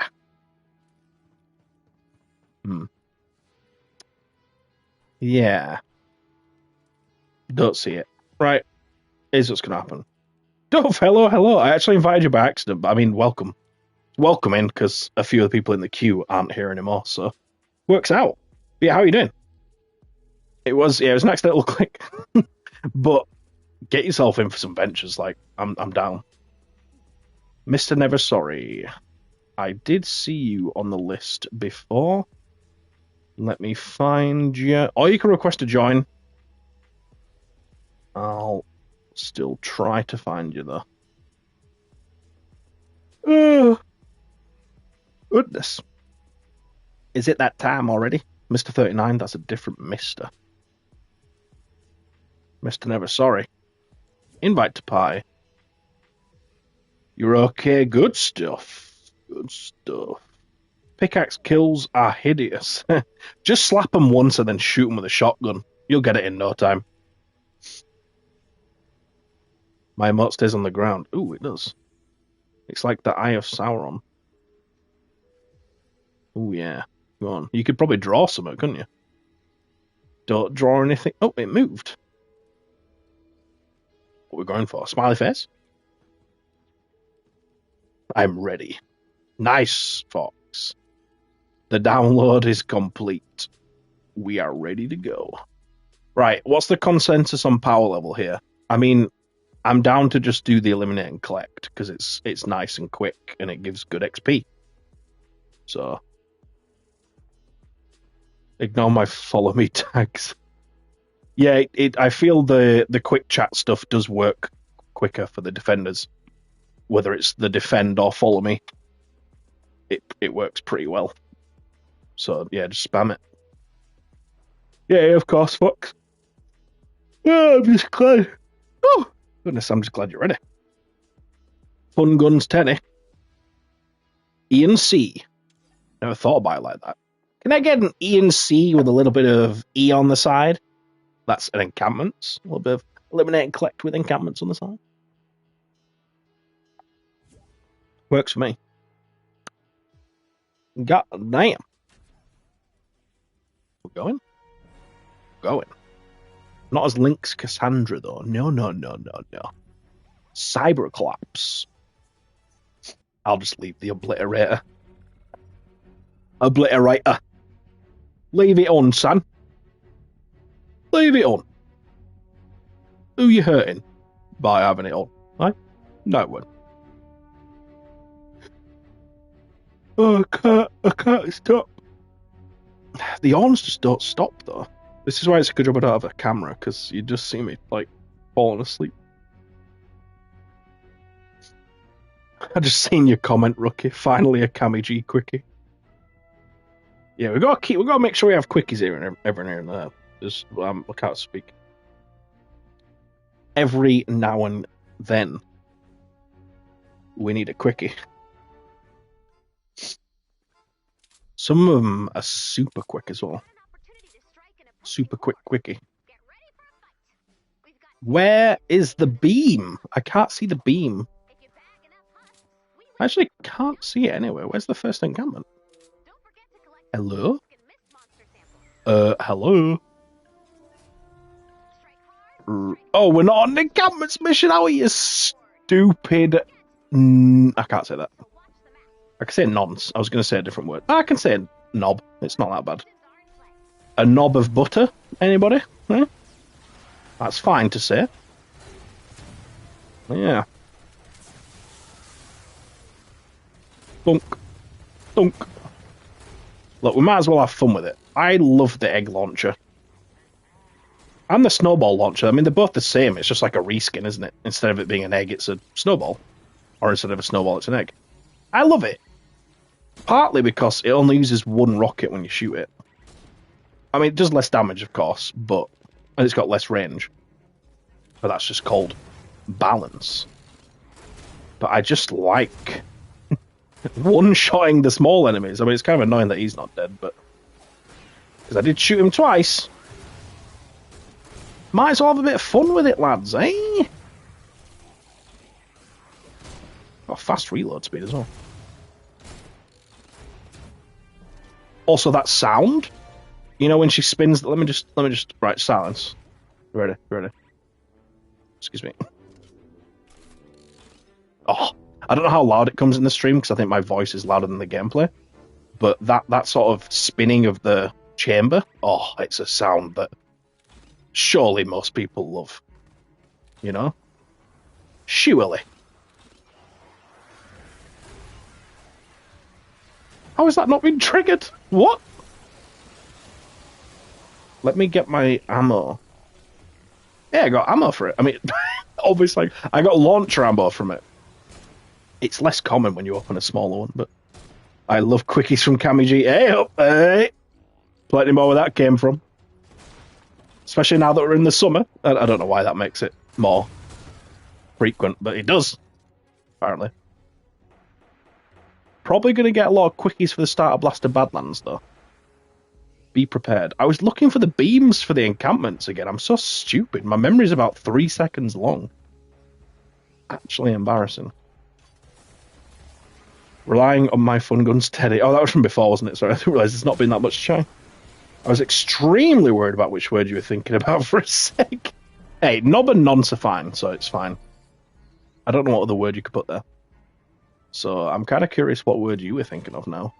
Yeah. Don't see it. Right. Here's what's going to happen. Dove, hello. I actually invited you by accident, but I mean, welcome. Welcome in, because a few of the people in the queue aren't here anymore, so works out. But yeah, how are you doing? It was an accidental click. But get yourself in for some ventures, like, I'm down. Mr. Never Sorry. I did see you on the list before. Let me find you. Or you can request to join. I'll still try to find you, though. Goodness. Is it that time already? Mr. 39, that's a different Mr. Mr. Never Sorry. Invite to pie. You're okay. Good stuff. Good stuff. Pickaxe kills are hideous. Just slap them once and then shoot them with a shotgun. You'll get it in no time. My emote stays on the ground. Ooh, it does. It's like the Eye of Sauron. Ooh, yeah. Go on. You could probably draw something, couldn't you? Don't draw anything. Oh, it moved. What we're going for? Smiley face? I'm ready. Nice, Fox. The download is complete. We are ready to go. Right, what's the consensus on power level here? I mean, I'm down to just do the eliminate and collect because it's nice and quick and it gives good XP. So ignore my follow me tags. Yeah, I feel the quick chat stuff does work quicker for the defenders. Whether it's the defend or follow me, it works pretty well. So yeah, just spam it. Yeah, of course, Fox. Yeah, I'm just glad. Oh, goodness, I'm just glad you're ready. Fun Guns 10. Ian C. Never thought about it like that. Can I get an Ian C with a little bit of E on the side? That's an encampments. A little bit of eliminate and collect with encampments on the side. Works for me. God damn. We're going? Going. Not as Lynx Cassandra, though. No. Cyber Collapse. I'll just leave the obliterator. Obliterator. Leave it on, son. Leave it on. Who you hurting by having it on? Right? No one. Oh, I can't stop. The horns just don't stop, though. This is why it's a good job I don't have a camera, because you just see me, like, falling asleep. I just seen your comment, Rookie. Finally a CammyG quickie. Yeah, we gotta make sure we have quickies here and every now and then. Just I can't speak. Every now and then, we need a quickie. Some of them are super quick as well. Super quick quickie. Where is the beam? I can't see the beam. I actually can't see it anywhere. Where's the first encampment? Hello? Hello? Oh, we're not on the encampments mission, are we, you stupid... I can't say that. I can say nonce. I was going to say a different word. I can say knob. It's not that bad. A knob of butter? Anybody? Yeah? That's fine to say. Yeah. Dunk. Dunk. Look, we might as well have fun with it. I love the egg launcher. And the snowball launcher. I mean, they're both the same. It's just like a reskin, isn't it? Instead of it being an egg, it's a snowball. Or instead of a snowball, it's an egg. I love it. Partly because it only uses one rocket when you shoot it. I mean, it does less damage, of course, and it's got less range. But that's just called balance. But I just like one-shotting the small enemies. I mean, it's kind of annoying that he's not dead, but... Because I did shoot him twice. Might as well have a bit of fun with it, lads, eh? Got fast reload speed as well. Also, that sound, you know, when she spins. Let me just right, silence. Ready. Excuse me. Oh, I don't know how loud it comes in the stream because I think my voice is louder than the gameplay. But that sort of spinning of the chamber, oh, it's a sound that surely most people love. You know, surely. How has that not been triggered? What? Let me get my ammo. Yeah, I got ammo for it. I mean, obviously, I got launcher ammo from it. It's less common when you open a smaller one, but I love quickies from CammyG. Hey, up, hey! Plenty more where that came from. Especially now that we're in the summer. I don't know why that makes it more frequent, but it does, apparently. Probably going to get a lot of quickies for the start of Blaster Badlands, though. Be prepared. I was looking for the beams for the encampments again. I'm so stupid. My memory's about 3 seconds long. Actually embarrassing. Relying on my fun gun steady. Oh, that was from before, wasn't it? Sorry, I didn't realise there's not been that much chai. I was extremely worried about which word you were thinking about for a sec. Hey, knob and nonce are fine, so it's fine. I don't know what other word you could put there. So I'm kind of curious what word you were thinking of now.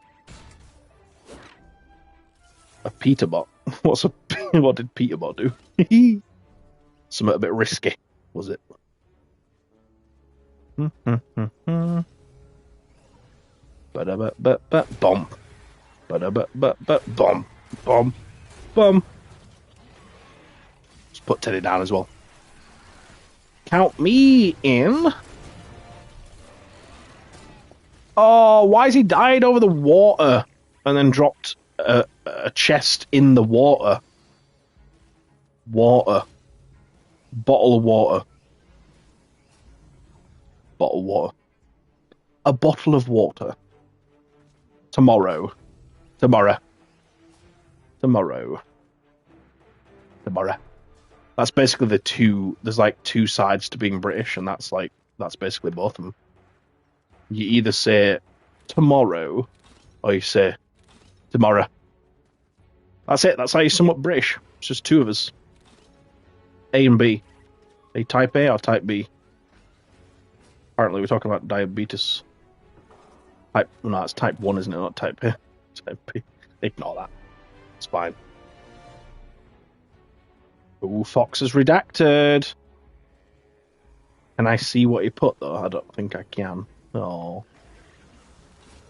A Peterbot. What did Peterbot do? Something a bit risky, was it? Bomb. Bomb. Bomb. Bomb. Just put Teddy down as well. Count me in. Oh, why has he died over the water and then dropped a chest in the water? Water. Bottle of water. Bottle of water. A bottle of water. Tomorrow. Tomorrow. Tomorrow. Tomorrow. That's basically the two. There's like two sides to being British, and that's basically both of them. You either say tomorrow, or you say tomorrow. That's it. That's how you sum up British. It's just two of us. A and B. Are you type A or type B? Apparently we're talking about diabetes. No, it's type 1, isn't it? Not type P. Type P. Ignore that. It's fine. Ooh, Fox is redacted. Can I see what he put, though? I don't think I can. Oh.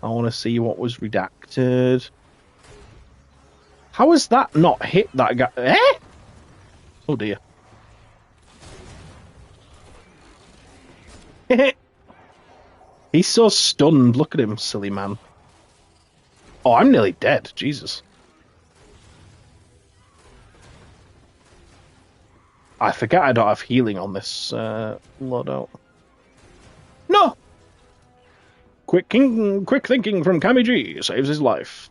I want to see what was redacted. How has that not hit that guy? Eh? Oh, dear. He's so stunned. Look at him, silly man. Oh, I'm nearly dead. Jesus. I forget I don't have healing on this loadout. No! Quick thinking from CammyG saves his life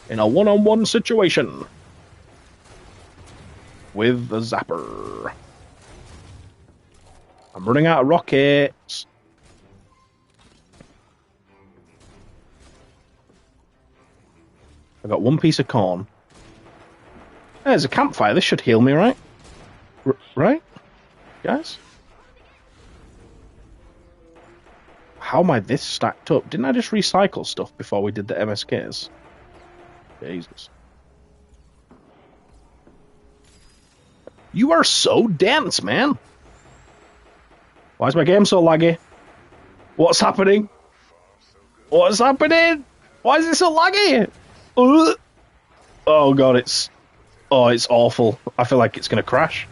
in a one-on-one situation with the zapper. I'm running out of rockets. I've got one piece of corn. There's a campfire. This should heal me, right? Right? Guys? How am I this stacked up? Didn't I just recycle stuff before we did the MSKs? Jesus. You are so dense, man. Why is my game so laggy? What's happening? What's happening? Why is it so laggy? Oh god, it's awful. I feel like it's gonna crash.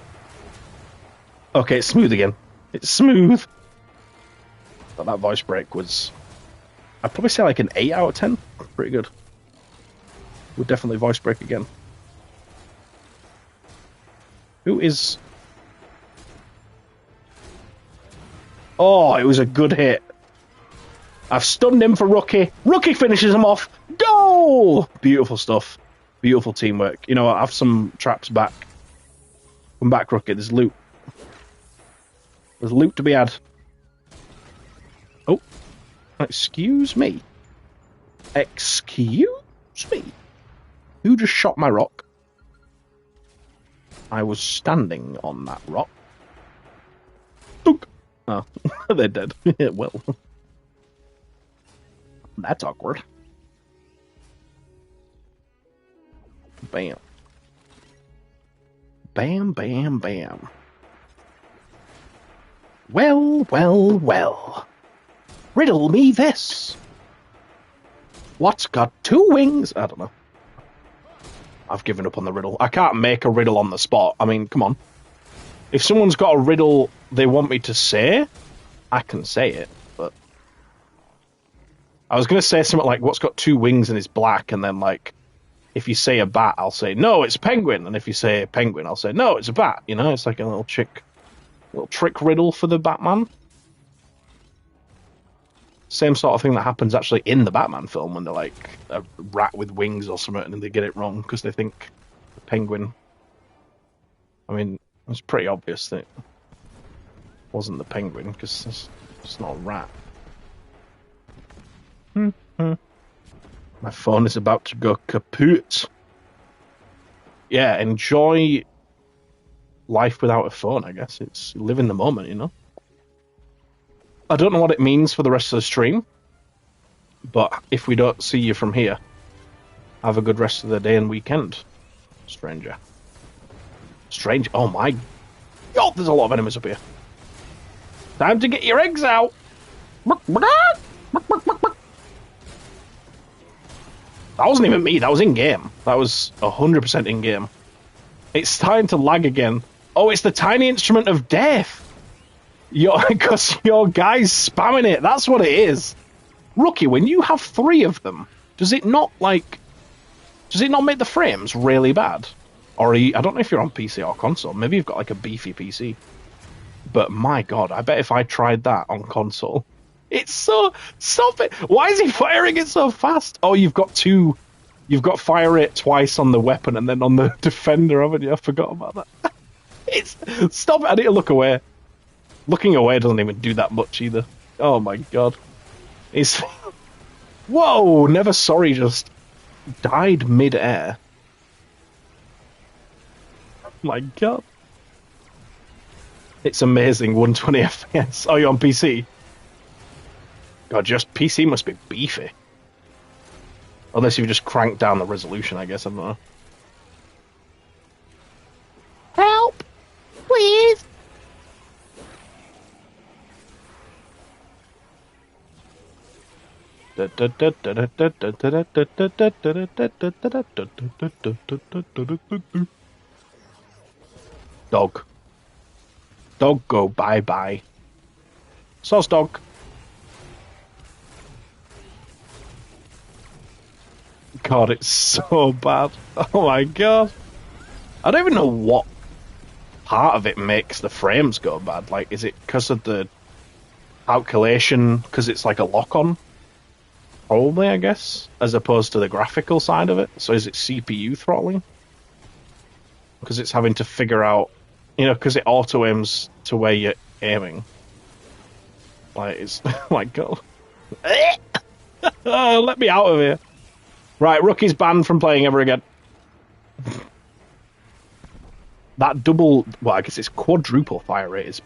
Okay, it's smooth again. It's smooth. But that voice break was, I'd probably say like an 8 out of 10. Pretty good. Would definitely voice break again. Who is... Oh, it was a good hit. I've stunned him for Rookie. Rookie finishes him off. Goal! Beautiful stuff. Beautiful teamwork. You know what? I have some traps back. Come back, Rookie. There's loot. There's loot to be had. Oh. Excuse me. Excuse me. Who just shot my rock? I was standing on that rock. Ook. Oh, they're dead. Well. That's awkward. Bam. Bam, bam, bam. Well, well, well. Riddle me this. What's got 2 wings? I don't know. I've given up on the riddle. I can't make a riddle on the spot. I mean, come on. If someone's got a riddle they want me to say, I can say it, but... I was going to say something like, what's got 2 wings and is black, and then, like, if you say a bat, I'll say, no, it's a penguin, and if you say a penguin, I'll say, no, it's a bat, you know? It's like a little trick riddle for the Batman. Same sort of thing that happens actually in the Batman film when they're like a rat with wings or something and they get it wrong because they think the penguin... I mean, it's pretty obvious that it wasn't the penguin because it's not a rat. My phone is about to go kaput. Yeah, enjoy life without a phone, I guess. It's live in the moment, you know? I don't know what it means for the rest of the stream, but if we don't see you from here, have a good rest of the day and weekend, stranger. Strange. Oh my god, there's a lot of enemies up here. Time to get your eggs out. That wasn't even me, that was in-game. That was 100% in-game. It's starting to lag again. Oh, it's the tiny instrument of death. Because your guy's spamming it. That's what it is. Rookie, when you have 3 of them, does it not make the frames really bad? Or I don't know if you're on PC or console. Maybe you've got like a beefy PC. But my god, I bet if I tried that on console, it's so... Stop it! Why is he firing it so fast? Oh, you've got 2... You've got fire rate twice on the weapon and then on the defender, haven't you? I forgot about that. Stop it, I need to look away. Looking away doesn't even do that much either. Oh my god. He's... Whoa! Never Sorry just died mid-air. Oh my god. It's amazing, 120 FPS. Oh, you're on PC? God, just PC must be beefy. Unless you've just cranked down the resolution, I guess. I don't know. Help! Please! Dog. Dog go bye-bye. Sauce dog. God, it's so bad. Oh my god. I don't even know what part of it makes the frames go bad. Like, is it because of the calculation, because it's like a lock-on? Probably, I guess, as opposed to the graphical side of it. So is it CPU throttling? Because it's having to figure out, because it auto-aims to where you're aiming. Like, it's, oh my god. Oh, let me out of here. Right, Rookie's banned from playing ever again. That I guess it's quadruple fire rate is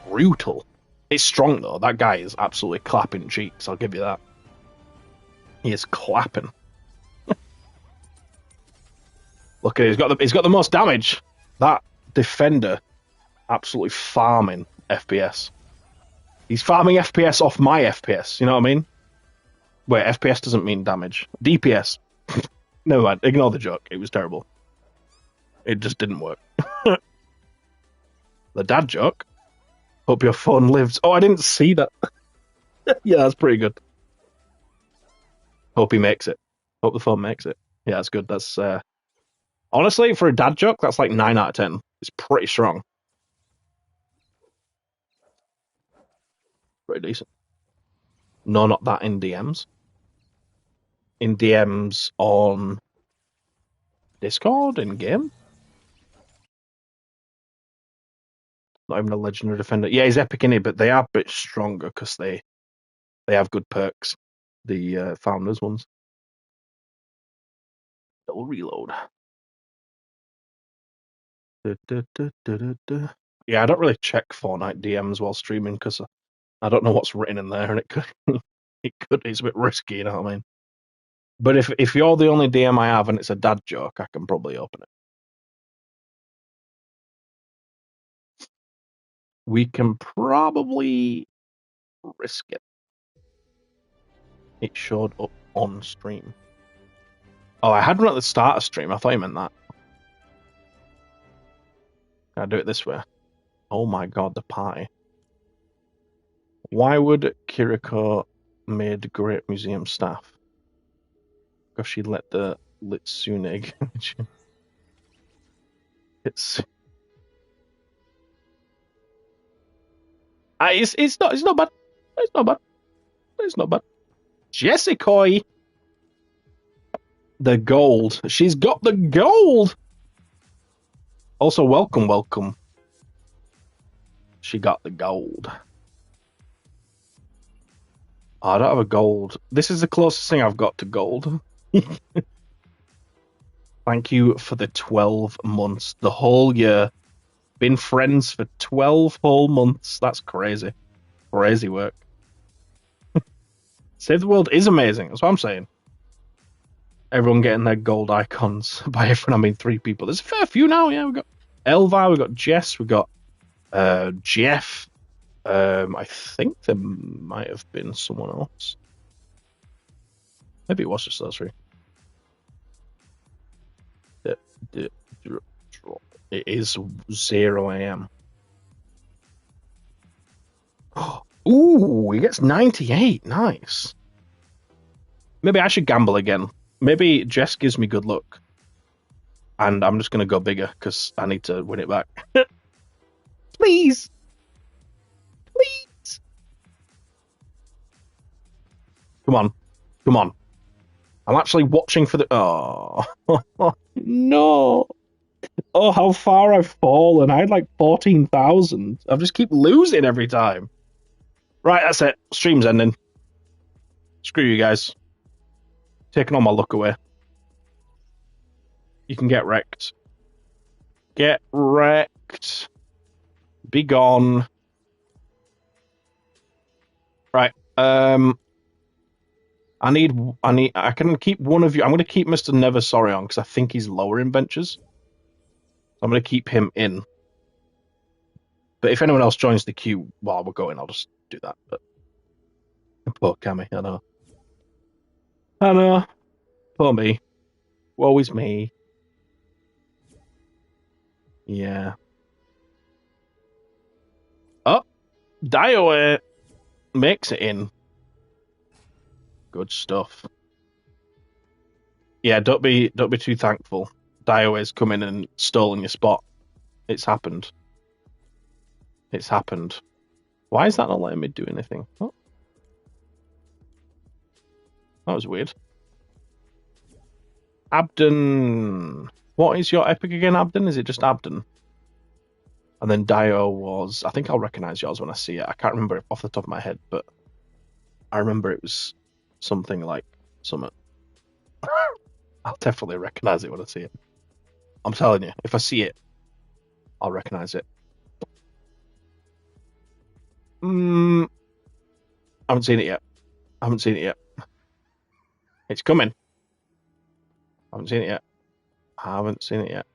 brutal. It's strong though. That guy is absolutely clapping cheeks. I'll give you that. He is clapping. Look at it. He's got the most damage. That defender, absolutely farming FPS. He's farming FPS off my FPS. You know what I mean? Wait, FPS doesn't mean damage. DPS. Never mind. Ignore the joke. It was terrible. It just didn't work. The dad joke. Hope your phone lives. Oh, I didn't see that. Yeah, that's pretty good. Hope he makes it. Hope the phone makes it. Yeah, that's good. That's honestly, for a dad joke, that's like 9 out of 10. It's pretty strong. Pretty decent. No, not that in DMs. In DMs on Discord, in game. Not even a legendary defender. Yeah, he's epic in it, but they are a bit stronger because they have good perks. The founders ones. Double reload. Yeah, I don't really check Fortnite DMs while streaming because I don't know what's written in there, and it could it's a bit risky, you know what I mean? But if you're the only DM I have and it's a dad joke, I can probably open it. We can probably risk it. It showed up on stream. Oh, I had one at the start of stream. I thought you meant that. Can I do it this way? Oh my god, the pie. Why would Kiriko made great museum staff? Because she let the Litsune it's it's not bad. It's not bad. It's not bad. Jessica, the gold. She's got the gold. Also, welcome. She got the gold. Oh, I don't have a gold. This is the closest thing I've got to gold. Thank you for the 12 months, the whole year. Been friends for 12 whole months. That's crazy. Crazy work. Save the World is amazing. That's what I'm saying. Everyone getting their gold icons. By everyone, I mean 3 people. There's a fair few now. Yeah, we've got Elva, we've got Jess, we've got Jeff. I think there might have been someone else. Maybe it was just those 3. It is 0 a.m. Ooh, he gets 98. Nice. Maybe I should gamble again. Maybe Jess gives me good luck. And I'm just going to go bigger because I need to win it back. Please. Please. Come on. I'm actually watching for the... Oh. No. Oh, how far I've fallen. I had like 14,000. I just keep losing every time. Right, that's it. Stream's ending. Screw you guys. Taking all my luck away. You can get wrecked. Get wrecked. Be gone. Right. I can keep one of you. I'm going to keep Mr. Never Sorry on because I think he's lower in benches. I'm going to keep him in. But if anyone else joins the queue while we're going, I'll just do that. But poor Cammy, I know. I know. Poor me. Woe is me. Yeah. Oh, Dio makes it in. Good stuff. Yeah, don't be too thankful. Dio's come in and stolen your spot. It's happened. It's happened. Why is that not letting me do anything? Oh. That was weird. Abden. What is your epic again, Abden? Is it just Abden? And then Dio was... I think I'll recognize yours when I see it. I can't remember it off the top of my head, but I remember it was something like Summit. I'll definitely recognize it when I see it. I'm telling you, if I see it, I'll recognize it. I haven't seen it yet. It's coming. I haven't seen it yet.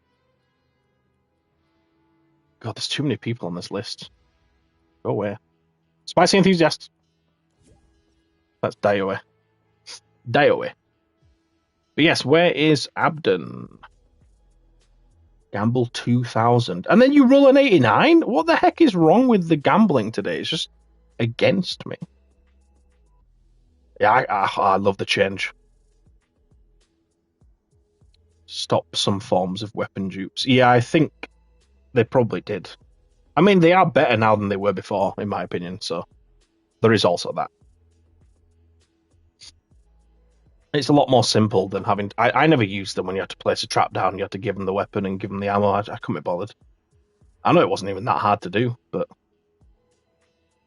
God, there's too many people on this list. Go away. Spicy Enthusiast. That's Dioe. But yes, where is Abden? Gamble 2000. And then you roll an 89? What the heck is wrong with the gambling today? It's just against me. Yeah, I love the change. Stop some forms of weapon dupes. Yeah, I think they probably did. I mean, they are better now than they were before, in my opinion, so there is also that. It's a lot more simple than having... I never used them when you had to place a trap down, you had to give them the weapon and give them the ammo. I couldn't be bothered. I know it wasn't even that hard to do, but...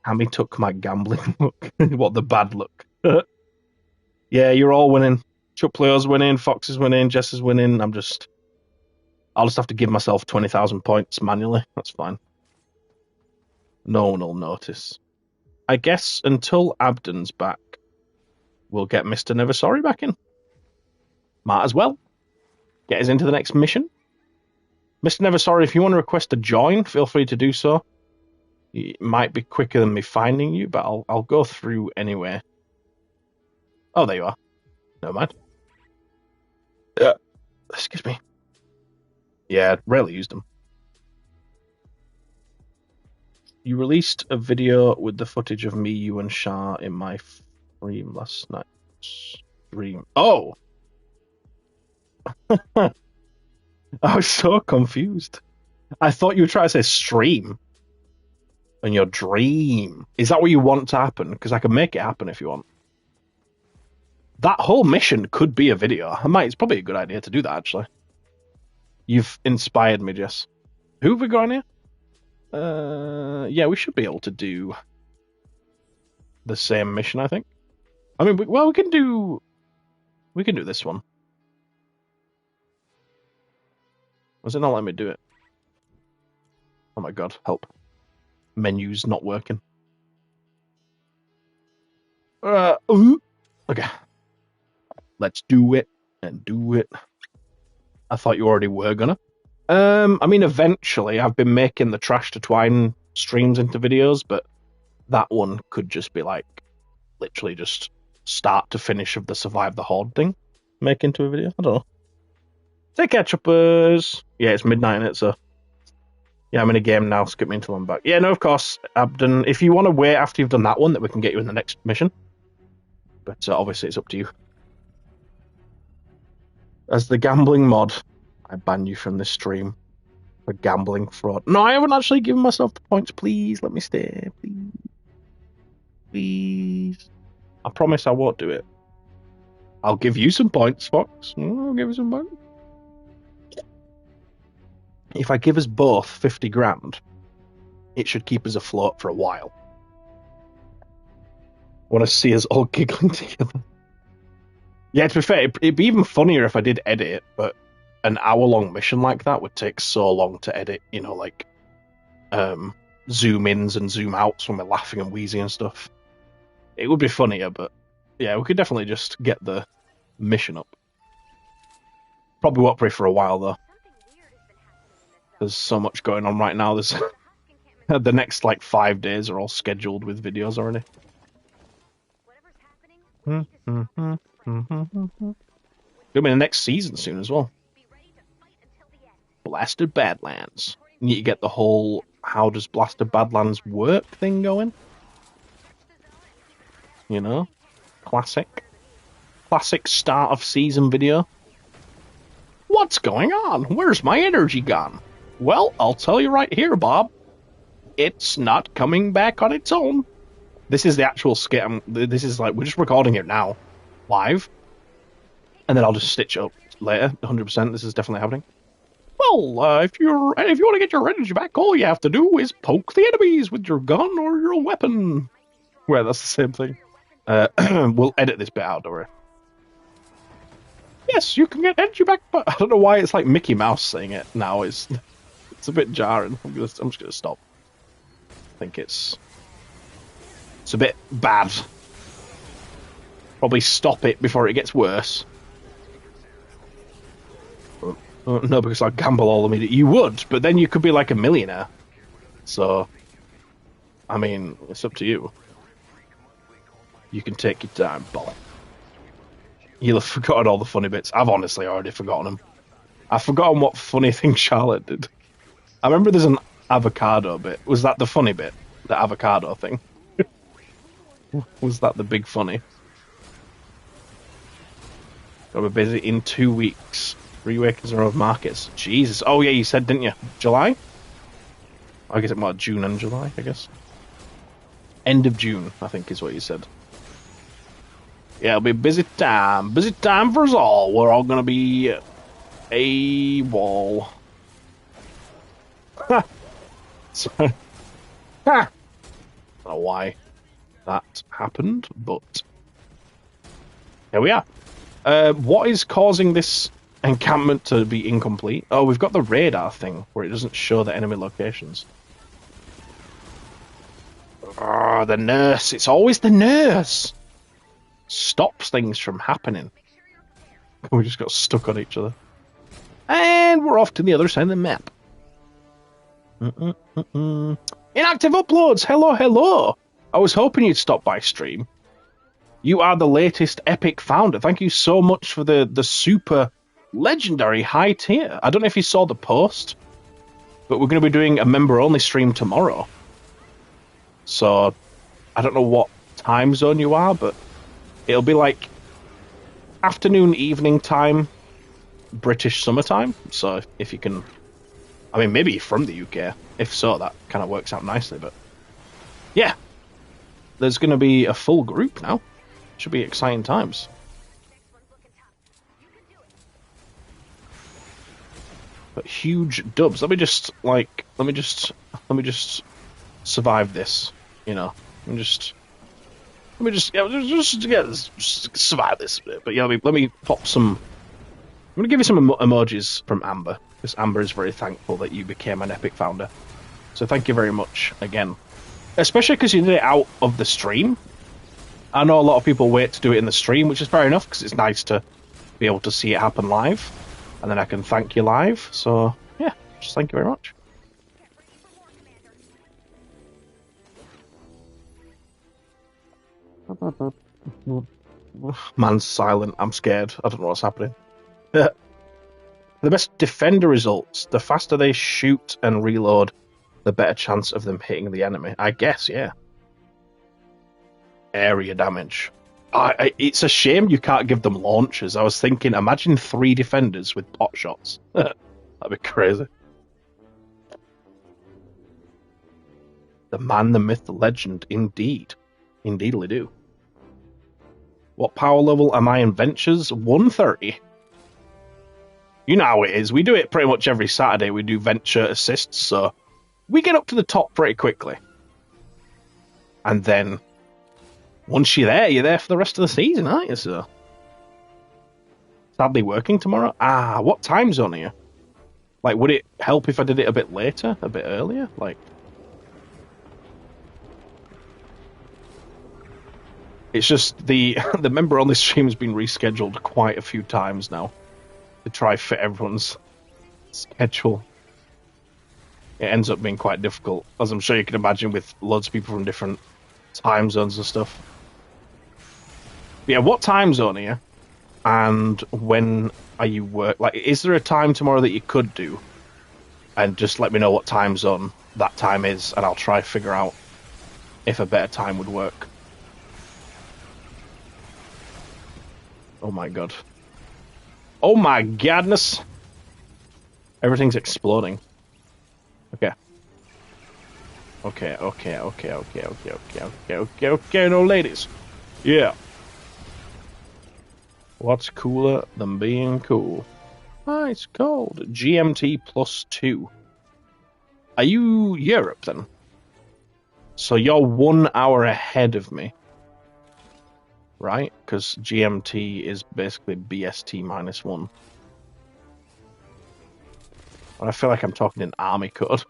Hammy took my gambling look. What, the bad look? Yeah, you're all winning. Chuck Leo's winning, Fox is winning, Jess is winning. I'll just have to give myself 20,000 points manually. That's fine. No one will notice. I guess until Abden's back, we'll get Mr. Never Sorry back in. Might as well. Get us into the next mission. Mr. Never Sorry, if you want to request a join, feel free to do so. It might be quicker than me finding you, but I'll go through anyway. Oh, there you are. Never mind. Excuse me. Yeah, rarely used them. You released a video with the footage of me, you, and Shah in my stream last night. Stream. Oh! I was so confused. I thought you were trying to say stream. And your dream. Is that what you want to happen? Because I can make it happen if you want. That whole mission could be a video. It's probably a good idea to do that, actually. You've inspired me, Jess. Who have we got in here? Yeah, we should be able to do the same mission, I think. I mean, we can do this one. Was it not letting me do it? Oh my god, help. Menu's not working. Okay. Let's do it and do it. I thought you already were gonna. I mean, eventually, I've been making the Trash to Twine streams into videos, but that one could just be like, literally just start to finish of the Survive the Horde thing, make into a video. I don't know. Take care, choppers. Yeah, it's midnight in it, so yeah, I'm in a game now. Skip me until I'm back. Yeah, no, of course, Abden. If you want to wait after you've done that one, that we can get you in the next mission. But obviously, it's up to you. As the gambling mod, I ban you from this stream for gambling fraud. No, I haven't actually given myself the points. Please, let me stay. Please. Please. I promise I won't do it. I'll give you some points, Fox. I'll give you some points. If I give us both 50 grand, it should keep us afloat for a while. I want to see us all giggling together. Yeah, to be fair, it'd be even funnier if I did edit it, but an hour-long mission like that would take so long to edit, you know, like zoom-ins and zoom-outs when we're laughing and wheezing and stuff. It would be funnier, but yeah, we could definitely just get the mission up. Probably won't play for a while though. There's so much going on right now. There's the next like 5 days are all scheduled with videos already. Gonna be the next season soon as well. Blasted Badlands. You need to get the whole how does Blasted Badlands work thing going. You know? Classic start of season video. What's going on? Where's my energy gone? Well, I'll tell you right here, Bob. It's not coming back on its own. This is the actual skit. This is like, we're just recording it now, live. And then I'll just stitch it up later, 100%. This is definitely happening. Well, if you want to get your energy back, all you have to do is poke the enemies with your gun or your weapon. Well, that's the same thing. We'll edit this bit out, don't worry. Yes, you can get energy back, but I don't know why it's like Mickey Mouse saying it now. It's a bit jarring. I'm just gonna stop. I think it's a bit bad. Probably stop it before it gets worse. No, because I gamble all the media. You would, but then you could be like a millionaire. So, I mean, it's up to you. You can take your time, Bob. You'll have forgotten all the funny bits. I've honestly already forgotten them. I've forgotten what funny thing Charlotte did. I remember there's an avocado bit. Was that the funny bit? The avocado thing? Was that the big funny? Gotta be busy in 2 weeks. 3 weeks in a row of markets. Jesus. Oh yeah, you said, didn't you? July? I guess it might June and July, I guess. End of June, I think is what you said. Yeah, it'll be busy time. Busy time for us all. We're all gonna be a wall. Ha! Sorry. Ha! I don't know why that happened, but here we are. What is causing this encampment to be incomplete? Oh, we've got the radar thing where it doesn't show the enemy locations. Oh, the nurse. It's always the nurse. Stops things from happening. We just got stuck on each other. And we're off to the other side of the map. Inactive uploads! Hello, hello! I was hoping you'd stop by stream. You are the latest epic founder. Thank you so much for the super legendary high tier. I don't know if you saw the post, but we're going to be doing a member-only stream tomorrow. So, I don't know what time zone you are, but it'll be like afternoon, evening time, British summertime. So if you can, I mean, maybe you're from the UK. If so, that kind of works out nicely. But yeah, there's going to be a full group now. Should be exciting times. But huge dubs. Let me just survive this. You know, Let me just survive this bit. But yeah, let me pop some. I'm going to give you some emojis from Amber, because Amber is very thankful that you became an epic founder. So thank you very much again. Especially because you did it out of the stream. I know a lot of people wait to do it in the stream, which is fair enough, because it's nice to be able to see it happen live. And then I can thank you live. So yeah, just thank you very much. Man's silent. I'm scared. I don't know what's happening. The best defender results. The faster they shoot and reload, the better chance of them hitting the enemy. I guess, yeah. Area damage. It's a shame you can't give them launchers. I was thinking, imagine 3 defenders with pot shots. That'd be crazy. The man, the myth, the legend. Indeed. Indeedly do. What power level am I in Ventures? 130. You know how it is. We do it pretty much every Saturday. We do Venture assists, so we get up to the top pretty quickly. And then, once you're there for the rest of the season, aren't you, sir? Sadly working tomorrow? Ah, what time zone are you? Like, would it help if I did it a bit later? A bit earlier? Like... It's just the the member on this stream has been rescheduled quite a few times now to try fit everyone's schedule. It ends up being quite difficult, as I'm sure you can imagine, with loads of people from different time zones and stuff. But yeah, what time zone are you? And when are you work? Like, is there a time tomorrow that you could do? And just let me know what time zone that time is, and I'll try to figure out if a better time would work. Oh my god. Oh my godness! Everything's exploding. Okay. Okay, no ladies. Yeah. What's cooler than being cool? Ah, it's cold. GMT +2. Are you Europe then? So you're 1 hour ahead of me. Right? Because GMT is basically BST -1. And I feel like I'm talking in army code.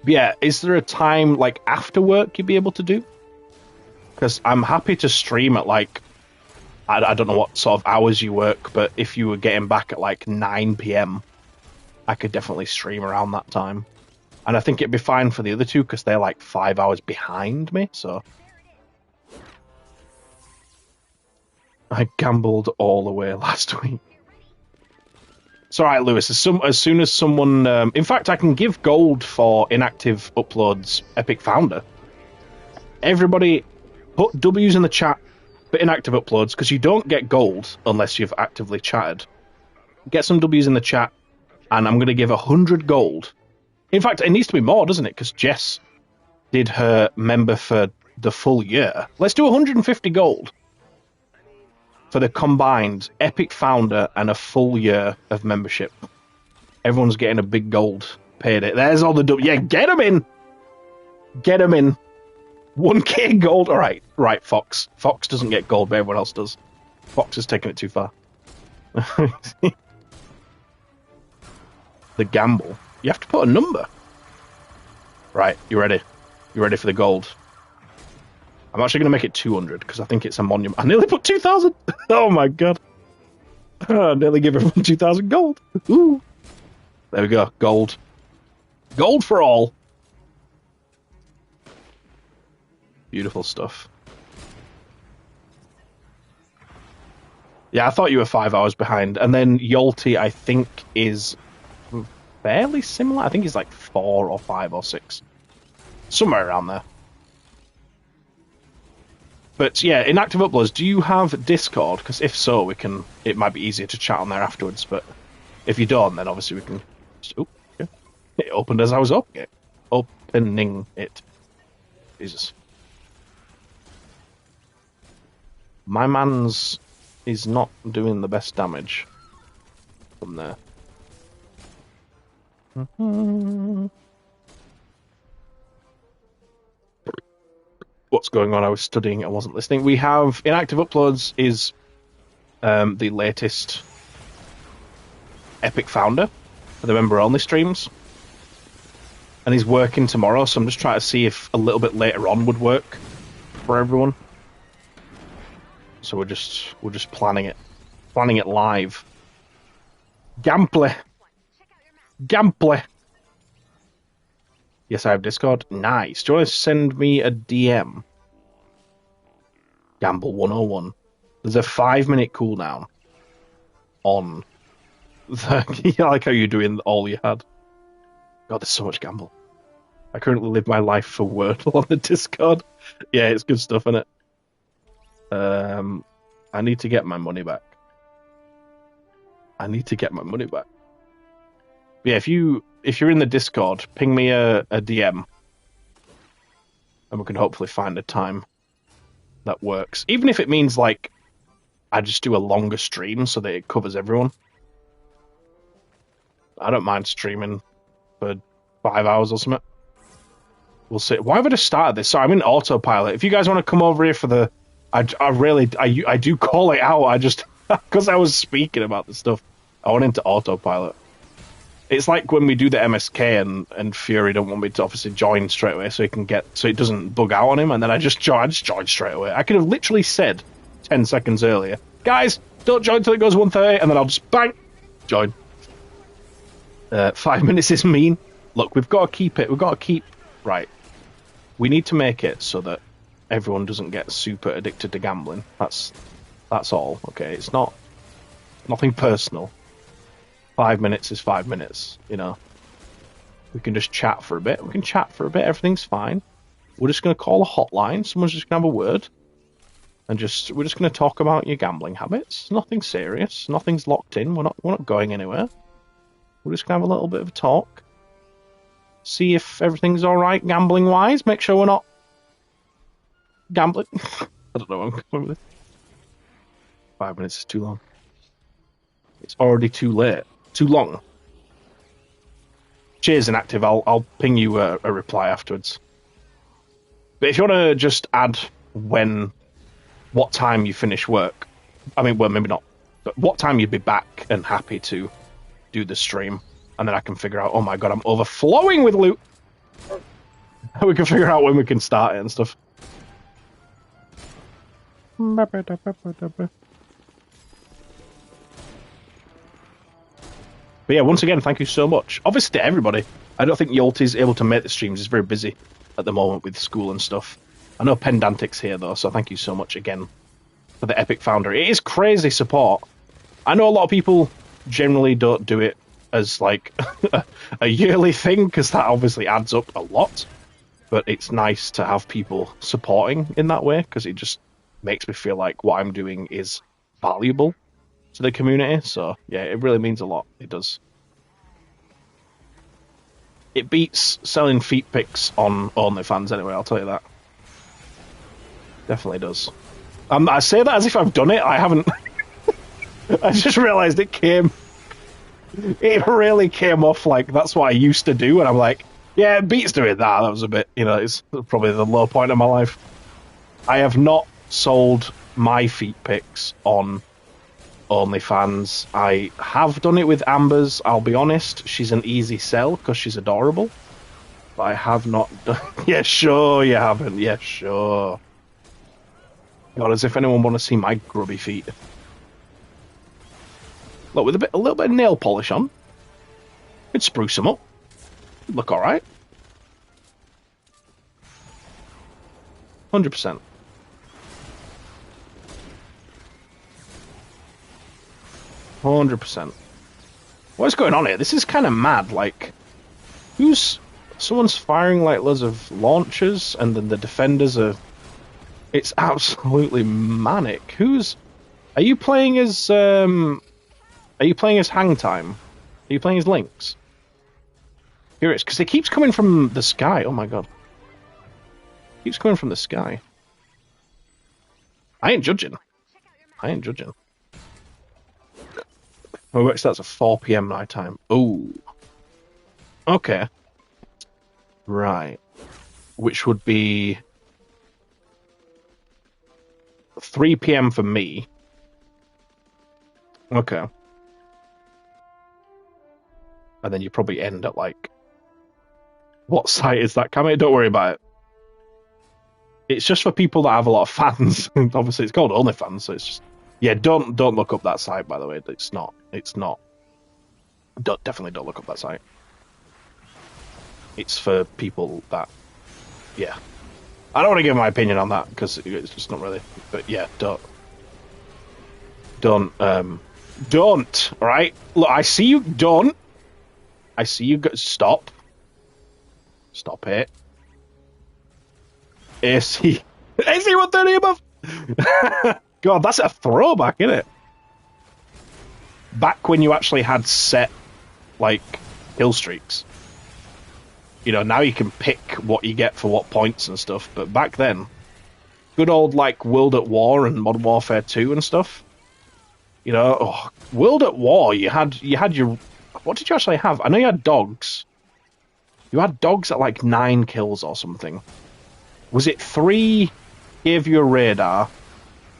But yeah, is there a time, like, after work you'd be able to do? Because I'm happy to stream at, like, I don't know what sort of hours you work, but if you were getting back at, like, 9 p.m., I could definitely stream around that time. And I think it'd be fine for the other two, because they're, like, 5 hours behind me, so... I gambled all the way last week. It's alright, Lewis. As soon as someone... in fact, I can give gold for inactive uploads Epic Founder. Everybody, put W's in the chat for inactive uploads, because you don't get gold unless you've actively chatted. Get some W's in the chat, and I'm going to give 100 gold. In fact, it needs to be more, doesn't it? Because Jess did her member for the full year. Let's do 150 gold for the combined Epic Founder and a full year of membership. Everyone's getting a big gold payday. There's all the W. Yeah, get them in. Get them in. 1k gold. All right, right. Fox. Fox doesn't get gold, but everyone else does. Fox has taken it too far. The gamble. You have to put a number. Right, you ready? You ready for the gold? I'm actually going to make it 200 because I think it's a monument. I nearly put 2,000. Oh my god. I nearly give everyone 2,000 gold. Ooh. There we go. Gold. Gold for all. Beautiful stuff. Yeah, I thought you were 5 hours behind. And then Yolti, I think, is fairly similar. I think he's like 4 or 5 or 6. Somewhere around there. But yeah, inactive uploads, do you have Discord? Because if so, it might be easier to chat on there afterwards. But if you don't, then obviously we can... Oh, yeah. It opened as I was opening it. Jesus. My man's is not doing the best damage from there. What's going on? I was studying, I wasn't listening. We have inactive uploads is the latest Epic Founder for the member only streams, and he's working tomorrow, so I'm just trying to see if a little bit later on would work for everyone. So we're just planning it live. Gameplay. Yes, I have Discord. Nice. Do you want to send me a DM? Gamble 101. There's a 5-minute cooldown on the... I like how you're doing all you had. God, there's so much gamble. I currently live my life for Wordle on the Discord. Yeah, it's good stuff, isn't it? I need to get my money back. But yeah, if you're in the Discord, ping me a DM, and we can hopefully find a time that works. Even if it means like I just do a longer stream so that it covers everyone. I don't mind streaming for 5 hours or something. We'll see. Why have I just started this? Sorry, I'm in autopilot. If you guys want to come over here for the, I do call it out. I just because I was speaking about this stuff, I went into autopilot. It's like when we do the MSK and Fury don't want me to obviously join straight away so it doesn't bug out on him, and then I just join straight away. I could have literally said 10 seconds earlier, guys, don't join till it goes 1:30, and then I'll just bang, join. 5 minutes is mean. Look, we've got to keep it. We've got to keep right. We need to make it so that everyone doesn't get super addicted to gambling. That's all. Okay, it's nothing personal. 5 minutes is 5 minutes. You know, we can just chat for a bit. Everything's fine. We're just going to call a hotline. Someone's just going to have a word, and we're just going to talk about your gambling habits. Nothing serious. Nothing's locked in. We're not going anywhere. We're just going to have a little bit of a talk. See if everything's all right gambling wise. Make sure we're not gambling. I don't know where I'm going with this. 5 minutes is too long. It's already too late. Too long. Cheers, Inactive. I'll ping you a reply afterwards. But if you want to just add what time you finish work, I mean, well, maybe not, but what time you'd be back and happy to do the stream, and then I can figure out, oh my god, I'm overflowing with loot. We can figure out when we can start it and stuff. But yeah, once again, thank you so much. Obviously to everybody. I don't think Yolti's able to make the streams. He's very busy at the moment with school and stuff. I know Pendantic's here though, so thank you so much again for the Epic Founder. It is crazy support. I know a lot of people generally don't do it as like a yearly thing, because that obviously adds up a lot. But it's nice to have people supporting in that way, because it just makes me feel like what I'm doing is valuable to the community. So yeah, it really means a lot. It does. It beats selling feet pics on OnlyFans anyway, I'll tell you that. Definitely does. I say that as if I've done it. I haven't. I just realised it really came off like that's what I used to do, and I'm like, yeah, it beats doing that. That was a bit, it's probably the low point of my life. I have not sold my feet pics on OnlyFans. I have done it with Amber's. I'll be honest, she's an easy sell because she's adorable. But I have not done. Yeah, sure you haven't. Yeah, sure. God, as if anyone want to see my grubby feet. Look, with a little bit of nail polish on, it'd spruce them up. It'd look all right. 100%. What's going on here? This is kind of mad. Like, someone's firing like loads of launchers, and then the defenders are. It's absolutely manic. Are you playing as Hang Time? Are you playing as Lynx? Curious, because it keeps coming from the sky. Oh my god. It keeps coming from the sky. I ain't judging. My work starts at 4 PM night time. Ooh. Okay. Right. Which would be 3 PM for me. Okay. And then you probably end at like... What site is that, Cammy? Don't worry about it. It's just for people that have a lot of fans. Obviously, it's called OnlyFans, so it's just... Yeah, don't look up that site, by the way. It's not. Definitely don't look up that site. It's for people that... Yeah. I don't want to give my opinion on that, because it's just not really... But yeah, don't, alright? Look, I see you, don't. I see you, stop. Stop it. AC 130 above! God, that's a throwback, isn't it? Back when you actually had set, like, kill streaks. Now you can pick what you get for what points and stuff, but back then, good old, like, World at War and Modern Warfare 2 and stuff. World at War, you had your... What did you actually have? I know you had dogs. You had dogs at, like, 9 kills or something. Was it 3 gave you a radar,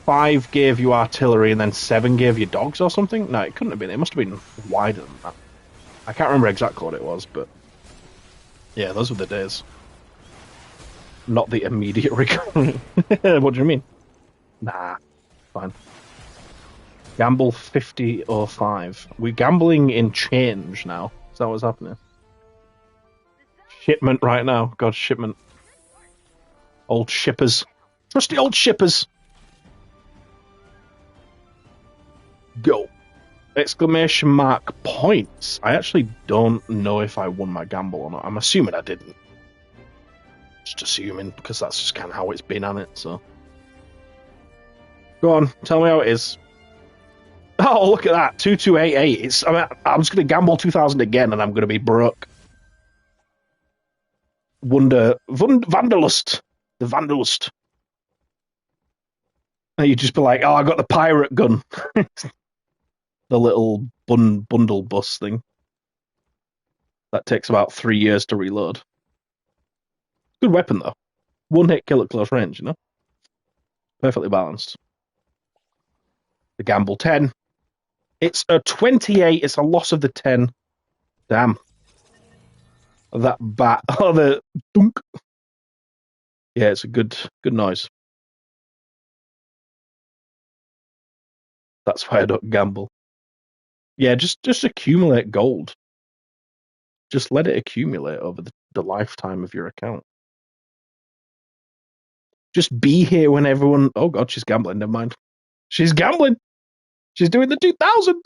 5 gave you artillery, and then 7 gave you dogs or something? No, it couldn't have been. It must have been wider than that. I can't remember exactly what it was, but yeah, those were the days. Not the immediate recovery. What do you mean? Nah, fine. Gamble 50.05. We're gambling in change now. Is that what's happening? Shipment right now. God, shipment. Old shippers. Trusty old shippers. Go. Exclamation mark points. I actually don't know if I won my gamble or not. I'm assuming I didn't. Just assuming, because that's just kind of how it's been on it, so. Go on, tell me how it is. Oh, look at that. 2288. I'm just going to gamble 2,000 again and I'm going to be broke. Vanderlust. The Vanderlust. And you just be like, oh, I got the pirate gun. The little bundle bus thing. That takes about 3 years to reload. Good weapon, though. One hit kill at close range, you know? Perfectly balanced. The gamble 10. It's a 28. It's a loss of the 10. Damn. That bat. Oh, the dunk. Yeah, it's a good noise. That's why I don't gamble. Yeah, just accumulate gold. Just let it accumulate over the lifetime of your account. Just be here when everyone. Oh God, she's gambling. Never mind. She's gambling. She's doing the 2,000.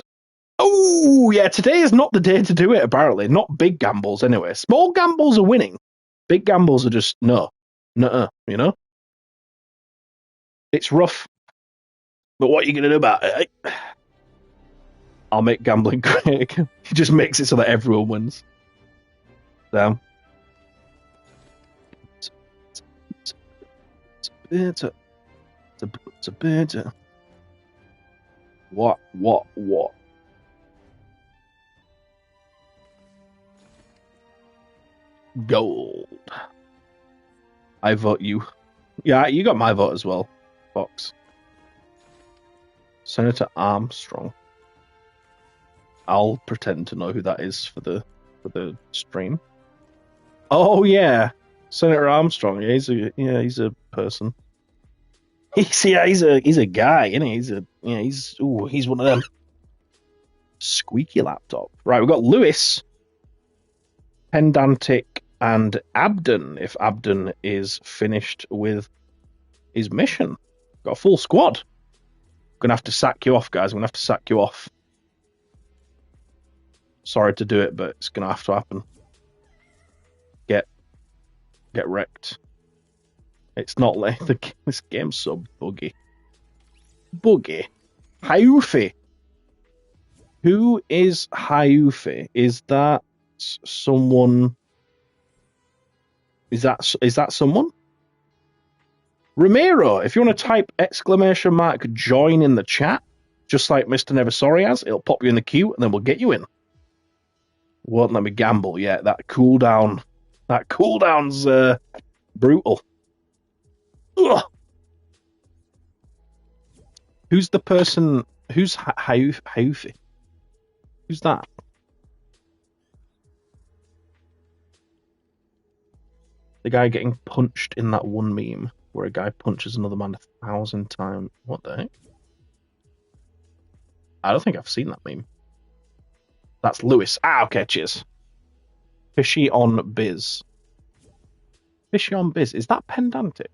Oh yeah, today is not the day to do it. Apparently, not big gambles anyway. Small gambles are winning. Big gambles are just no, you know. It's rough, but what are you gonna do about it? I'll make gambling great. He just makes it so that everyone wins. Damn. It's a bit. What? Gold. I vote you. Yeah, you got my vote as well, Fox. Senator Armstrong. I'll pretend to know who that is for the stream. Oh yeah, Senator Armstrong. Yeah, he's a person. He's a guy, isn't he? He's one of them. Squeaky laptop. Right, we've got Lewis, Pendantic, and Abden. If Abden is finished with his mission, got a full squad. Gonna have to sack you off, guys. I'm gonna have to sack you off. Sorry to do it, but it's gonna have to happen. Get wrecked. It's not like this game's so buggy. Hayufi. Who is Hayufi? Is that someone? Is that someone? Ramiro, if you want to type exclamation mark join in the chat, just like Mr. Neversori has, it'll pop you in the queue and then we'll get you in. Won't let me gamble yet. That cooldown's brutal. Ugh. Who's the person? Who's Hayufi? Who's that? The guy getting punched in that one meme where a guy punches another man 1,000 times. What the heck? I don't think I've seen that meme. That's Lewis. Okay, cheers. Fishy on Biz. Fishy on Biz. Is that Pendantic?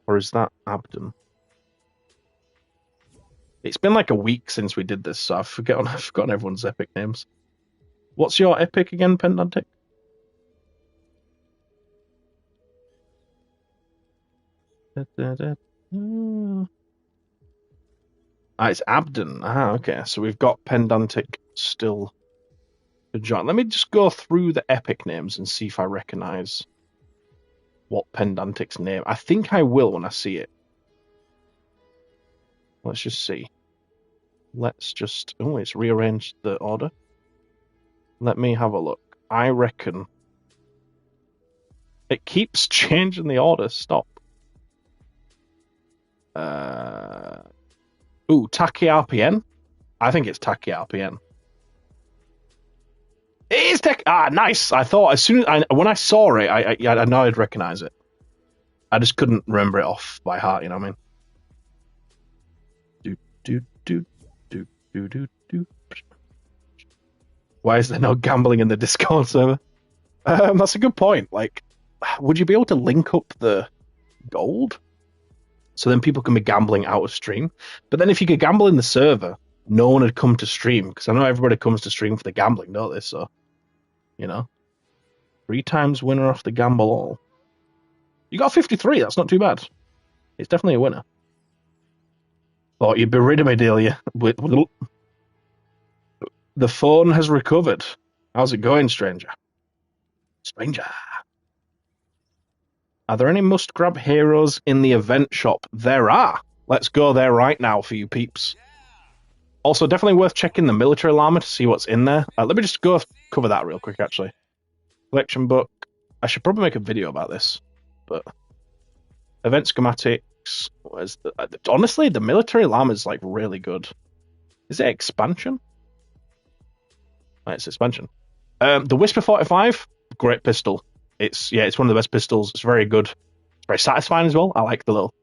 Or is that Abden? It's been like a week since we did this, so I've forgotten everyone's epic names. What's your epic again, Pendantic? It's Abden. Okay. So we've got Pendantic still to join. Let me just go through the epic names and see if I recognize what Pendantic's name. I think I will when I see it. Let's just see. It's rearranged the order. Let me have a look. I reckon it keeps changing the order. Stop. Taki RPN. I think it's Taki RPN. It is tech. Ah, nice. I thought as soon as when I saw it, I know I'd recognize it. I just couldn't remember it off by heart. You know what I mean? Do do do do do do do. Why is there no gambling in the Discord server? That's a good point. Like, would you be able to link up the gold so then people can be gambling out of stream? But then if you could gamble in the server, no one would come to stream because I know everybody comes to stream for the gambling, don't they? So, you know, 3 times winner off the gamble all. You got 53. That's not too bad. It's definitely a winner. Thought you'd be rid of me, Delia. The phone has recovered. How's it going, stranger? Stranger. Are there any must-grab heroes in the event shop? There are. Let's go there right now for you peeps. Also, definitely worth checking the military llama to see what's in there. Let me just go cover that real quick, actually. Collection book. I should probably make a video about this, but event schematics. Honestly, the military llama is like really good. Is it expansion? Oh, it's expansion. The Whisper 45, great pistol. It's one of the best pistols. It's very good. It's very satisfying as well. I like the little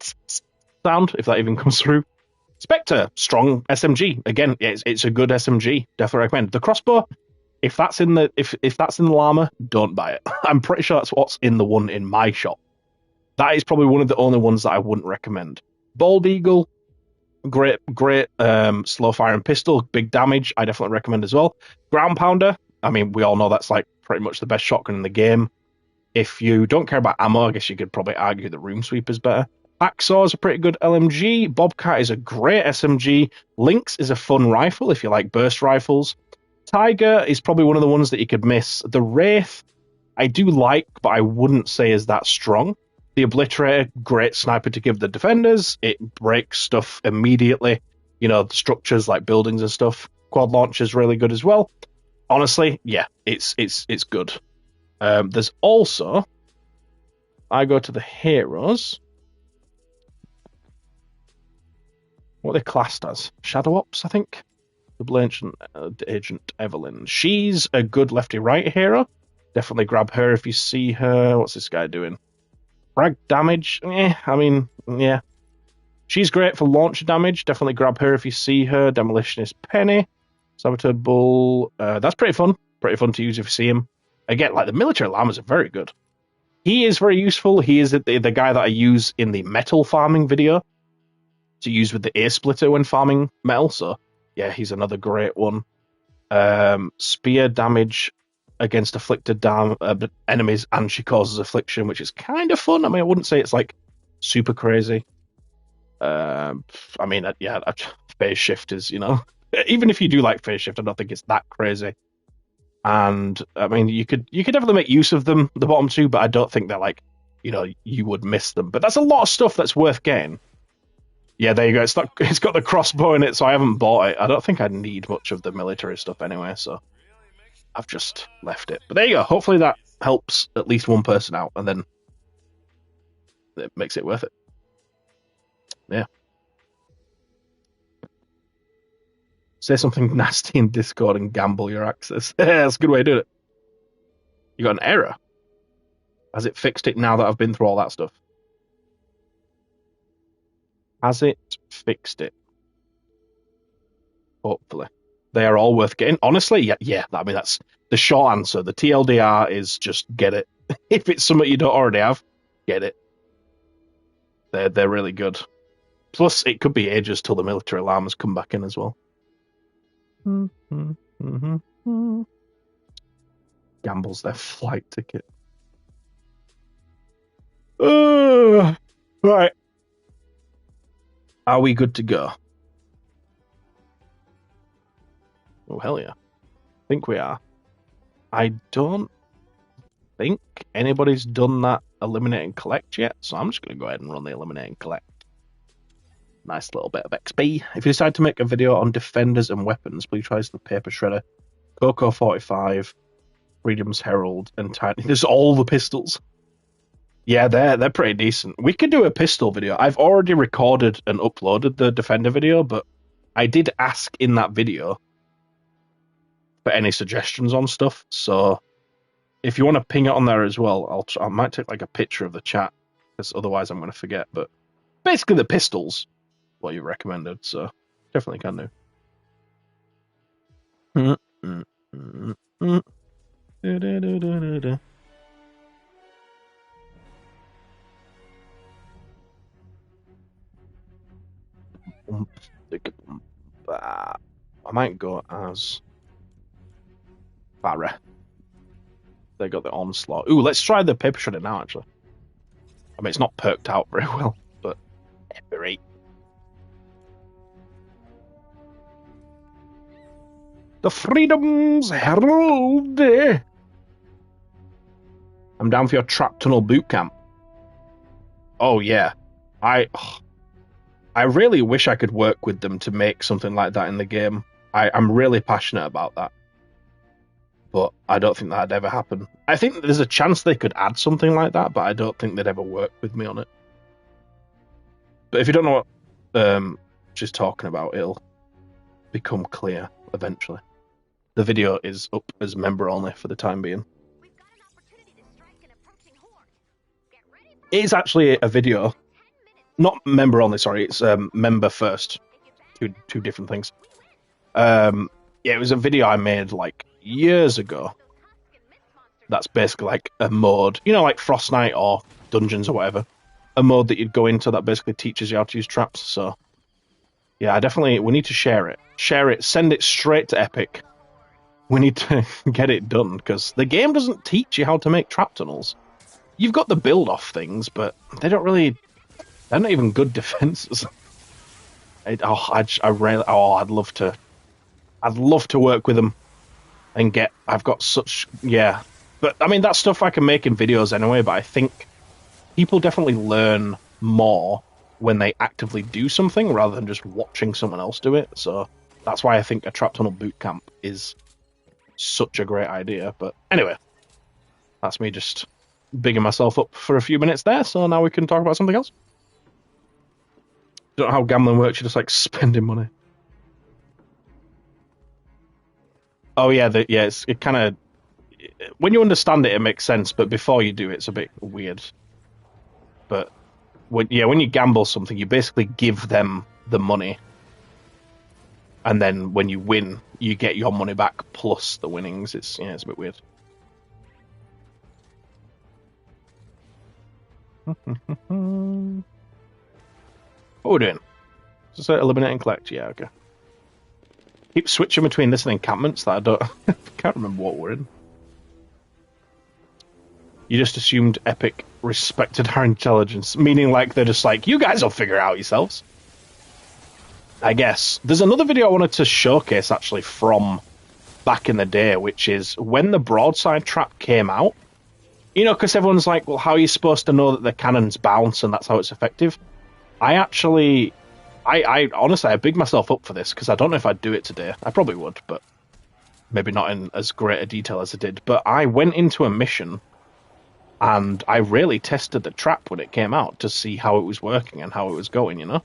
sound if that even comes through. Spectre, strong SMG. Again, yeah, it's a good SMG. Definitely recommend. The crossbow, if that's in the llama, don't buy it. I'm pretty sure that's what's in the one in my shop. That is probably one of the only ones that I wouldn't recommend. Bald Eagle, great slow firing pistol, big damage. I definitely recommend as well. Ground Pounder. I mean, we all know that's like pretty much the best shotgun in the game. If you don't care about ammo, I guess you could probably argue the Room Sweeper's better. Hacksaw is a pretty good LMG. Bobcat is a great SMG. Lynx is a fun rifle if you like burst rifles. Tiger is probably one of the ones that you could miss. The Wraith, I do like, but I wouldn't say is that strong. The Obliterator, great sniper to give the defenders. It breaks stuff immediately. You know, structures like buildings and stuff. Quad launcher is really good as well. Honestly, yeah, it's good. There's also, I go to the heroes. What are they classed as? Shadow Ops, I think. Double Agent Evelyn. She's a good lefty-right hero. Definitely grab her if you see her. What's this guy doing? Frag damage? I mean, yeah. She's great for launch damage. Definitely grab her if you see her. Demolitionist Penny. Saboteur Bull. That's pretty fun. Pretty fun to use if you see him. Again, like the military llamas are very good. He is very useful. He is the guy that I use in the metal farming video to use with the ear splitter when farming metal. So, yeah, he's another great one. Spear damage against afflicted enemies, and she causes affliction, which is kind of fun. I mean, I wouldn't say it's like super crazy. I mean, yeah, phase shift is, you know, even if you do like phase shift, I don't think it's that crazy. And I mean, you could definitely make use of them, the bottom two, but I don't think they're like, you know, you would miss them. But that's a lot of stuff that's worth getting. Yeah, there you go. It's got the crossbow in it, so I haven't bought it. I don't think I need much of the military stuff anyway, so I've just left it. But there you go. Hopefully that helps at least one person out, and then it makes it worth it. Yeah. Say something nasty in Discord and gamble your access. Yeah, that's a good way to do it. You got an error. Has it fixed it now that I've been through all that stuff? Has it fixed it? Hopefully. They are all worth getting. Honestly, yeah. I mean, that's the short answer. The TLDR is just get it. If it's something you don't already have, get it. They're really good. Plus, it could be ages till the military llamas come back in as well. Gambles their flight ticket. Right. Are we good to go? Oh, hell yeah. I think we are. I don't think anybody's done that eliminate and collect yet, so I'm just going to go ahead and run the eliminate and collect. Nice little bit of XP. If you decide to make a video on defenders and weapons, please try the Paper Shredder, Coco 45, Freedom's Herald, and Tiny. There's all the pistols. Yeah, they're pretty decent. We could do a pistol video. I've already recorded and uploaded the Defender video, but I did ask in that video for any suggestions on stuff. So if you want to ping it on there as well, I might take like a picture of the chat, because otherwise I'm going to forget. But basically the pistols, what you recommended, so definitely can do. I might go as Barra. They got the onslaught. Ooh, let's try the paper shredder now, actually. I mean, it's not perked out very well, but great. The Freedom's Herald. I'm down for your trap tunnel boot camp. Oh yeah, I really wish I could work with them to make something like that in the game. I'm really passionate about that, but I don't think that'd ever happen. I think there's a chance they could add something like that, but I don't think they'd ever work with me on it. But if you don't know what she's talking about, it'll become clear eventually. The video is up as member only for the time being. It is actually a video, not member only. Sorry, it's member first. Two different things. Yeah, it was a video I made like years ago. That's basically like a mode, you know, like Frostnite or Dungeons or whatever. A mode that you'd go into that basically teaches you how to use traps. So yeah, we need to share it. Share it, send it straight to Epic. We need to get it done, because the game doesn't teach you how to make trap tunnels. You've got the build off things, but they're not even good defenses. I'd love to work with them and I've got such, yeah. But I mean, that stuff I can make in videos anyway, but I think people definitely learn more when they actively do something rather than just watching someone else do it. So that's why I think a trap tunnel bootcamp is such a great idea. But anyway, that's me just bigging myself up for a few minutes there. So now we can talk about something else. Don't know how gambling works. You're just like spending money. Oh yeah, it kind of, when you understand it, it makes sense. But before you do, it's a bit weird. But when you gamble something, you basically give them the money, and then when you win, you get your money back plus the winnings. It's a bit weird. What are we doing? Just eliminate and collect. Yeah, okay. Keep switching between this and encampments that I don't can't remember what we're in. You just assumed Epic respected our intelligence, meaning like they're just like, you guys will figure it out yourselves. I guess. There's another video I wanted to showcase actually from back in the day, which is when the broadside trap came out. You know, because everyone's like, well, how are you supposed to know that the cannons bounce and that's how it's effective? I honestly, I big myself up for this, because I don't know if I'd do it today. I probably would, but maybe not in as great a detail as I did. But I went into a mission and I really tested the trap when it came out to see how it was working and how it was going, you know?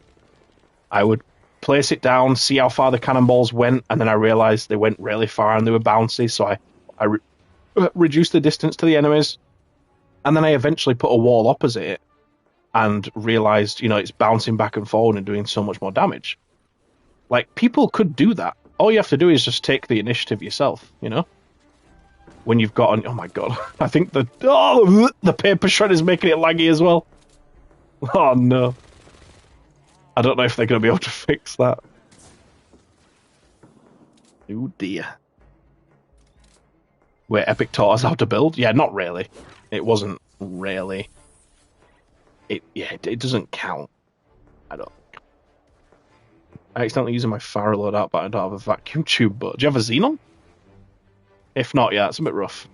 I would place it down, see how far the cannonballs went, and then I realized they went really far and they were bouncy, so I reduced the distance to the enemies, and then I eventually put a wall opposite it and realized, it's bouncing back and forward and doing so much more damage. Like, people could do that. All you have to do is just take the initiative yourself, when you've got oh my god, I think the paper shred is making it laggy as well. Oh no. I don't know if they're going to be able to fix that. Oh dear. Where Epic taught us how to build? Yeah, not really. It wasn't really. It doesn't count. I don't think. I accidentally using my fire loadout, but I don't have a vacuum tube. But do you have a xenon? If not, yeah, it's a bit rough.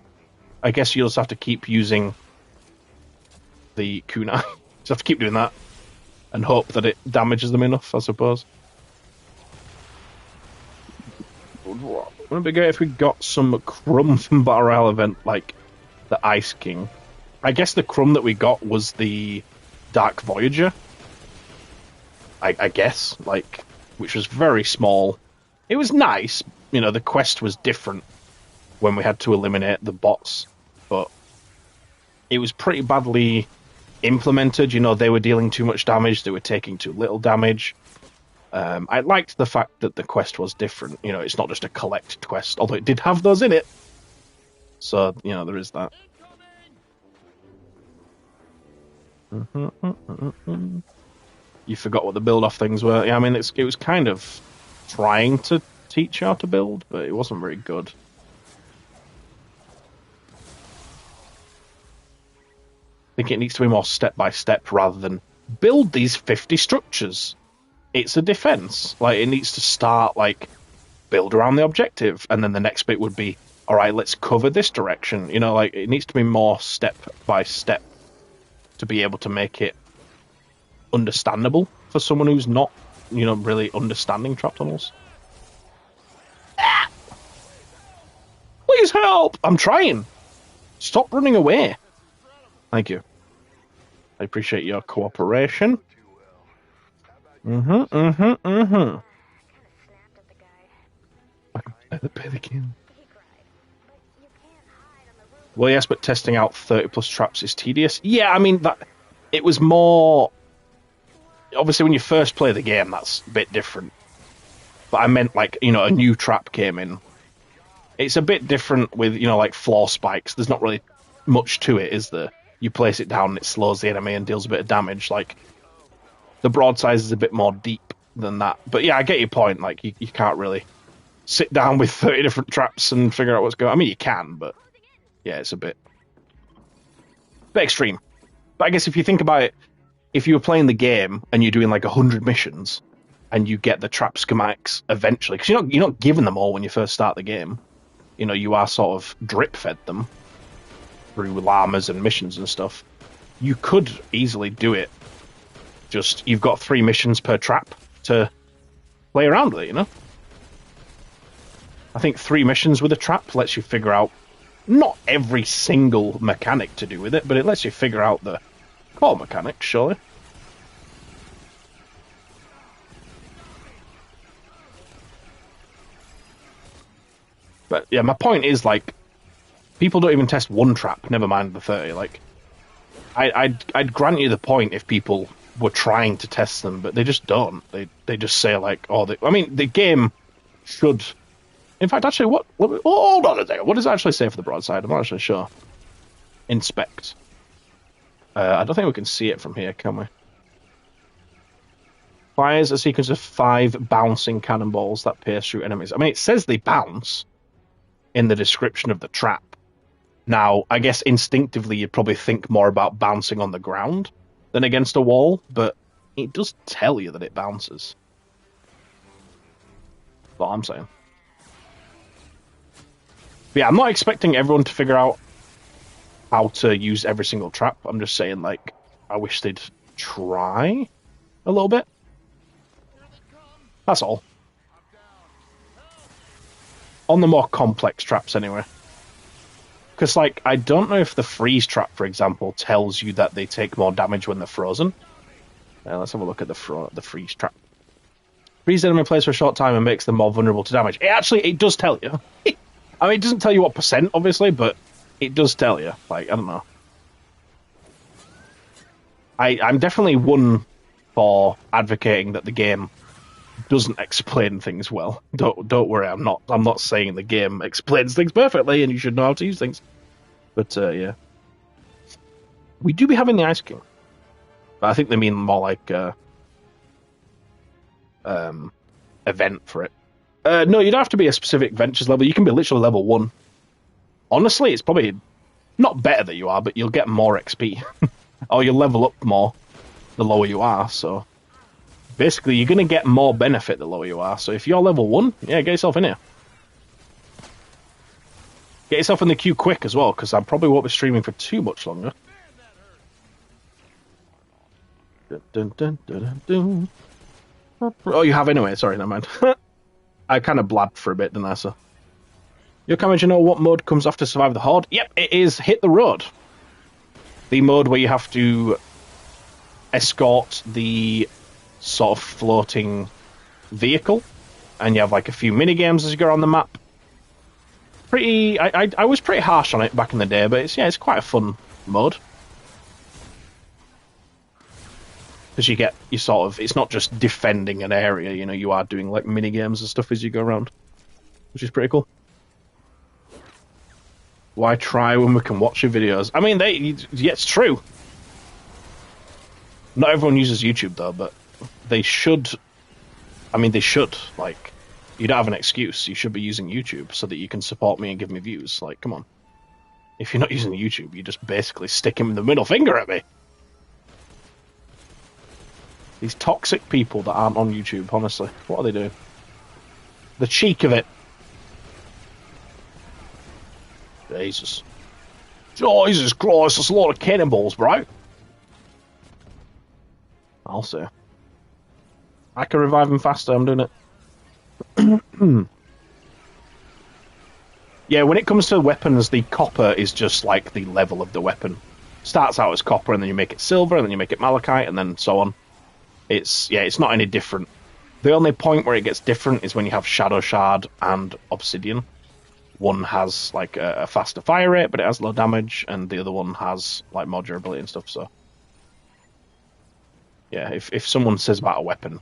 I guess you'll just have to keep using the kunai. Just have to keep doing that and hope that it damages them enough, I suppose. Wouldn't it be great if we got some crumb from Battle Royale event, like the Ice King? I guess the crumb that we got was the Dark Voyager. I guess, which was very small. It was nice, the quest was different, when we had to eliminate the bots, but it was pretty badly implemented. You know, they were dealing too much damage, they were taking too little damage. I liked the fact that the quest was different. You know, it's not just a collect quest, although it did have those in it. So, you know, there is that. You forgot what the build-off things were. Yeah, I mean, it was kind of trying to teach you how to build, but it wasn't very good. I think it needs to be more step-by-step rather than build these 50 structures. It's a defense. Like, it needs to start, like, build around the objective, and then the next bit would be, all right, let's cover this direction. You know, like, it needs to be more step-by-step to be able to make it understandable for someone who's not, you know, really understanding trap tunnels. Please help! I'm trying! Stop running away! Thank you. I appreciate your cooperation. I can play the pelican. Well, yes, but testing out 30 plus traps is tedious. Yeah, I mean, it was more... Obviously, when you first play the game, that's a bit different. But I meant, like, you know, a new trap came in. It's a bit different with, you know, like, floor spikes. There's not really much to it, is there? You place it down and it slows the enemy and deals a bit of damage. Like, the broadside is a bit more deep than that. But yeah, I get your point. Like, you can't really sit down with 30 different traps and figure out what's going on. I mean, you can, but yeah, it's a bit extreme. But I guess if you think about it, if you were playing the game and you're doing like 100 missions and you get the trap schematics eventually, because you're not given them all when you first start the game. You know, you are sort of drip fed them through llamas and missions and stuff. You could easily do it. Just, you've got 3 missions per trap to play around with it, you know? I think 3 missions with a trap lets you figure out not every single mechanic to do with it, but it lets you figure out the core mechanics, surely. But yeah, my point is, like, people don't even test one trap, never mind the 30. Like, I'd grant you the point if people were trying to test them, but they just don't. They just say, like, I mean, the game should... In fact, actually, hold on a second. What does it actually say for the broadside? I'm not actually sure. Inspect. I don't think we can see it from here, can we? Fires a sequence of 5 bouncing cannonballs that pierce through enemies. I mean, it says they bounce in the description of the trap. Now, I guess instinctively you'd probably think more about bouncing on the ground than against a wall, but it does tell you that it bounces. That's what I'm saying. But yeah, I'm not expecting everyone to figure out how to use every single trap. I'm just saying, like, I wish they'd try a little bit. That's all. On the more complex traps, anyway. Because, like, I don't know if the freeze trap, for example, tells you that they take more damage when they're frozen. Let's have a look at the freeze trap. Freeze enemy plays for a short time and makes them more vulnerable to damage. It does tell you. I mean, it doesn't tell you what percent, obviously, but it does tell you. Like, I don't know. I'm definitely one for advocating that the game doesn't explain things well. Don't worry, I'm not saying the game explains things perfectly and you should know how to use things. But yeah. We do be having the Ice King. But I think they mean more like event for it. No, you don't have to be a specific Ventures level. You can be literally level 1. Honestly, it's probably not better that you are, but you'll get more XP. Or you'll level up more the lower you are, so... Basically, you're going to get more benefit the lower you are. So if you're level 1, yeah, get yourself in here. Get yourself in the queue quick as well, because I probably won't be streaming for too much longer. Dun, dun, dun, dun, dun. Oh, you have anyway. Sorry, never mind. I kind of blabbed for a bit, didn't I, sir? Your comment, you know what mode comes after Survive the Horde? Yep, it is Hit the Road. The mode where you have to escort the sort of floating vehicle, and you have like a few mini games as you go around the map. pretty. I was pretty harsh on it back in the day, but it's quite a fun mode because you sort of, it's not just defending an area. You know, you are doing like mini games and stuff as you go around, which is pretty cool. Why try when we can watch your videos? I mean, yeah, it's true. Not everyone uses YouTube though, but they should. I mean, they should. Like, you don't have an excuse. You should be using YouTube so that you can support me and give me views. Like, come on. If you're not using YouTube, you just basically stick him the middle finger at me. These toxic people that aren't on YouTube, honestly, what are they doing? The cheek of it. Jesus. Jesus Christ, that's a lot of cannonballs, bro. I'll say. I can revive him faster, I'm doing it. Yeah, when it comes to weapons, the copper is just like the level of the weapon. Starts out as copper, and then you make it silver, and then you make it malachite, and then so on. It's not any different. The only point where it gets different is when you have Shadow Shard and Obsidian. One has like a faster fire rate, but it has low damage, and the other one has like more durability and stuff. So, yeah, if someone says about a weapon,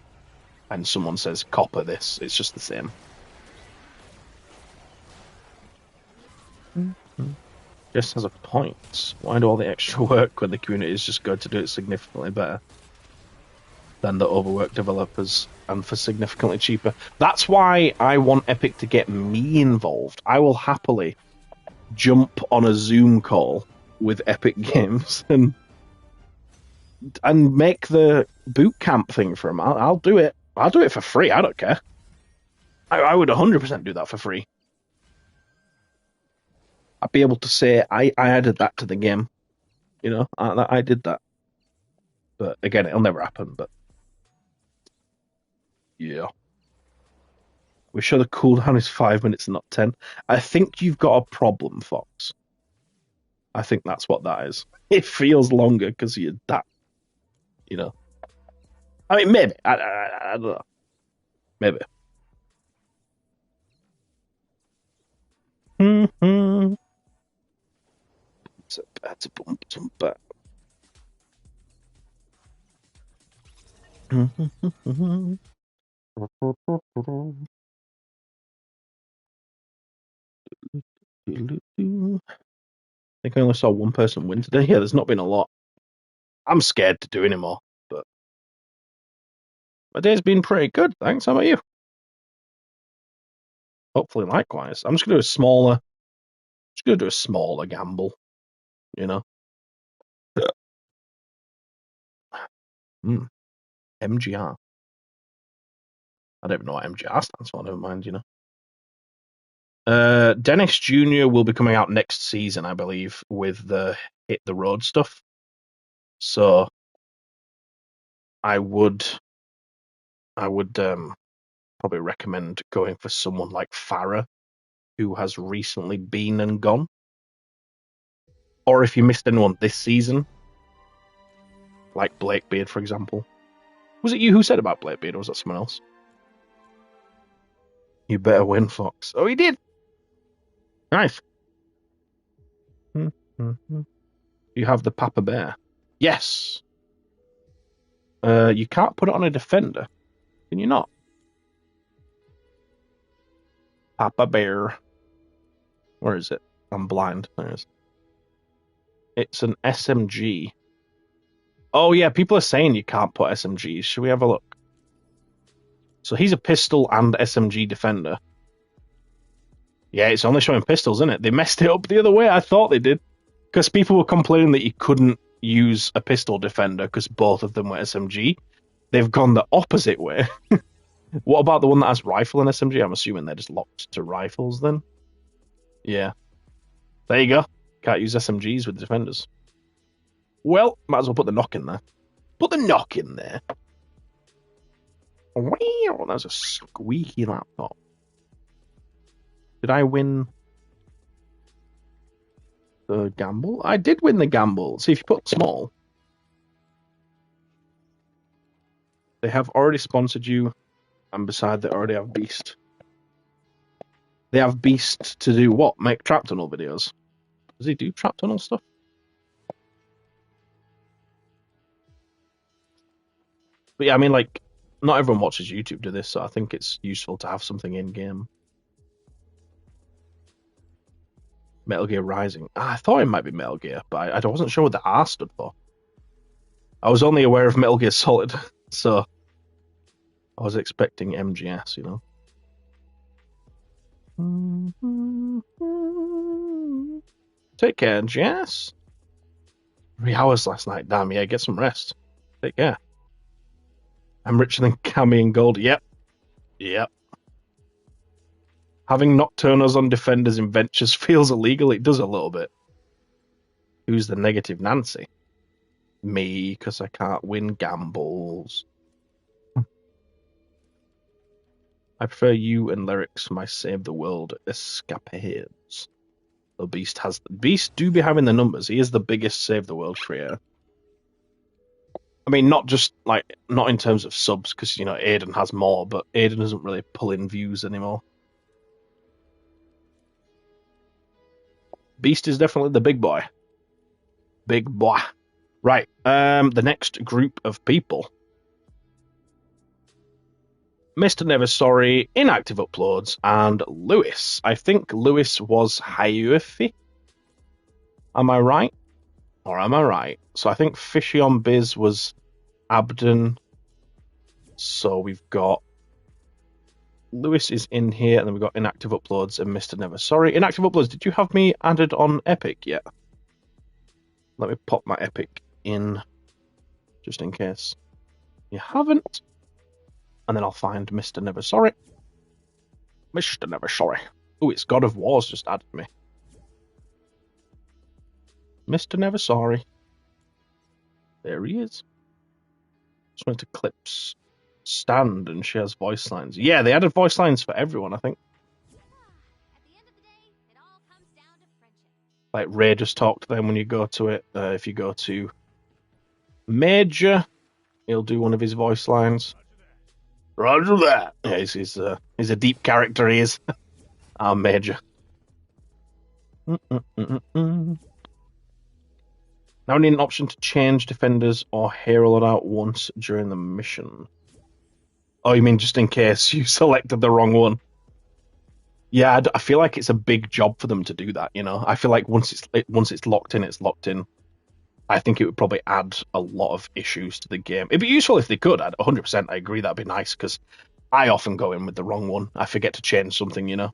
and someone says copper this, it's just the same. Just has a point. Why do all the extra work when the community is just going to do it significantly better than the overworked developers and for significantly cheaper? That's why I want Epic to get me involved. I will happily jump on a Zoom call with Epic Games and make the boot camp thing for them. I'll do it. I'll do it for free. I don't care. I would 100% do that for free. I'd be able to say I added that to the game. You know, I did that. But again, it'll never happen. But yeah. We're sure the cooldown is 5 minutes and not 10. I think you've got a problem, Fox. I think that's what that is. It feels longer because you're that, you know. I mean, maybe. I don't know. Maybe. Mm-hmm. That's a bump, but. I think I only saw one person win today. Yeah, there's not been a lot. I'm scared to do anymore, but my day's been pretty good. Thanks. How about you? Hopefully, likewise. I'm just gonna do a smaller gamble. You know. MGR. I don't even know what MGR stands for. Never mind. You know. Dennis Jr. will be coming out next season, I believe, with the Hit the Road stuff. So I would probably recommend going for someone like Farah, who has recently been and gone. Or if you missed anyone this season, like Blakebeard, for example. Was it you who said about Blakebeard, or was that someone else? You better win, Fox. Oh, he did! Nice. You have the Papa Bear. Yes! You can't put it on a defender. Can you not? Papa Bear. Where is it? I'm blind. There it is. It's an SMG. Oh, yeah, people are saying you can't put SMGs. Should we have a look? So he's a pistol and SMG defender. Yeah, it's only showing pistols, isn't it? They messed it up the other way. I thought they did. Because people were complaining that you couldn't use a pistol defender because both of them were SMG. They've gone the opposite way. What about the one that has rifle and SMG? I'm assuming they're just locked to rifles then. Yeah. There you go. Can't use SMGs with defenders. Well, might as well put the knock in there. Put the knock in there. Wow, that's a squeaky laptop. Did I win the gamble? I did win the gamble. See, if you put small, they have already sponsored you, and beside they already have Beast. They have Beast to do what? Make trap tunnel videos. Does he do trap tunnel stuff? But yeah, I mean, like, not everyone watches YouTube do this, so I think it's useful to have something in game. Metal Gear Rising. I thought it might be Metal Gear, but I wasn't sure what the R stood for. I was only aware of Metal Gear Solid, so I was expecting MGS, you know. Take care, Jess. 3 hours last night. Damn, yeah, get some rest. Take care. I'm richer than Cammy and Gold. Yep. Having Nocturnos on defenders in ventures feels illegal. It does a little bit. Who's the negative Nancy? Me, because I can't win gambles. I prefer you and Lyrics, my Save the World escapades. The Beast do be having the numbers. He is the biggest Save the World creator. I mean, not in terms of subs, because, you know, Aiden has more, but Aiden doesn't really pull in views anymore. Beast is definitely the big boy. Big boy. Right, the next group of people. Mr. Never Sorry, Inactive Uploads, and Lewis. I think Lewis was Hayufi. Am I right? Or am I right? So I think Fishy on Biz was Abden. So we've got Lewis is in here, and then we've got Inactive Uploads and Mr. Never Sorry. Inactive Uploads, did you have me added on Epic yet? Let me pop my Epic in, just in case you haven't. And then I'll find Mr. Never Sorry. Mr. Never Sorry. Oh, it's God of War's just added me. Mr. Never Sorry. There he is. Just went to Clips Stand and she has voice lines. Yeah, they added voice lines for everyone, I think. At the end of the day, it all comes down to friendship. Like Ray just talked to them when you go to it. If you go to Major, he'll do one of his voice lines. Roger that. Yeah, he's a deep character, he is. I'm Major. Now we need an option to change defenders or hero loadout once during the mission. Oh, you mean just in case you selected the wrong one? Yeah, I feel like it's a big job for them to do that, you know? I feel like once it's locked in, it's locked in. I think it would probably add a lot of issues to the game. It'd be useful if they could. 100%, I agree, that'd be nice, because I often go in with the wrong one. I forget to change something, you know?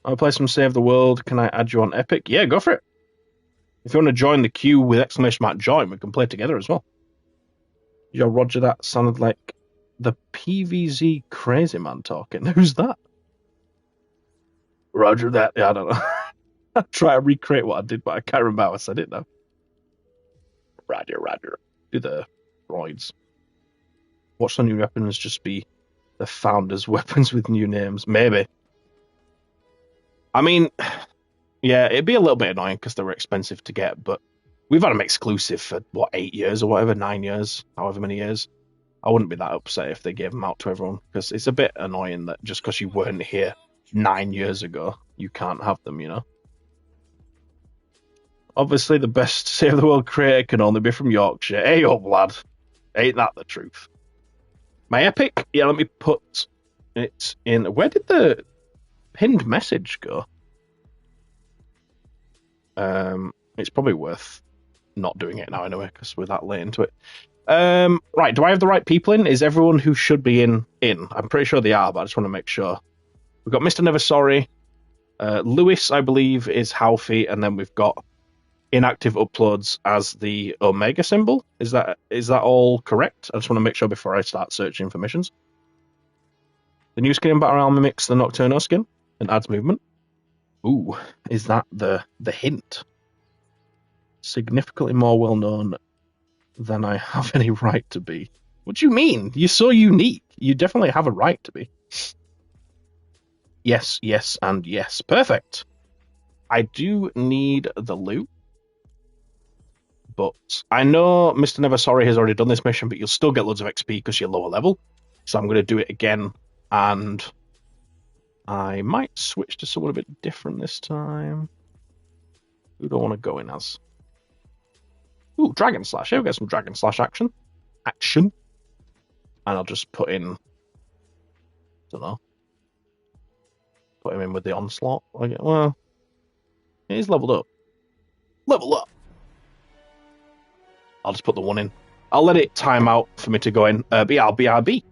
I'll play some Save the World. Can I add you on Epic? Yeah, go for it. If you want to join the queue with !join, we can play together as well. Yo, Roger, that sounded like the PVZ crazy man talking. Who's that? Roger that. Yeah, I don't know. I try to recreate what I did, but I can't remember how I said it now. Roger. Do the droids. Watch the new weapons just be the founders' weapons with new names. Maybe. I mean, yeah, it'd be a little bit annoying because they were expensive to get, but we've had them exclusive for, 8 years or whatever, 9 years, however many years. I wouldn't be that upset if they gave them out to everyone, because it's a bit annoying that just because you weren't here 9 years ago, you can't have them, you know? Obviously, the best Save the World creator can only be from Yorkshire. Hey up, lad. Ain't that the truth? My Epic? Yeah, let me put it in. Where did the pinned message go? It's probably worth not doing it now anyway, because we're that late into it. Right, do I have the right people in? Is everyone who should be in? I'm pretty sure they are, but I just want to make sure. We've got Mr. Never Sorry. Lewis, I believe, is Halfie, and then we've got Inactive Uploads as the Omega symbol. Is that all correct? I just want to make sure before I start searching for missions. The new skin in Battle Royale mimics the Nocturno skin and adds movement. Ooh, is that the hint? Significantly more well known than I have any right to be. What do you mean? You're so unique. You definitely have a right to be. Yes, and yes. Perfect. I do need the loot. But I know Mr. Never Sorry has already done this mission, but you'll still get loads of XP because you're lower level. So I'm going to do it again and I might switch to someone a bit different this time. Who do I want to go in as? Ooh, Dragon Slash. Here we get some Dragon Slash action. And I'll just put in, don't know, put him in with the Onslaught. Well, he's leveled up. Level up! I'll just put the one in. I'll let it time out for me to go in. BRB.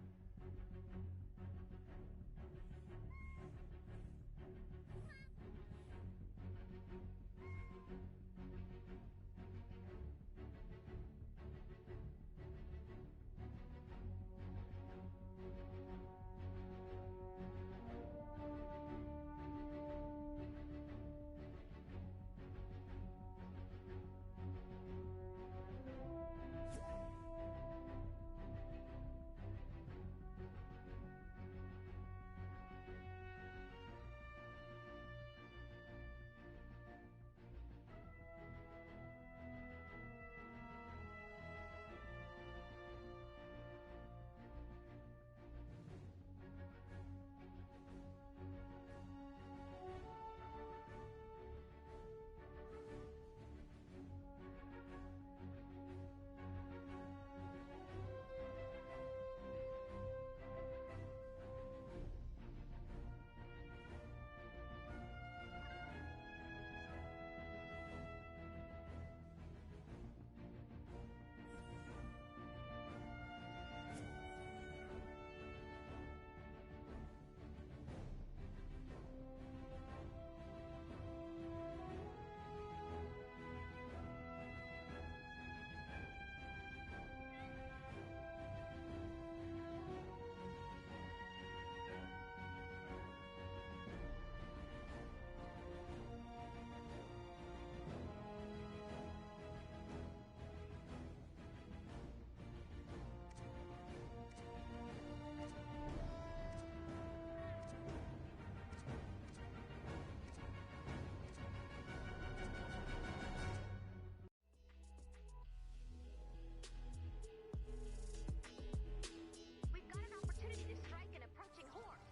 We've got an opportunity to strike an approaching horde.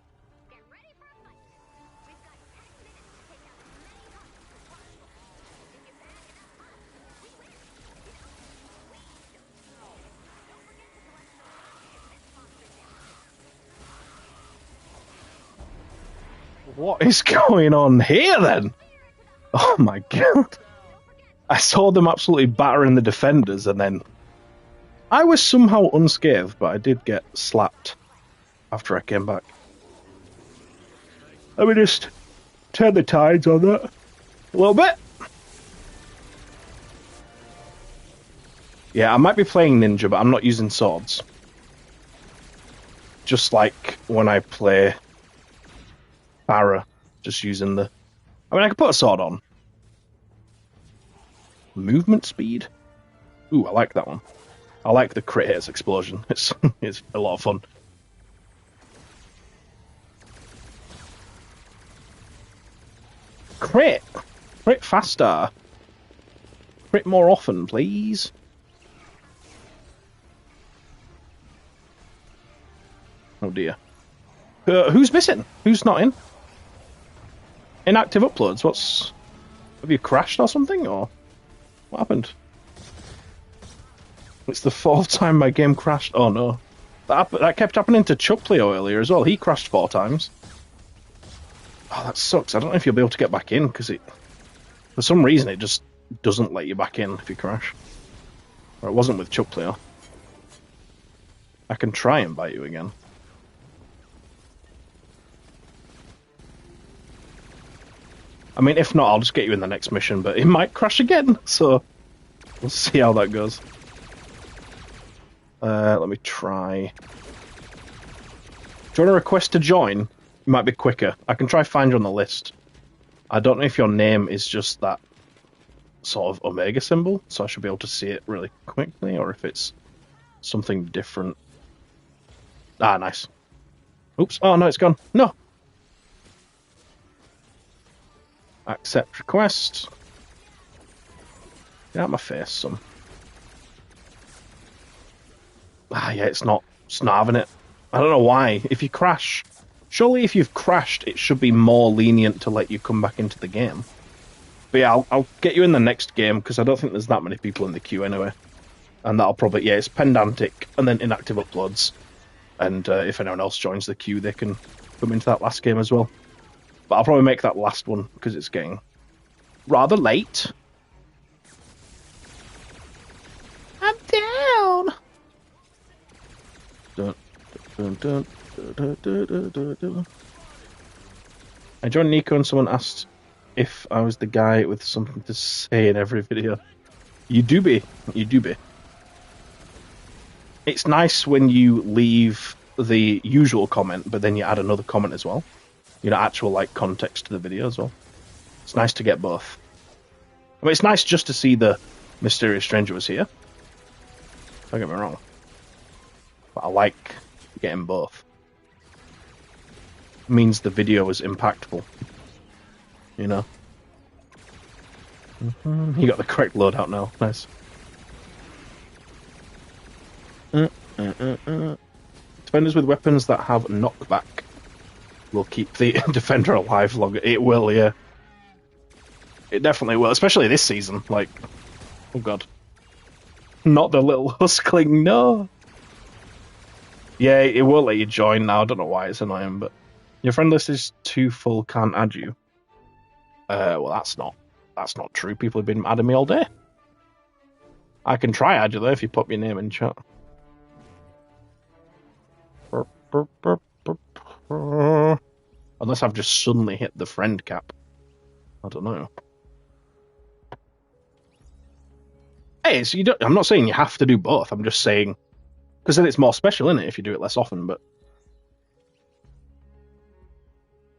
Get ready for a fight. We've got 10 minutes to take out as many targets as possible. If you bag enough up, we win. You know, we don't know. Don't forget to collect those rockets and sponsor them. What is going on here then? Oh my god. I saw them absolutely battering the defenders, and then I was somehow unscathed, but I did get slapped after I came back. Let me just turn the tides on that a little bit. Yeah, I might be playing ninja, but I'm not using swords. Just like when I play Farah, just using the... I mean, I could put a sword on. Movement speed? Ooh, I like that one. I like the crit hits explosion. It's a lot of fun. Crit! Crit faster. Crit more often, please. Oh dear. Who's missing? Who's not in? Inactive uploads. What's... Have you crashed or something, or... What happened? It's the 4th time my game crashed. Oh no. That kept happening to Chuckleo earlier as well. He crashed 4 times. Oh, that sucks. I don't know if you'll be able to get back in, because it... For some reason, it just doesn't let you back in if you crash. Or it wasn't with Chuckleo. I can try and bite you again. I mean, if not, I'll just get you in the next mission, but it might crash again, so... We'll see how that goes. Let me try. Do you want to request to join? It might be quicker. I can try find you on the list. I don't know if your name is just that sort of omega symbol, so I should be able to see it really quickly, or if it's something different. Ah, nice. Oops. Oh, no, it's gone. No! Accept request. Get out of my face, son. Ah, yeah, it's not having it. I don't know why. If you crash Surely if you've crashed, it should be more lenient to let you come back into the game. But yeah, I'll get you in the next game, because I don't think there's that many people in the queue anyway. And that'll probably, yeah, it's Pendantic, and then inactive uploads. And if anyone else joins the queue, they can come into that last game as well. But I'll probably make that last one, because it's getting rather late. I'm down! Dun, dun, dun, dun, dun, dun, dun, dun. I joined Nico and someone asked if I was the guy with something to say in every video. You do be. You do be. It's nice when you leave the usual comment, but then you add another comment as well. You know, actual like context to the video as well. It's nice to get both. I mean, it's nice just to see the mysterious stranger was here. Don't get me wrong. But I like getting both. It means the video was impactful. You know? You got the correct loadout now. Nice. Defenders with weapons that have knockback will keep the defender alive longer. It will, yeah. It definitely will, especially this season. Like, oh god. Not the little huskling, no. Yeah, it won't let you join now. I don't know why, it's annoying, but your friend list is too full, can't add you. Well, that's not true. People have been adding me all day. I can try add you though if you put your name in chat. Unless I've just suddenly hit the friend cap. I don't know. Hey, so I'm not saying you have to do both. I'm just saying, because then it's more special, isn't it, if you do it less often. But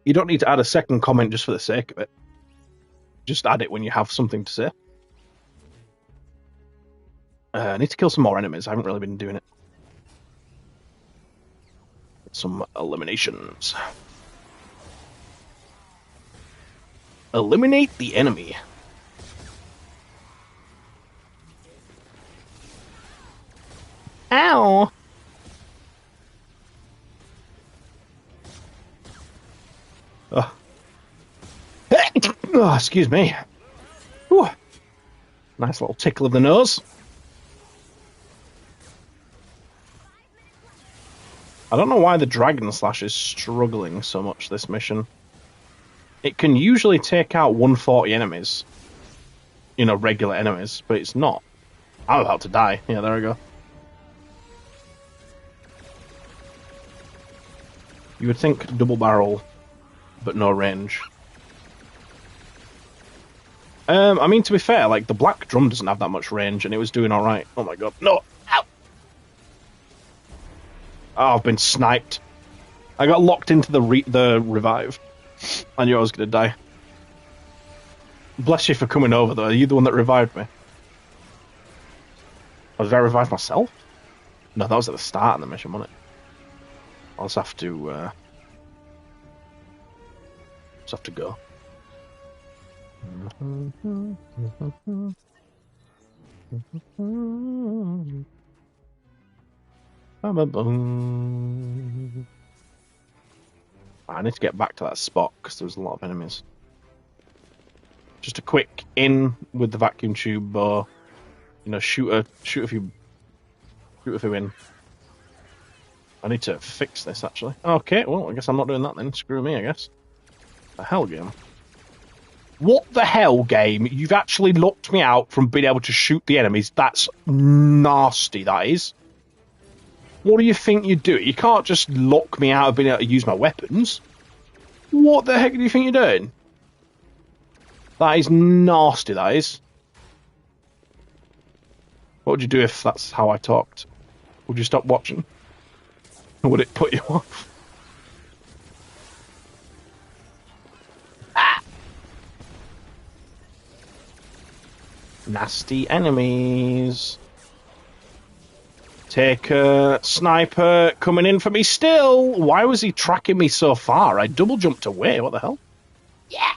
you don't need to add a second comment just for the sake of it. Just add it when you have something to say. I need to kill some more enemies. I haven't really been doing it. Some eliminations. Eliminate the enemy. Ow! Oh. Oh, excuse me. Whew. Nice little tickle of the nose. I don't know why the Dragon Slash is struggling so much this mission. It can usually take out 140 enemies. You know, regular enemies, but it's not. I'm about to die. Yeah, there we go. You would think double barrel, but no range. I mean, to be fair, like, the Black Drum doesn't have that much range, and it was doing alright. Oh my god. No! Ow! Oh, I've been sniped. I got locked into the revive. I knew I was going to die. Bless you for coming over, though. Are you the one that revived me? Oh, did I revive myself? No, that was at the start of the mission, wasn't it? I'll just have to... go. I need to get back to that spot because there's a lot of enemies. Just a quick in with the vacuum tube, or you know, shoot a few in. I need to fix this actually. Okay, well I guess I'm not doing that then. Screw me, I guess. The hell game. What the hell game? You've actually locked me out from being able to shoot the enemies. That's nasty, that is. What do you think you do? You can't just lock me out of being able to use my weapons. What the heck do you think you're doing? That is nasty, that is. What would you do if that's how I talked? Would you stop watching? Or would it put you off? Ah! Nasty enemies. Take a sniper coming in for me still. Why was he tracking me so far? I double jumped away. What the hell? Yeah.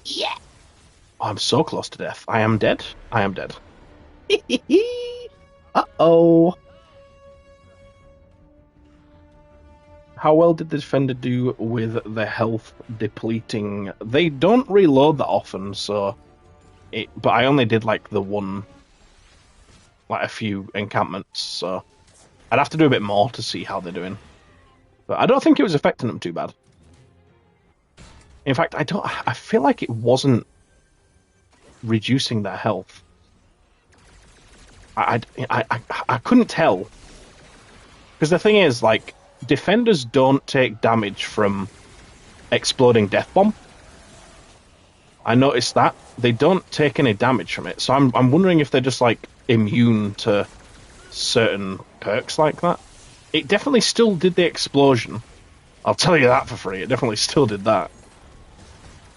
Yeah. Oh, I'm so close to death. I am dead. I am dead. Uh-oh. How well did the defender do with the health depleting? They don't reload that often, so but I only did like the one, like a few encampments, so I'd have to do a bit more to see how they're doing. But I don't think it was affecting them too bad. In fact, I feel like it wasn't reducing their health. I couldn't tell. Because the thing is, like, defenders don't take damage from exploding death bomb. I noticed that they don't take any damage from it, so I'm wondering if they're just like immune to certain perks like that. It definitely still did the explosion. I'll tell you that for free. It definitely still did that.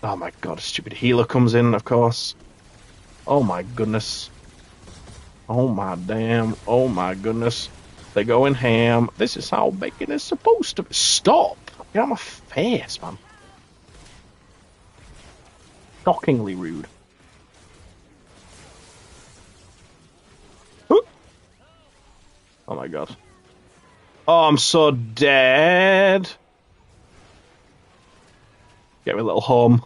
Oh my god, a stupid healer comes in, of course. Oh my goodness. Oh my damn. Oh my goodness. They're going ham. This is how bacon is supposed to be. Stop! Get out of my face, man. Shockingly rude. Oh my god. Oh, I'm so dead. Get me a little home.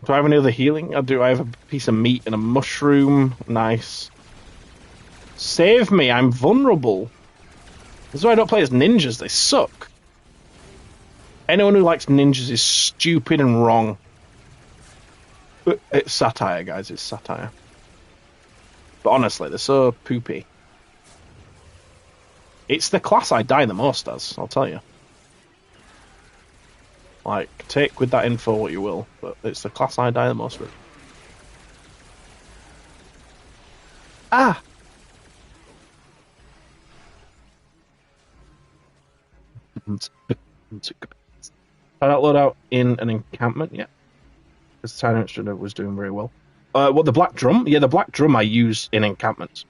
Do I have any other healing? Or do I have a piece of meat and a mushroom? Nice. Save me, I'm vulnerable. This is why I don't play as ninjas, they suck. Anyone who likes ninjas is stupid and wrong. It's satire, guys, it's satire. But honestly, they're so poopy. It's the class I die the most as, I'll tell you. Like, take with that info what you will, but it's the class I die the most with. Ah! I don't load out in an encampment yet. Because the Tyrant Instrument was doing very well. What, the Black Drum? Yeah, the Black Drum I use in encampments.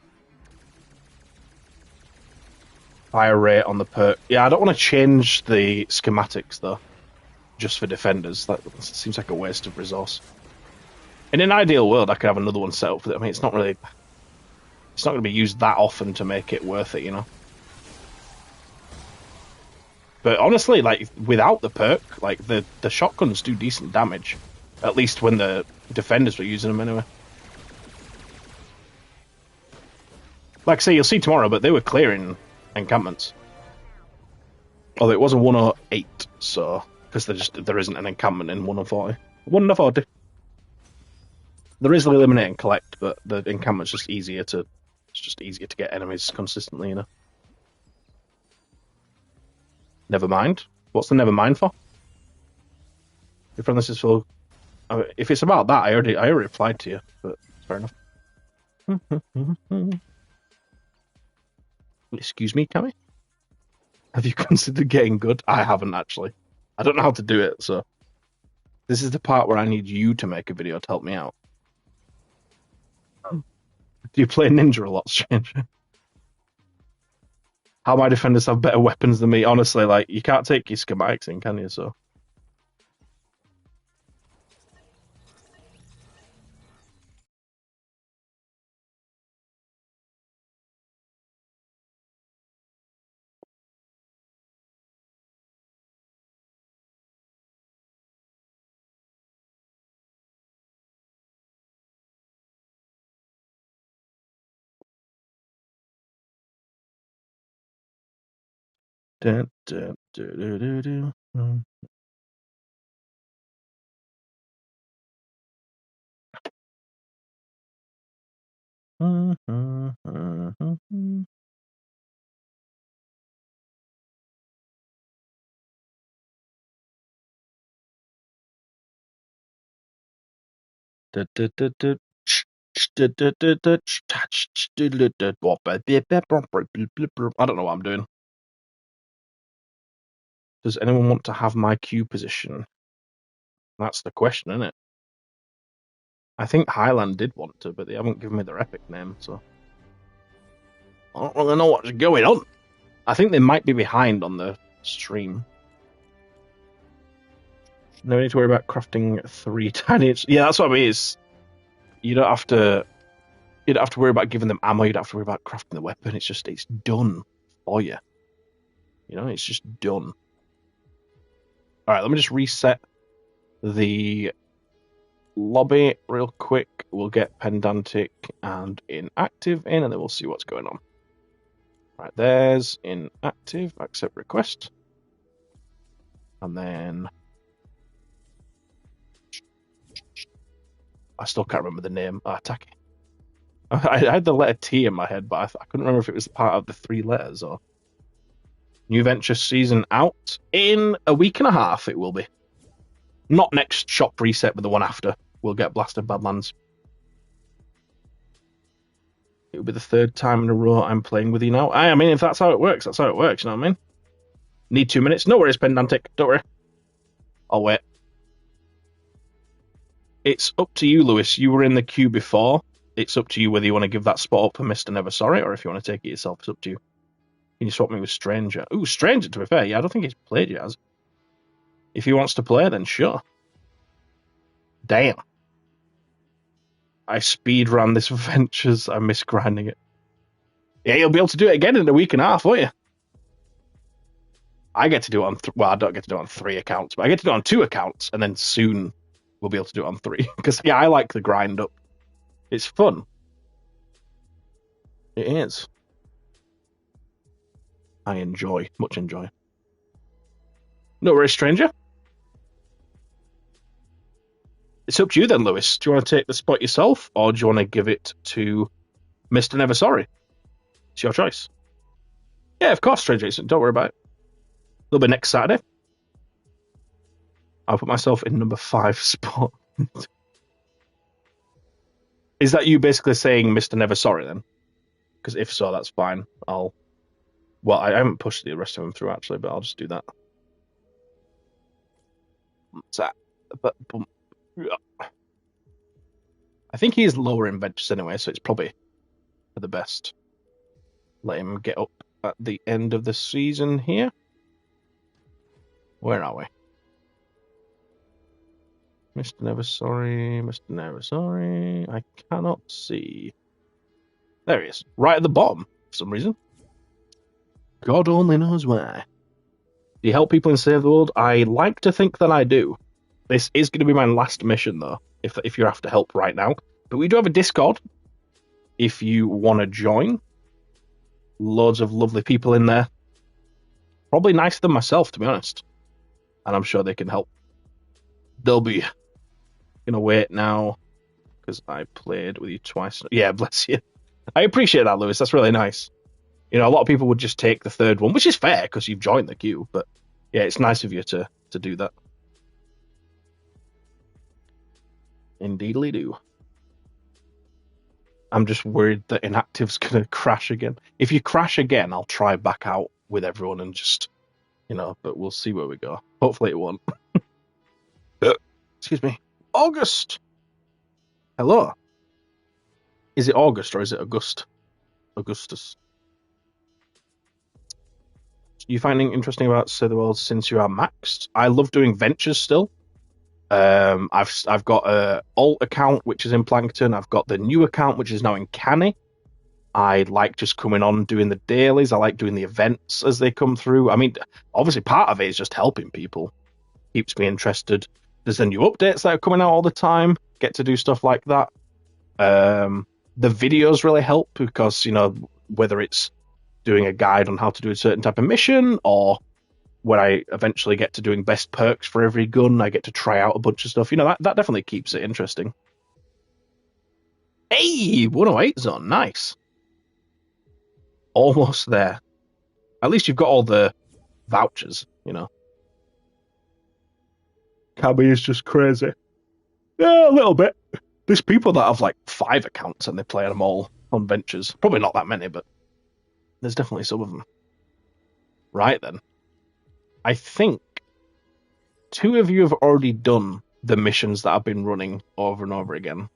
Fire rate on the perk. Yeah, I don't want to change the schematics, though. Just for defenders. That seems like a waste of resource. In an ideal world, I could have another one set up. I mean, it's not really... It's not going to be used that often to make it worth it, you know? But honestly, like, without the perk, like, the shotguns do decent damage. At least when the defenders were using them anyway. Like I say, you'll see tomorrow, but they were clearing encampments. Although it was a 108, so... Because there isn't an encampment in 140. 140. There is the eliminate and collect, but the encampment's just easier to... It's just easier to get enemies consistently, you know? Never mind. What's the never mind for? Your friend, this is for... if it's about that, I already replied to you, but fair enough. Excuse me, Cammy? Have you considered getting good? I haven't, actually. I don't know how to do it, so... This is the part where I need you to make a video to help me out. Do you play Ninja a lot, Stranger? How my defenders have better weapons than me? Honestly, like, you can't take your schematics in, can you, so... Dun, dun, dun, dun, dun, dun, dun. I don't know what I'm doing. Does anyone want to have my queue position? That's the question, isn't it? I think Highland did want to, but they haven't given me their epic name, so I don't really know what's going on. I think they might be behind on the stream. No need to worry about crafting 3 tiny. Yeah, that's what I mean. You don't have to. You don't have to worry about giving them ammo. You don't have to worry about crafting the weapon. It's done for you. You know, it's just done. All right, let me just reset the lobby real quick. We'll get Pendantic and Inactive in, and then we'll see what's going on. Right, there's Inactive. Accept request. And then I still can't remember the name. Taki. I had the letter T in my head, but I couldn't remember if it was part of the 3 letters or. New Venture season out in a week and a half. It will be. Not next shop reset, but the one after. We'll get Blasted Badlands. It'll be the 3rd time in a row I'm playing with you now. I mean, if that's how it works, that's how it works. You know what I mean? Need 2 minutes? No worries, Pendantic. Don't worry. I'll wait. It's up to you, Lewis. You were in the queue before. It's up to you whether you want to give that spot up for Mr. Never Sorry or if you want to take it yourself. It's up to you. Can you swap me with Stranger? Ooh, Stranger, to be fair. Yeah, I don't think he's played yet, has he? If he wants to play, then sure. Damn. I speedrun this Ventures. I miss grinding it. Yeah, you'll be able to do it again in a week and a half, won't you? I get to do it on... well, I don't get to do it on 3 accounts, but I get to do it on 2 accounts, and then soon we'll be able to do it on 3. Because, yeah, I like the grind up. It's fun. It is. I enjoy. Much enjoy. No worries, Stranger. It's up to you then, Lewis. Do you want to take the spot yourself, or do you want to give it to Mr. Never Sorry? It's your choice. Yeah, of course, Stranger. Don't worry about it. It'll be next Saturday. I'll put myself in number 5 spot. Is that you basically saying Mr. Never Sorry then? Because if so, that's fine. Well, I haven't pushed the rest of them through actually, but I'll just do that. But I think he is lower in Ventures anyway, so it's probably for the best. Let him get up at the end of the season here. Where are we? Mr. Never Sorry, Mr. Never Sorry. I cannot see. There he is. Right at the bottom, for some reason. God only knows why. Do you help people and save the world? I like to think that I do. This is going to be my last mission, though, if you're after help right now. But we do have a Discord, if you want to join. Loads of lovely people in there. Probably nicer than myself, to be honest. And I'm sure they can help. They'll be going to wait now, because I played with you twice. Yeah, bless you. I appreciate that, Lewis. That's really nice. You know, a lot of people would just take the 3rd one, which is fair, because you've joined the queue. But, yeah, it's nice of you to do that. Indeedly do. I'm just worried that Inactive's going to crash again. If you crash again, I'll try back out with everyone and just, you know, but we'll see where we go. Hopefully it won't. Excuse me. August! Hello. Is it August or is it August? Augustus. You finding interesting about Save the World since you are maxed? I love doing Ventures still. I've got a alt account which is in Plankton. I've got the new account which is now in Canny. I like just coming on doing the dailies. I like doing the events as they come through. I mean, obviously part of it is just helping people. Keeps me interested. There's the new updates that are coming out all the time. Get to do stuff like that. The videos really help because, you know, whether it's doing a guide on how to do a certain type of mission or when I eventually get to doing best perks for every gun, I get to try out a bunch of stuff. You know, that definitely keeps it interesting. Hey, 108 zone, nice. Almost there. At least you've got all the vouchers, you know. Cabby is just crazy. Yeah, a little bit. There's people that have like 5 accounts and they play them all on Ventures. Probably not that many, but there's definitely some of them. Right then. I think 2 of you have already done the missions that I've been running over and over again.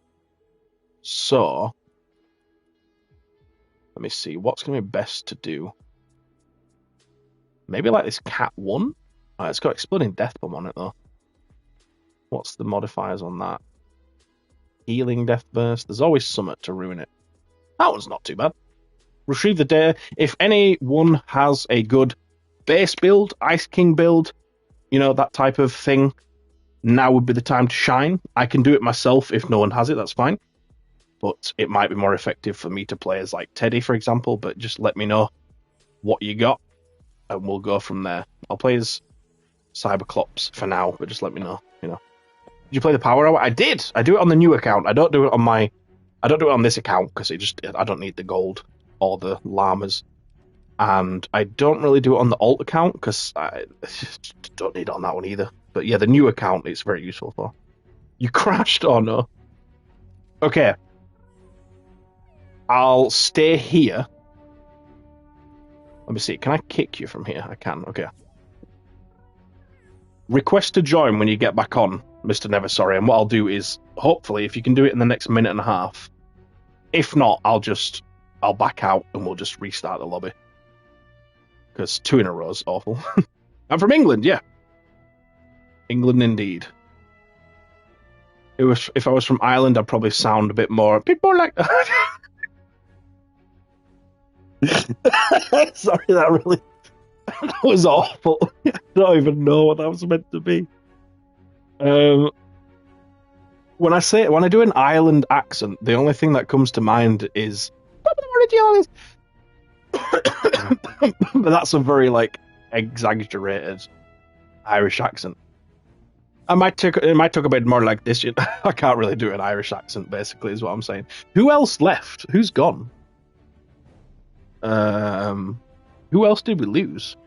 So, let me see. What's going to be best to do? Maybe like this Cat 1? It's got Exploding Death Bomb on it, though. What's the modifiers on that? Healing Death Burst. There's always something to ruin it. That one's not too bad. Retrieve the data. If anyone has a good base build, Ice King build, you know, that type of thing, now would be the time to shine. I can do it myself if no one has it, that's fine. But it might be more effective for me to play as like Teddy, for example. But just let me know what you got, and we'll go from there. I'll play as Cyberclops for now, but just let me know. You know, did you play the Power Hour? I did. I do it on the new account. I don't do it on this account because I don't need the gold or the llamas, and I don't really do it on the alt account because I don't need it on that one either. But yeah, the new account it's very useful for. You crashed or no? Okay. I'll stay here. Let me see. Can I kick you from here? I can. Okay. Request to join when you get back on, Mr. Never Sorry. And what I'll do is, hopefully, if you can do it in the next minute and a half. If not, I'll back out and we'll just restart the lobby. Because 2 in a row is awful. I'm from England, yeah. England indeed. If I was from Ireland, I'd probably sound a bit more like that. Sorry, that was awful. I don't even know what that was meant to be. When I do an Ireland accent, the only thing that comes to mind is but that's a very like exaggerated Irish accent. It might talk a bit more like this. I can't really do an Irish accent, basically, is what I'm saying. Who else left? Who's gone? Who else did we lose?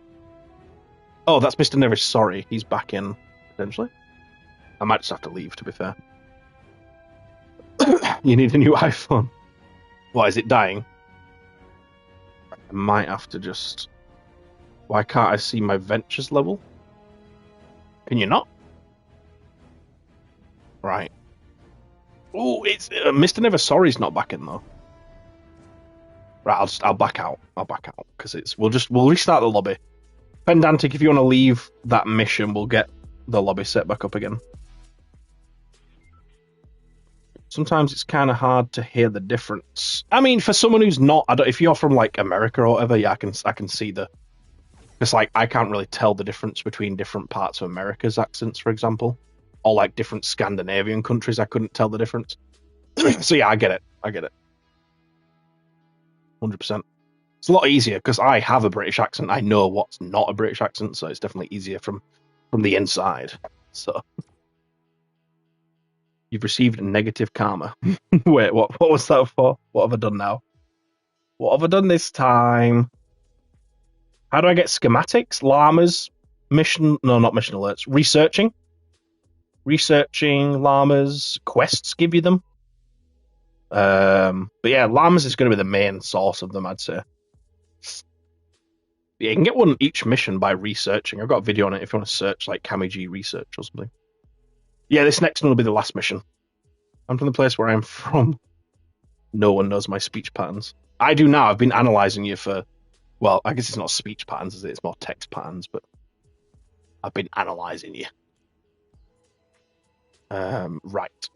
Oh, that's Mr. Never Sorry. He's back in, potentially. I might just have to leave, to be fair. You need a new iPhone. Why, is it dying? I might have to just... Why can't I see my ventures level? Can you not? Right. Oh, it's Mr. Never Sorry's not back in, though. Right, I'll back out. Because we'll restart the lobby. Pendantic, if you want to leave that mission, we'll get the lobby set back up again. Sometimes it's kind of hard to hear the difference. I mean, for someone who's not, if you're from like America or whatever, yeah, I can see it's like I can't really tell the difference between different parts of America's accents, for example, or like different Scandinavian countries. I couldn't tell the difference. So yeah, I get it. 100%. It's a lot easier because I have a British accent. I know what's not a British accent, so it's definitely easier from the inside. So you've received negative karma. Wait, what was that for? What have I done now? What have I done this time? How do I get schematics? Llamas? Not mission alerts. Researching llamas. Quests give you them. But yeah, llamas is going to be the main source of them, I'd say. Yeah, you can get one each mission by researching. I've got a video on it if you want to search like CammyG research or something. Yeah, this next one will be the last mission. I'm from the place where I'm from. No one knows my speech patterns. I do now. I've been analysing you for... Well, I guess it's not speech patterns, is it? It's more text patterns, but I've been analysing you. Right.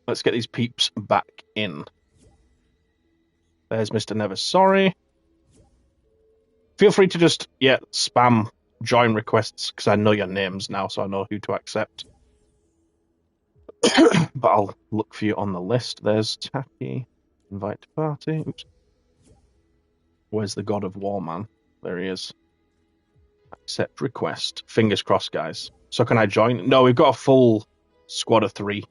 Let's get these peeps back in. There's Mr. Never Sorry. Feel free to just, spam join requests, because I know your names now, so I know who to accept. But I'll look for you on the list. There's Tacky. Invite to party. Oops. Where's the God of War, man? There he is. Accept request. Fingers crossed, guys. So can I join? No, we've got a full squad of 3.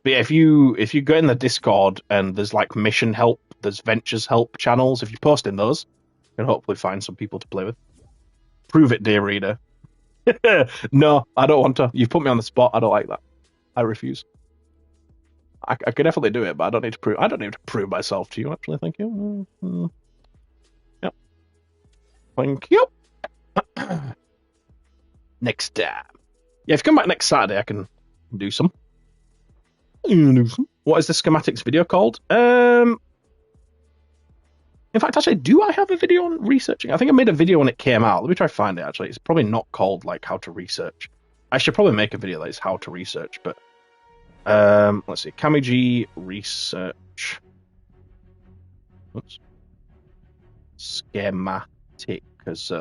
But yeah, if you go in the Discord and there's like mission help, there's ventures help channels, if you post in those, you can hopefully find some people to play with. Prove it, dear reader. No, I don't want to. You've put me on the spot. I don't like that. I refuse. I could definitely do it, but I don't need to prove myself to you, actually. Thank you. Yep. Thank you. Next time. Yeah, if you come back next Saturday, I can do some. What is the schematics video called? In fact, actually, do I have a video on researching? I think I made a video when it came out. Let me try to find it, actually. It's probably not called, like, how to research. I should probably make a video that is how to research, but... let's see. CammyG research. Oops. Schematic, because...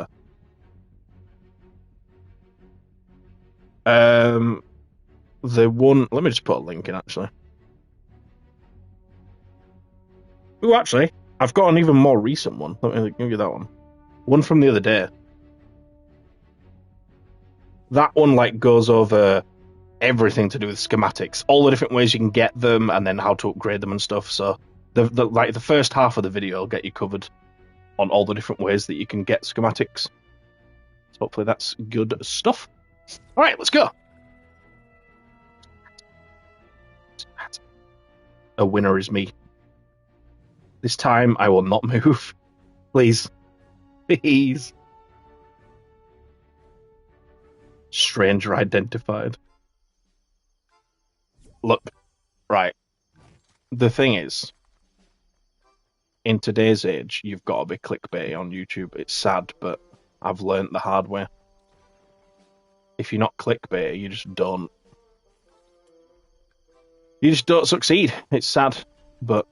The one. Let me just put a link in actually. Oh, actually, I've got an even more recent one. Let me give you that one. One from the other day. That one like goes over everything to do with schematics, all the different ways you can get them, and then how to upgrade them and stuff. So the first half of the video will get you covered on all the different ways that you can get schematics. So hopefully that's good stuff. All right, let's go. A winner is me. This time I will not move. Please. Please. Stranger identified. Look, right. The thing is, in today's age, you've got to be clickbait on YouTube. It's sad, but I've learnt the hard way. If you're not clickbait, you just don't. You just don't succeed. It's sad, but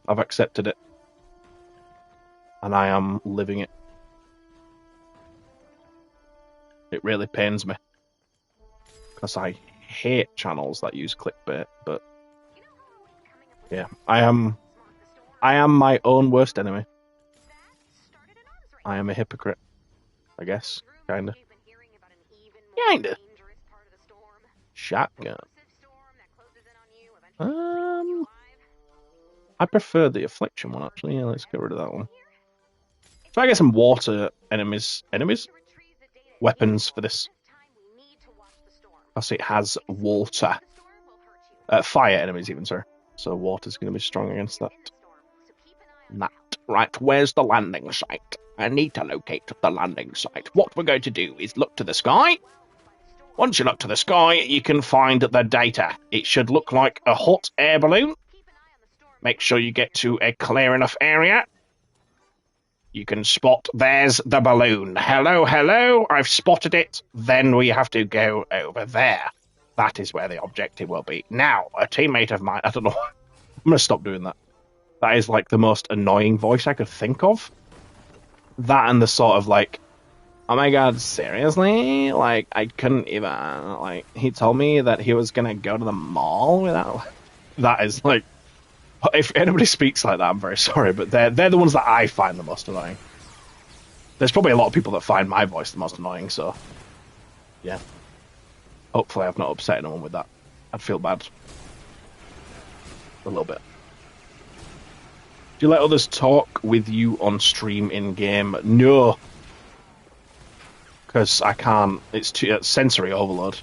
I've accepted it. And I am living it. It really pains me. Because I hate channels that use clickbait, but yeah, I am my own worst enemy. I am a hypocrite, I guess. Kinda. Kinda. Shotgun. I prefer the Affliction one, actually. Yeah, let's get rid of that one. So I get some water enemies? Weapons for this. Because it has water. Fire enemies even, sorry. So water's going to be strong against that. Right, where's the landing site? I need to locate the landing site. What we're going to do is look to the sky. Once you look to the sky, you can find the data. It should look like a hot air balloon. Make sure you get to a clear enough area. You can spot, there's the balloon. Hello, hello, I've spotted it. Then we have to go over there. That is where the objective will be. Now, a teammate of mine, I don't know, I'm going to stop doing that. That is like the most annoying voice I could think of. That and the sort of like, oh my god, seriously? Like, I couldn't even, like, he told me that he was going to go to the mall without... That is like, if anybody speaks like that, I'm very sorry, but they're the ones that I find the most annoying. There's probably a lot of people that find my voice the most annoying, so yeah. Hopefully I've not upset anyone with that. I'd feel bad. A little bit. Do you let others talk with you on stream in-game? No. Because I can't. It's too sensory overload.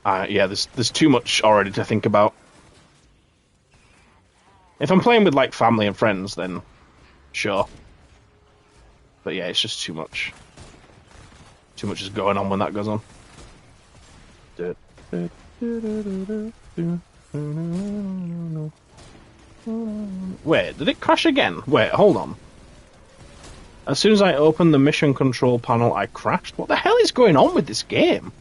Yeah, there's too much already to think about. If I'm playing with like family and friends, then sure. But yeah, it's just too much. Too much is going on when that goes on. Wait, did it crash again? Wait, hold on. As soon as I opened the mission control panel, I crashed? What the hell is going on with this game?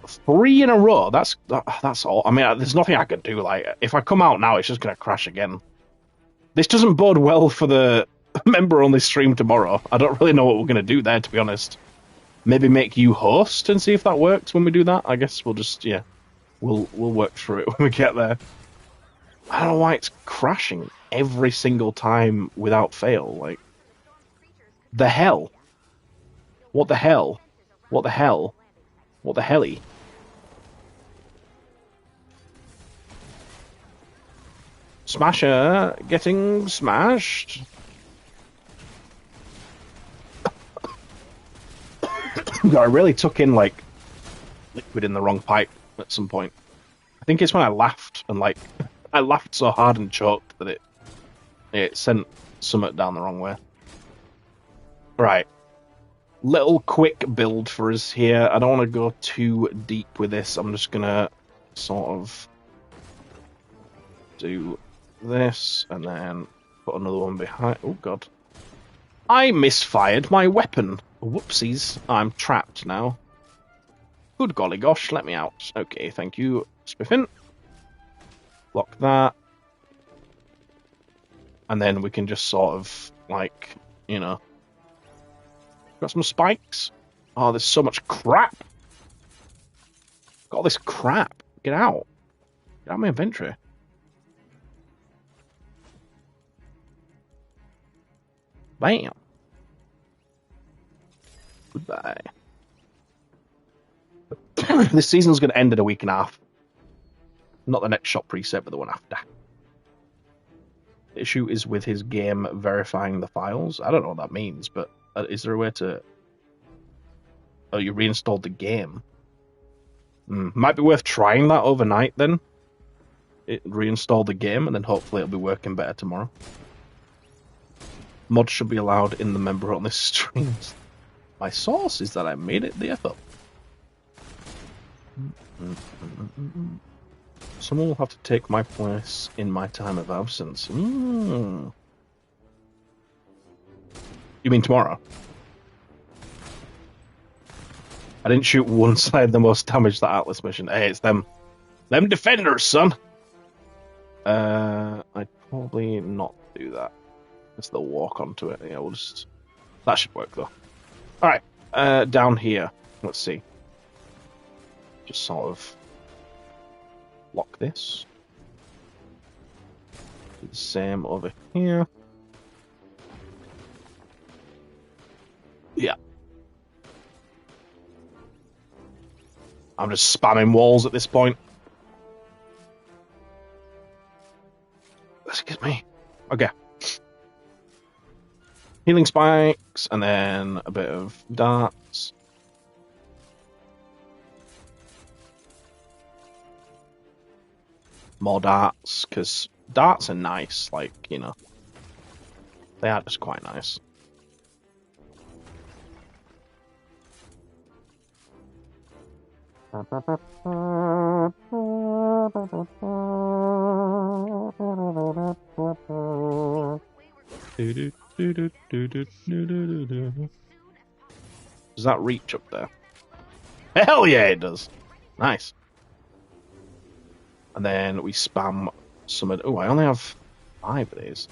3 in a row. That's all. I mean, there's nothing I can do. Like, if I come out now, it's just gonna crash again. This doesn't bode well for the member-only stream tomorrow. I don't really know what we're gonna do there, to be honest. Maybe make you host and see if that works when we do that. I guess we'll just we'll work through it when we get there. I don't know why it's crashing every single time without fail. Like, the hell? What the hell? What the hell? What the helly? Smasher getting smashed. I really took in like liquid in the wrong pipe at some point. I think it's when I laughed and like I laughed so hard and choked that it sent something down the wrong way. Right. Little quick build for us here. I don't want to go too deep with this. I'm just gonna sort of do this and then put another one behind. Oh god. I misfired my weapon. Whoopsies. I'm trapped now. Good golly gosh, let me out. Okay, thank you, Spiffin. Lock that. And then we can just sort of, like, you know... Got some spikes. Oh, there's so much crap. Got all this crap. Get out. Get out of my inventory. Bam. Goodbye. This season's going to end in a week and a half. Not the next shop preset, but the one after. The issue is with his game verifying the files. I don't know what that means, but is there a way to... Oh, you reinstalled the game. Might be worth trying that overnight then. Reinstall the game, and then hopefully it'll be working better tomorrow. Mods should be allowed in the member only streams. My source is that I made it the F up. Someone will have to take my place in my time of absence. You mean tomorrow? I didn't shoot once I had the most damage that Atlas mission. Hey, it's them. Them defenders, son! I'd probably not do that. Because they'll walk onto it. Yeah, we'll just... That should work, though. Alright, down here. Let's see. Just sort of... lock this. Do the same over here. Yeah. I'm just spamming walls at this point. Excuse me. Okay. Healing spikes, and then a bit of darts. More darts, because darts are nice, like, you know. They are just quite nice. Does that reach up there? Hell yeah, it does. Nice. And then we spam some of... Oh, I only have 5 of these.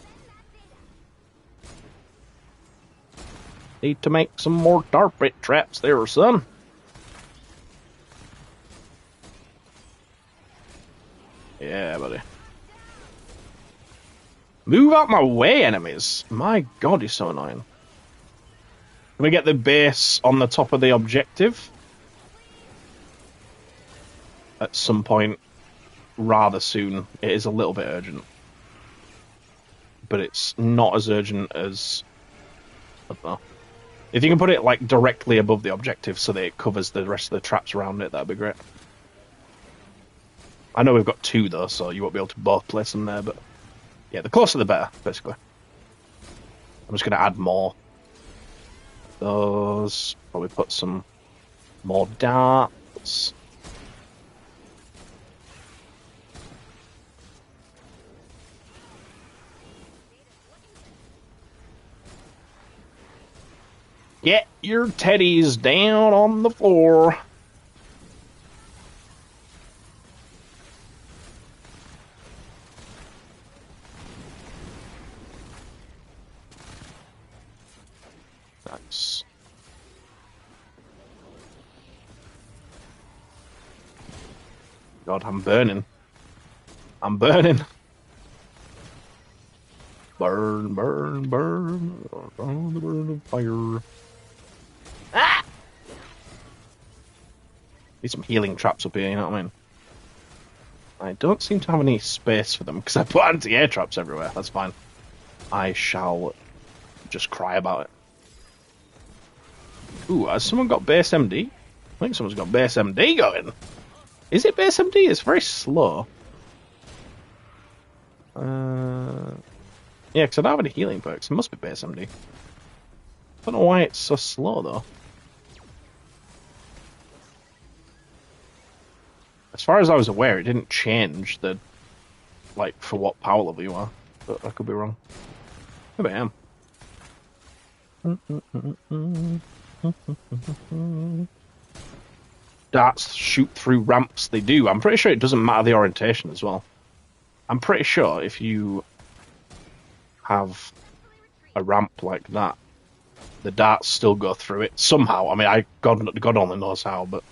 Need to make some more tar pit traps there, son. Yeah, buddy. Move out my way, enemies. My god, he's so annoying. Can we get the base on the top of the objective? At some point, rather soon. It is a little bit urgent. But it's not as urgent as... I don't know. If you can put it, like, directly above the objective so that it covers the rest of the traps around it, that'd be great. I know we've got 2, though, so you won't be able to both place them there, but... Yeah, the closer the better, basically. I'm just going to add more. Those. Probably put some more darts. Get your teddies down on the floor. Nice. God, I'm burning. I'm burning. Burn, burn, burn. Burn the burn of fire. Ah! Need some healing traps up here, you know what I mean? I don't seem to have any space for them because I put anti-air traps everywhere. That's fine. I shall just cry about it. Ooh, has someone got base MD? I think someone's got base MD going. Is it base MD? It's very slow. Yeah, because I don't have any healing perks. It must be base MD. I don't know why it's so slow, though. As far as I was aware, it didn't change the... like, for what power level you are. But I could be wrong. Maybe I am. Darts shoot through ramps. They do. I'm pretty sure it doesn't matter the orientation as well. I'm pretty sure if you have a ramp like that, the darts still go through it somehow. I mean, God only knows how, but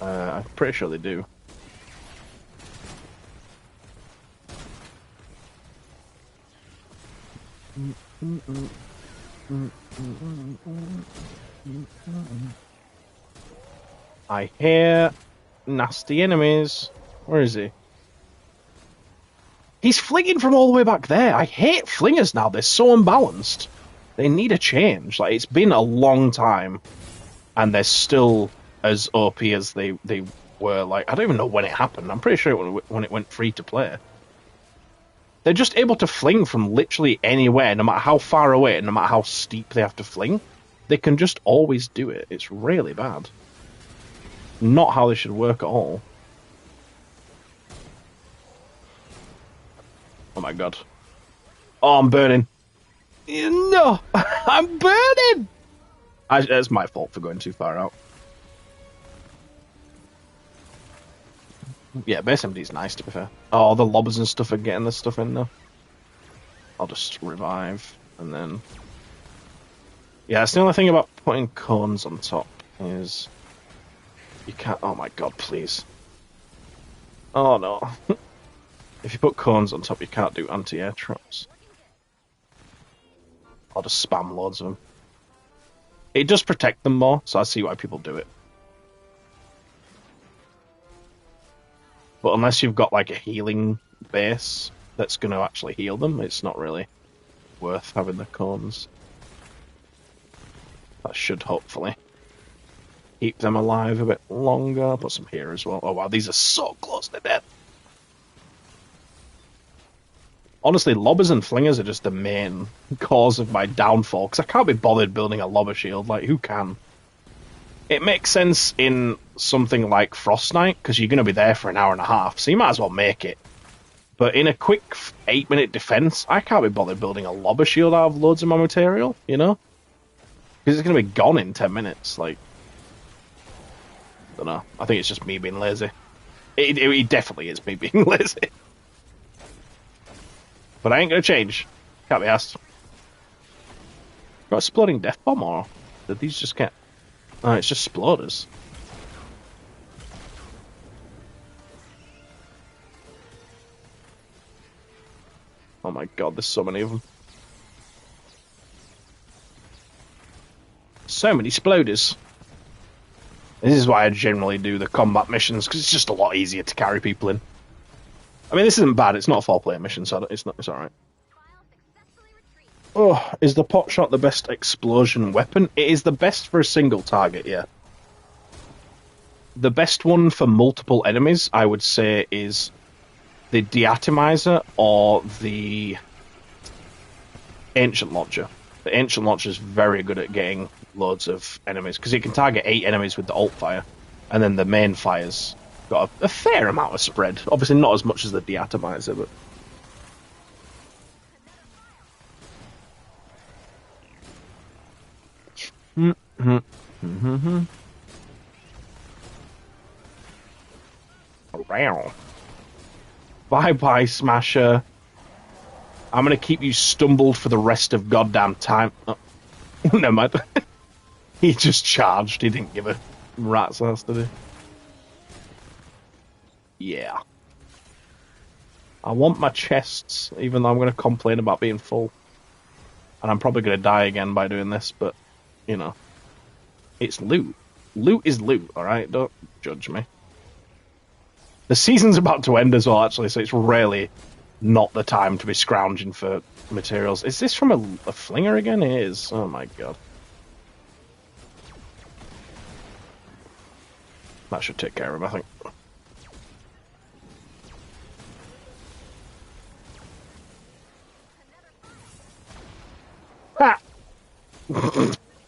I'm pretty sure they do. I hear nasty enemies. Where is he? He's flinging from all the way back there. I hate flingers now. They're so unbalanced. They need a change. Like, it's been a long time, and they're still as OP as they were. Like, I don't even know when it happened. I'm pretty sure when it went free to play. They're just able to fling from literally anywhere, no matter how far away, no matter how steep they have to fling. They can just always do it. It's really bad. Not how they should work at all. Oh my god. Oh, I'm burning. No! I'm burning! It's my fault for going too far out. Yeah, base MD's nice, to be fair. Oh, the lobbers and stuff are getting this stuff in, though. I'll just revive, and then... Yeah, that's the only thing about putting cones on top, is... You can't... Oh my god, please. Oh no. If you put cones on top, you can't do anti-air traps. I'll just spam loads of them. It does protect them more, so I see why people do it. But unless you've got like a healing base that's going to actually heal them, it's not really worth having the cones. That should hopefully keep them alive a bit longer. I'll put some here as well. Oh wow, these are so close to death. Honestly, lobbers and flingers are just the main cause of my downfall, because I can't be bothered building a lobber shield. Like, who can? It makes sense in something like Fortnite, because you're going to be there for an hour and a half, so you might as well make it. But in a quick 8-minute defense, I can't be bothered building a lobber shield out of loads of my material, you know? Because it's going to be gone in 10 minutes, like... I don't know. I think it's just me being lazy. It definitely is me being lazy. But I ain't going to change. Can't be asked. Got exploding death bomb, or did these just get... Oh, it's just exploders. Oh my god, there's so many of them. So many exploders. This is why I generally do the combat missions, because it's just a lot easier to carry people in. I mean, this isn't bad. It's not a 4-player mission, so it's alright. Oh, is the pot shot the best explosion weapon? It is the best for a single target, yeah. The best one for multiple enemies, I would say, is the deatomizer or the ancient launcher. The ancient launcher is very good at getting loads of enemies, because it can target 8 enemies with the alt fire, and then the main fire's got a fair amount of spread. Obviously not as much as the deatomizer, but... Bye-bye, Smasher. I'm gonna keep you stumbled for the rest of goddamn time. Oh. Never mind. He just charged. He didn't give a rat's ass, did he? Yeah. I want my chests, even though I'm going to complain about being full. And I'm probably going to die again by doing this, but, you know. It's loot. Loot is loot, alright? Don't judge me. The season's about to end as well, actually, so it's really not the time to be scrounging for materials. Is this from a flinger again? It is. Oh my god. That should take care of him, I think. Ah!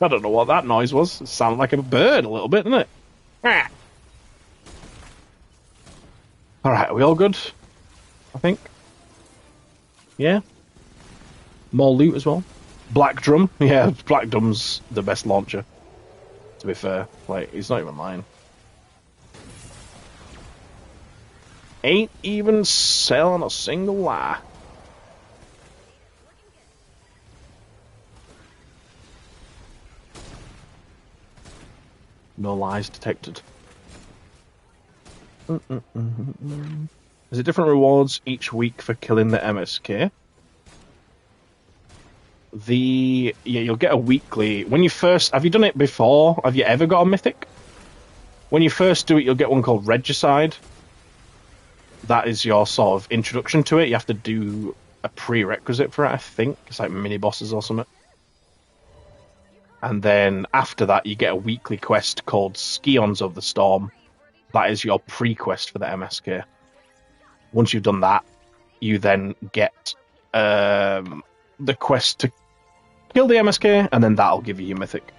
I don't know what that noise was. It sounded like a bird a little bit, didn't it? Ah! Alright, are we all good? I think. Yeah? More loot as well. Black Drum? Yeah, Black Drum's the best launcher. To be fair. Like, he's not even lying. Ain't even selling a single lie. No lies detected. There's different rewards each week for killing the MSK. You'll get a weekly. When you first, have you done it before? Have you ever got a mythic? When you first do it, you'll get one called Regicide. That is your sort of introduction to it. You have to do a prerequisite for it, I think. It's like mini bosses or something. And then after that, you get a weekly quest called Scions of the Storm. That is your pre-quest for the MSK. Once you've done that, you then get the quest to kill the MSK, and then that'll give you your mythic.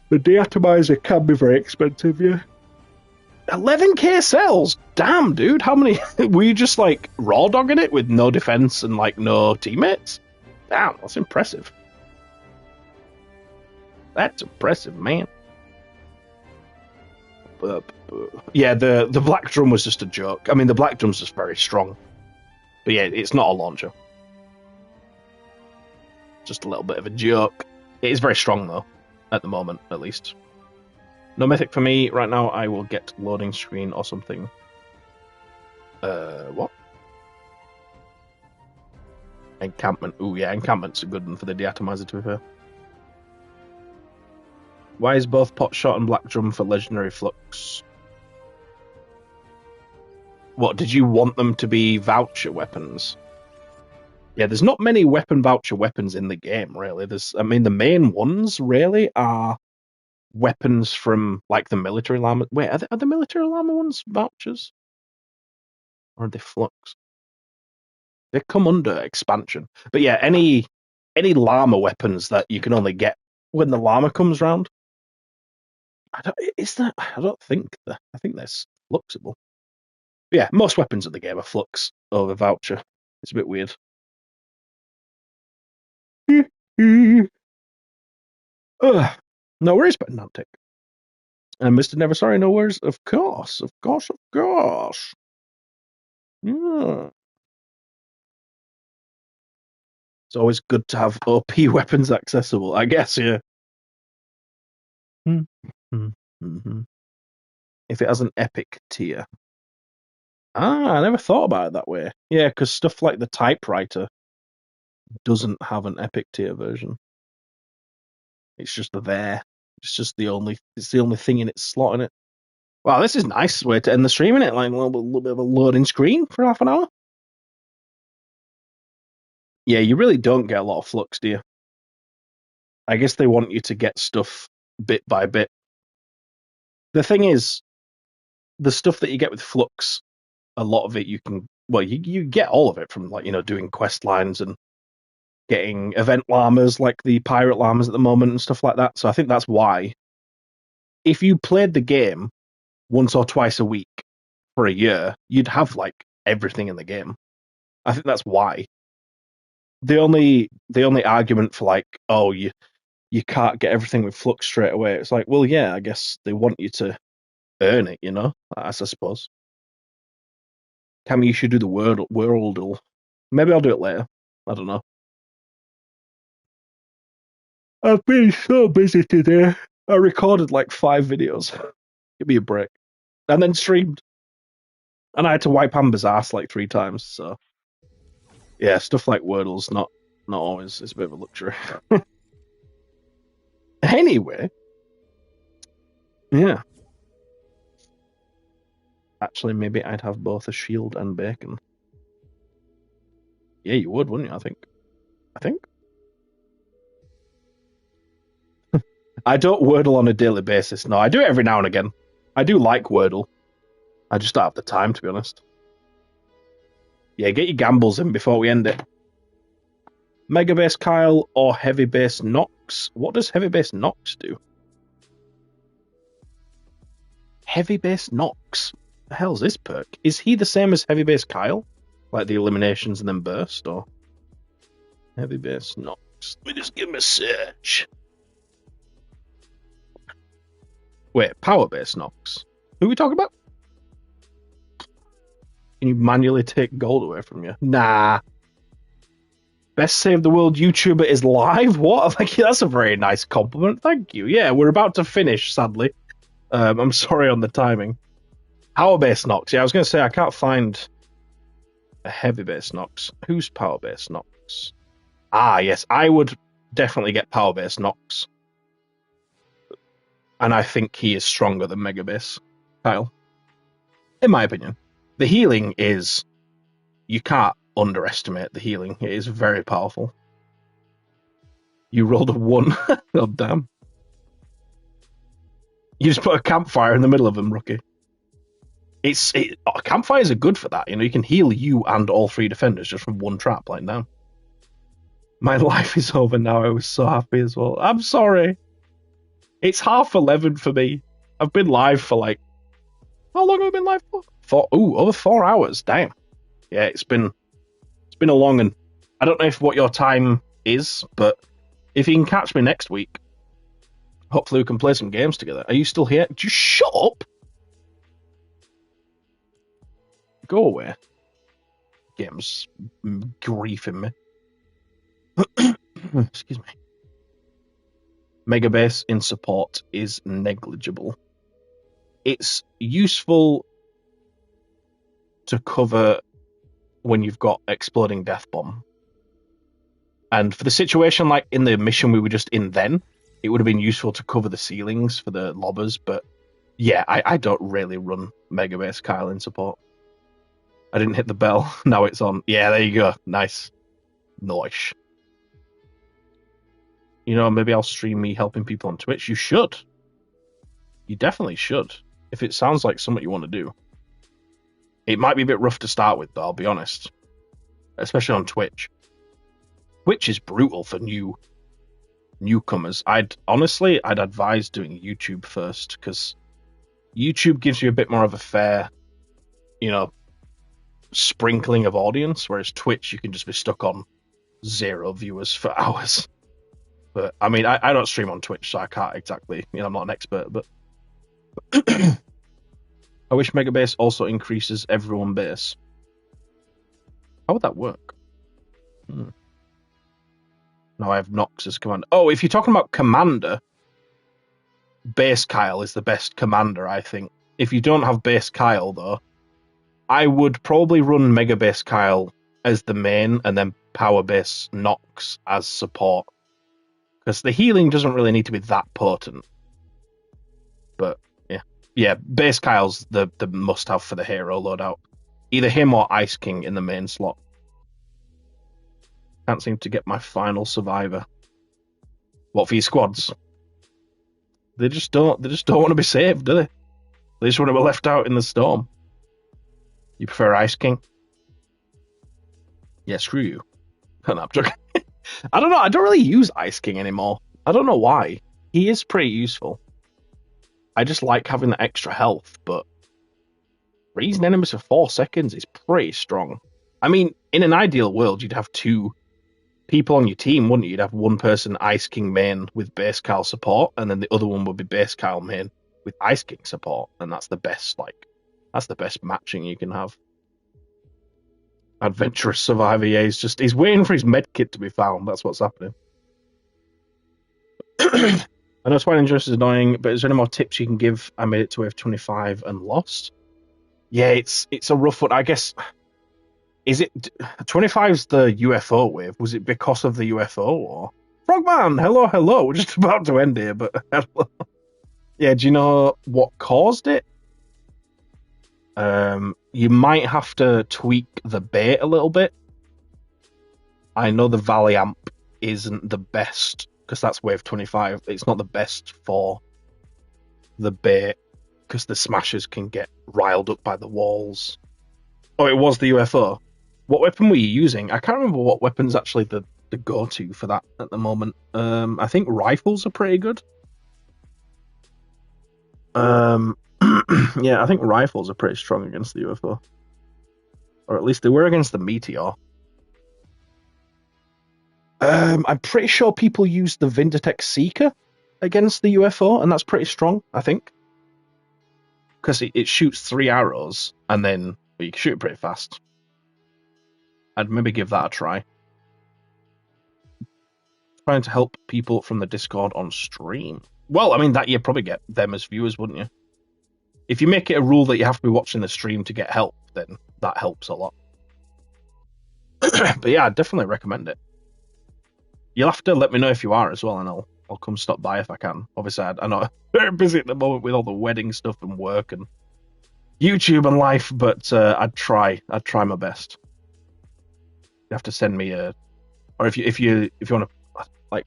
The deatomizer can be very expensive, yeah. 11k cells? Damn, dude. How many? Were you just like raw dogging it with no defense and like no teammates? Damn, that's impressive. That's impressive, man. Yeah, the black drum was just a joke. I mean, the black drum's just very strong. But yeah, it's not a launcher. Just a little bit of a joke. It is very strong, though. At the moment, at least. No mythic for me. Right now, I will get loading screen or something. What? Encampment. Ooh, yeah, encampment's a good one for the deatomizer, to be fair. Why is both Potshot and Black Drum for Legendary Flux? What, did you want them to be voucher weapons? Yeah, there's not many weapon voucher weapons in the game, really. The main ones, really, are weapons from, like, the military llama. Wait, are the military llama ones vouchers? Or are they flux? They come under expansion. But yeah, any llama weapons that you can only get when the llama comes round, I don't think that. I think they're fluxible. But yeah, most weapons of the game are flux over voucher. It's a bit weird. No worries, but Nantic. And Mr. Never Sorry, no worries. Of course. Yeah. It's always good to have OP weapons accessible, I guess, yeah. Mm-hmm. If it has an epic tier. I never thought about it that way. Yeah, because stuff like the typewriter doesn't have an epic tier version. It's just there. It's the only thing in its slot in it. Wow, this is a nice way to end the stream, isn't it? Like a little bit of a loading screen for half an hour. Yeah, you really don't get a lot of flux, do you? I guess they want you to get stuff bit by bit. The thing is, the stuff that you get with flux, a lot of it you get all of it from, like, doing quest lines and getting event llamas like the pirate llamas at the moment and stuff like that. So I think that's why. If you played the game once or twice a week for a year, you'd have like everything in the game. I think that's why. The only argument for like, oh, you can't get everything with flux straight away. It's like, well, yeah, I guess they want you to earn it, I suppose. Cammy, you should do the world. Maybe I'll do it later. I don't know. I've been so busy today. I recorded like 5 videos. Give me a break. And then streamed. And I had to wipe Amber's ass like 3 times, so yeah, stuff like Wordle's not always. It's a bit of a luxury. Anyway, yeah. Actually, maybe I'd have both a shield and bacon. Yeah, you would, wouldn't you? I think. I don't Wordle on a daily basis. No, I do it every now and again. I do like Wordle. I just don't have the time, to be honest. Yeah, get your gambles in before we end it. Mega Base Kyle or Heavy Base Nox? What does Heavy Base Nox do? Heavy Base Nox? The hell's this perk? Is he the same as Heavy Base Kyle? Like the eliminations and then burst, or Heavy Base Nox? Let me just give him a search. Wait, Power Base Nox? Who are we talking about? Can you manually take gold away from you? Nah. Best Save the World YouTuber is live? What? Like, that's a very nice compliment. Thank you. Yeah, we're about to finish, sadly. I'm sorry on the timing. Power Base Nox. Yeah, I was going to say, I can't find a Heavy Base Nox. Who's Power Base Nox? Ah, yes, I would definitely get Power Base Nox. And I think he is stronger than Mega Base Kyle. In my opinion. The healing is... You can't underestimate the healing. It is very powerful. You rolled a 1. God damn. You just put a campfire in the middle of them, rookie. Campfires are good for that. You know, you can heal you and all 3 defenders just from one trap like now. My life is over now. I was so happy as well. I'm sorry. It's 11:30 for me. I've been live for like... How long have I been live for? Over 4 hours. Damn. Yeah, it's been a long one. I don't know if what your time is, but if you can catch me next week, hopefully we can play some games together. Are you still here? Just shut up. Go away. Game's griefing me. Excuse me. Mega Base in support is negligible. It's useful to cover when you've got exploding death bomb. And for the situation like in the mission we were just in then, it would have been useful to cover the ceilings for the lobbers, but yeah, I don't really run Mega Base Kyle in support. I didn't hit the bell. Now it's on. Yeah, there you go. Nice. Nice. You know, maybe I'll stream me helping people on Twitch. You should. You definitely should. If it sounds like something you want to do. It might be a bit rough to start with, though, I'll be honest. Especially on Twitch. Twitch is brutal for newcomers. I'd advise doing YouTube first, because YouTube gives you a bit more of a fair, you know, sprinkling of audience, whereas Twitch, you can just be stuck on 0 viewers for hours. But, I mean, I don't stream on Twitch, so I can't exactly, you know, I'm not an expert, but... I wish Mega Base also increases everyone base. How would that work? No, I have Nox as commander. Oh, if you're talking about commander, Base Kyle is the best commander, I think. If you don't have Base Kyle, though, I would probably run Mega Base Kyle as the main, and then Power Base Nox as support. Because the healing doesn't really need to be that potent. But, yeah, Base Kyle's the must-have for the hero loadout. Either him or Ice King in the main slot. Can't seem to get my final survivor. What for your squads? They just don't want to be saved, do they? They just want to be left out in the storm. You prefer Ice King? Yeah, screw you. No, I'm joking. I don't know. I don't really use Ice King anymore. I don't know why. He is pretty useful. I just like having the extra health, but raising enemies for 4 seconds is pretty strong. I mean, in an ideal world, you'd have 2 people on your team, wouldn't you? You'd have one person Ice King main with Base Kyle support, and then the other one would be Base Kyle main with Ice King support, and that's the best, that's the best matching you can have. Adventurous Survivor, yeah, he's waiting for his medkit to be found. That's what's happening. I know Swine Injustice is annoying, but is there any more tips you can give? I made it to wave 25 and lost. Yeah, it's a rough one. I guess, is it 25's the UFO wave? Was it because of the UFO or? Frogman, hello. We're just about to end here, but hello. Yeah, do you know what caused it? You might have to tweak the bait a little bit. I know the Valley Amp isn't the best, because that's wave 25. It's not the best for the bait, because the smashers can get riled up by the walls. Oh, it was the UFO. What weapon were you using? I can't remember what weapon's actually the go-to for that at the moment. I think rifles are pretty good. Yeah, I think rifles are pretty strong against the UFO. Or at least they were against the Meteor. I'm pretty sure people use the Vindertech Seeker against the UFO, and that's pretty strong, I think. Because it shoots 3 arrows, and then you can shoot it pretty fast. I'd maybe give that a try. trying to help people from the Discord on stream. Well, I mean, that you'd probably get them as viewers, wouldn't you? If you make it a rule that you have to be watching the stream to get help, then that helps a lot. But yeah, I'd definitely recommend it. You'll have to let me know if you are as well, and I'll come stop by if I can. Obviously, I know I'm very busy at the moment with all the wedding stuff and work and YouTube and life, but I'd try my best. You have to send me a, or if you want to, like,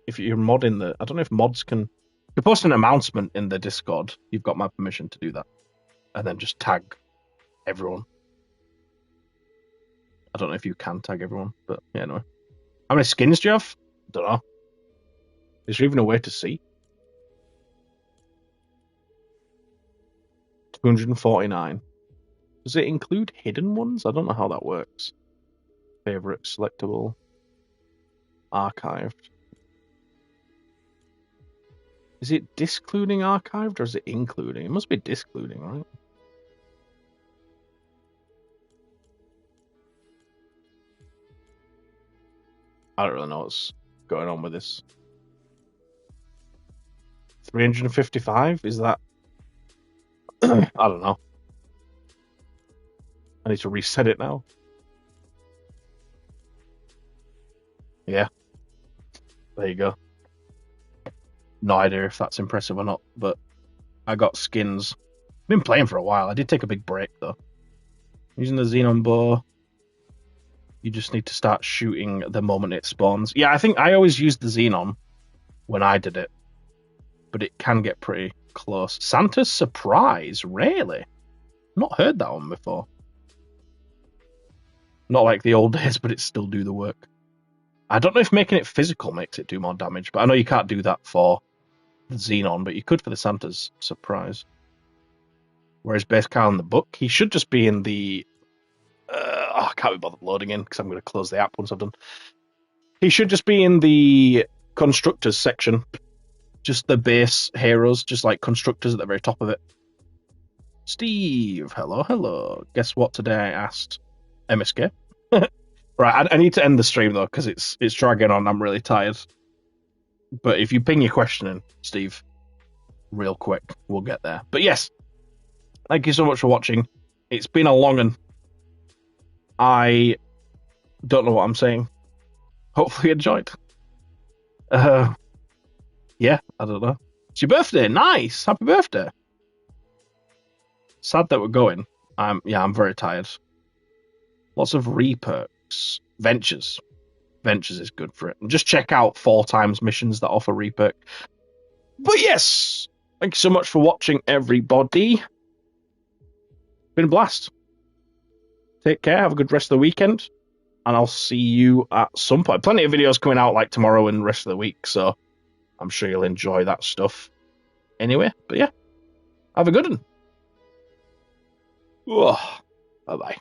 if you're modding the, I don't know if mods can. If you post an announcement in the Discord, you've got my permission to do that, and then just tag everyone. I don't know if you can tag everyone, but yeah, anyway. How many skins do you have? Don't know. Is there even a way to see? 249. Does it include hidden ones? I don't know how that works. Favorite, selectable, archived. Is it discluding archived or is it including? It must be discluding, right? I don't really know what's going on with this. 355? Is that... I don't know. I need to reset it now. Yeah. There you go. No idea if that's impressive or not, but I got skins. I've been playing for a while. I did take a big break, though. Using the Xenon bow. You just need to start shooting the moment it spawns. Yeah, I think I always used the Xenon when I did it, but it can get pretty close. Santa's Surprise? Really? Not heard that one before. Not like the old days, but it still do the work. I don't know if making it physical makes it do more damage, but I know you can't do that for the Xenon, but you could for the Santa's Surprise. Whereas Base Carl in the book, he should just be in the... I can't be bothered loading in because I'm going to close the app once I've done. He should just be in the constructors section. Just the base heroes, just like constructors at the very top of it. Steve, hello. Guess what today I asked? MSK. Right, I need to end the stream though because it's dragging on. I'm really tired. But if you ping your question in, Steve, real quick, we'll get there. But yes, thank you so much for watching. It's been a long one. I don't know what I'm saying. Hopefully you enjoyed. Yeah, I don't know. It's your birthday. Nice. Happy birthday. Sad that we're going. I'm very tired. Lots of reperks. Ventures. Ventures is good for it. And just check out 4 times missions that offer reperk. But yes, thank you so much for watching, everybody. Been a blast. Take care. Have a good rest of the weekend. And I'll see you at some point. Plenty of videos coming out like tomorrow and the rest of the week. So I'm sure you'll enjoy that stuff. Anyway, but yeah. Have a good one. Bye-bye.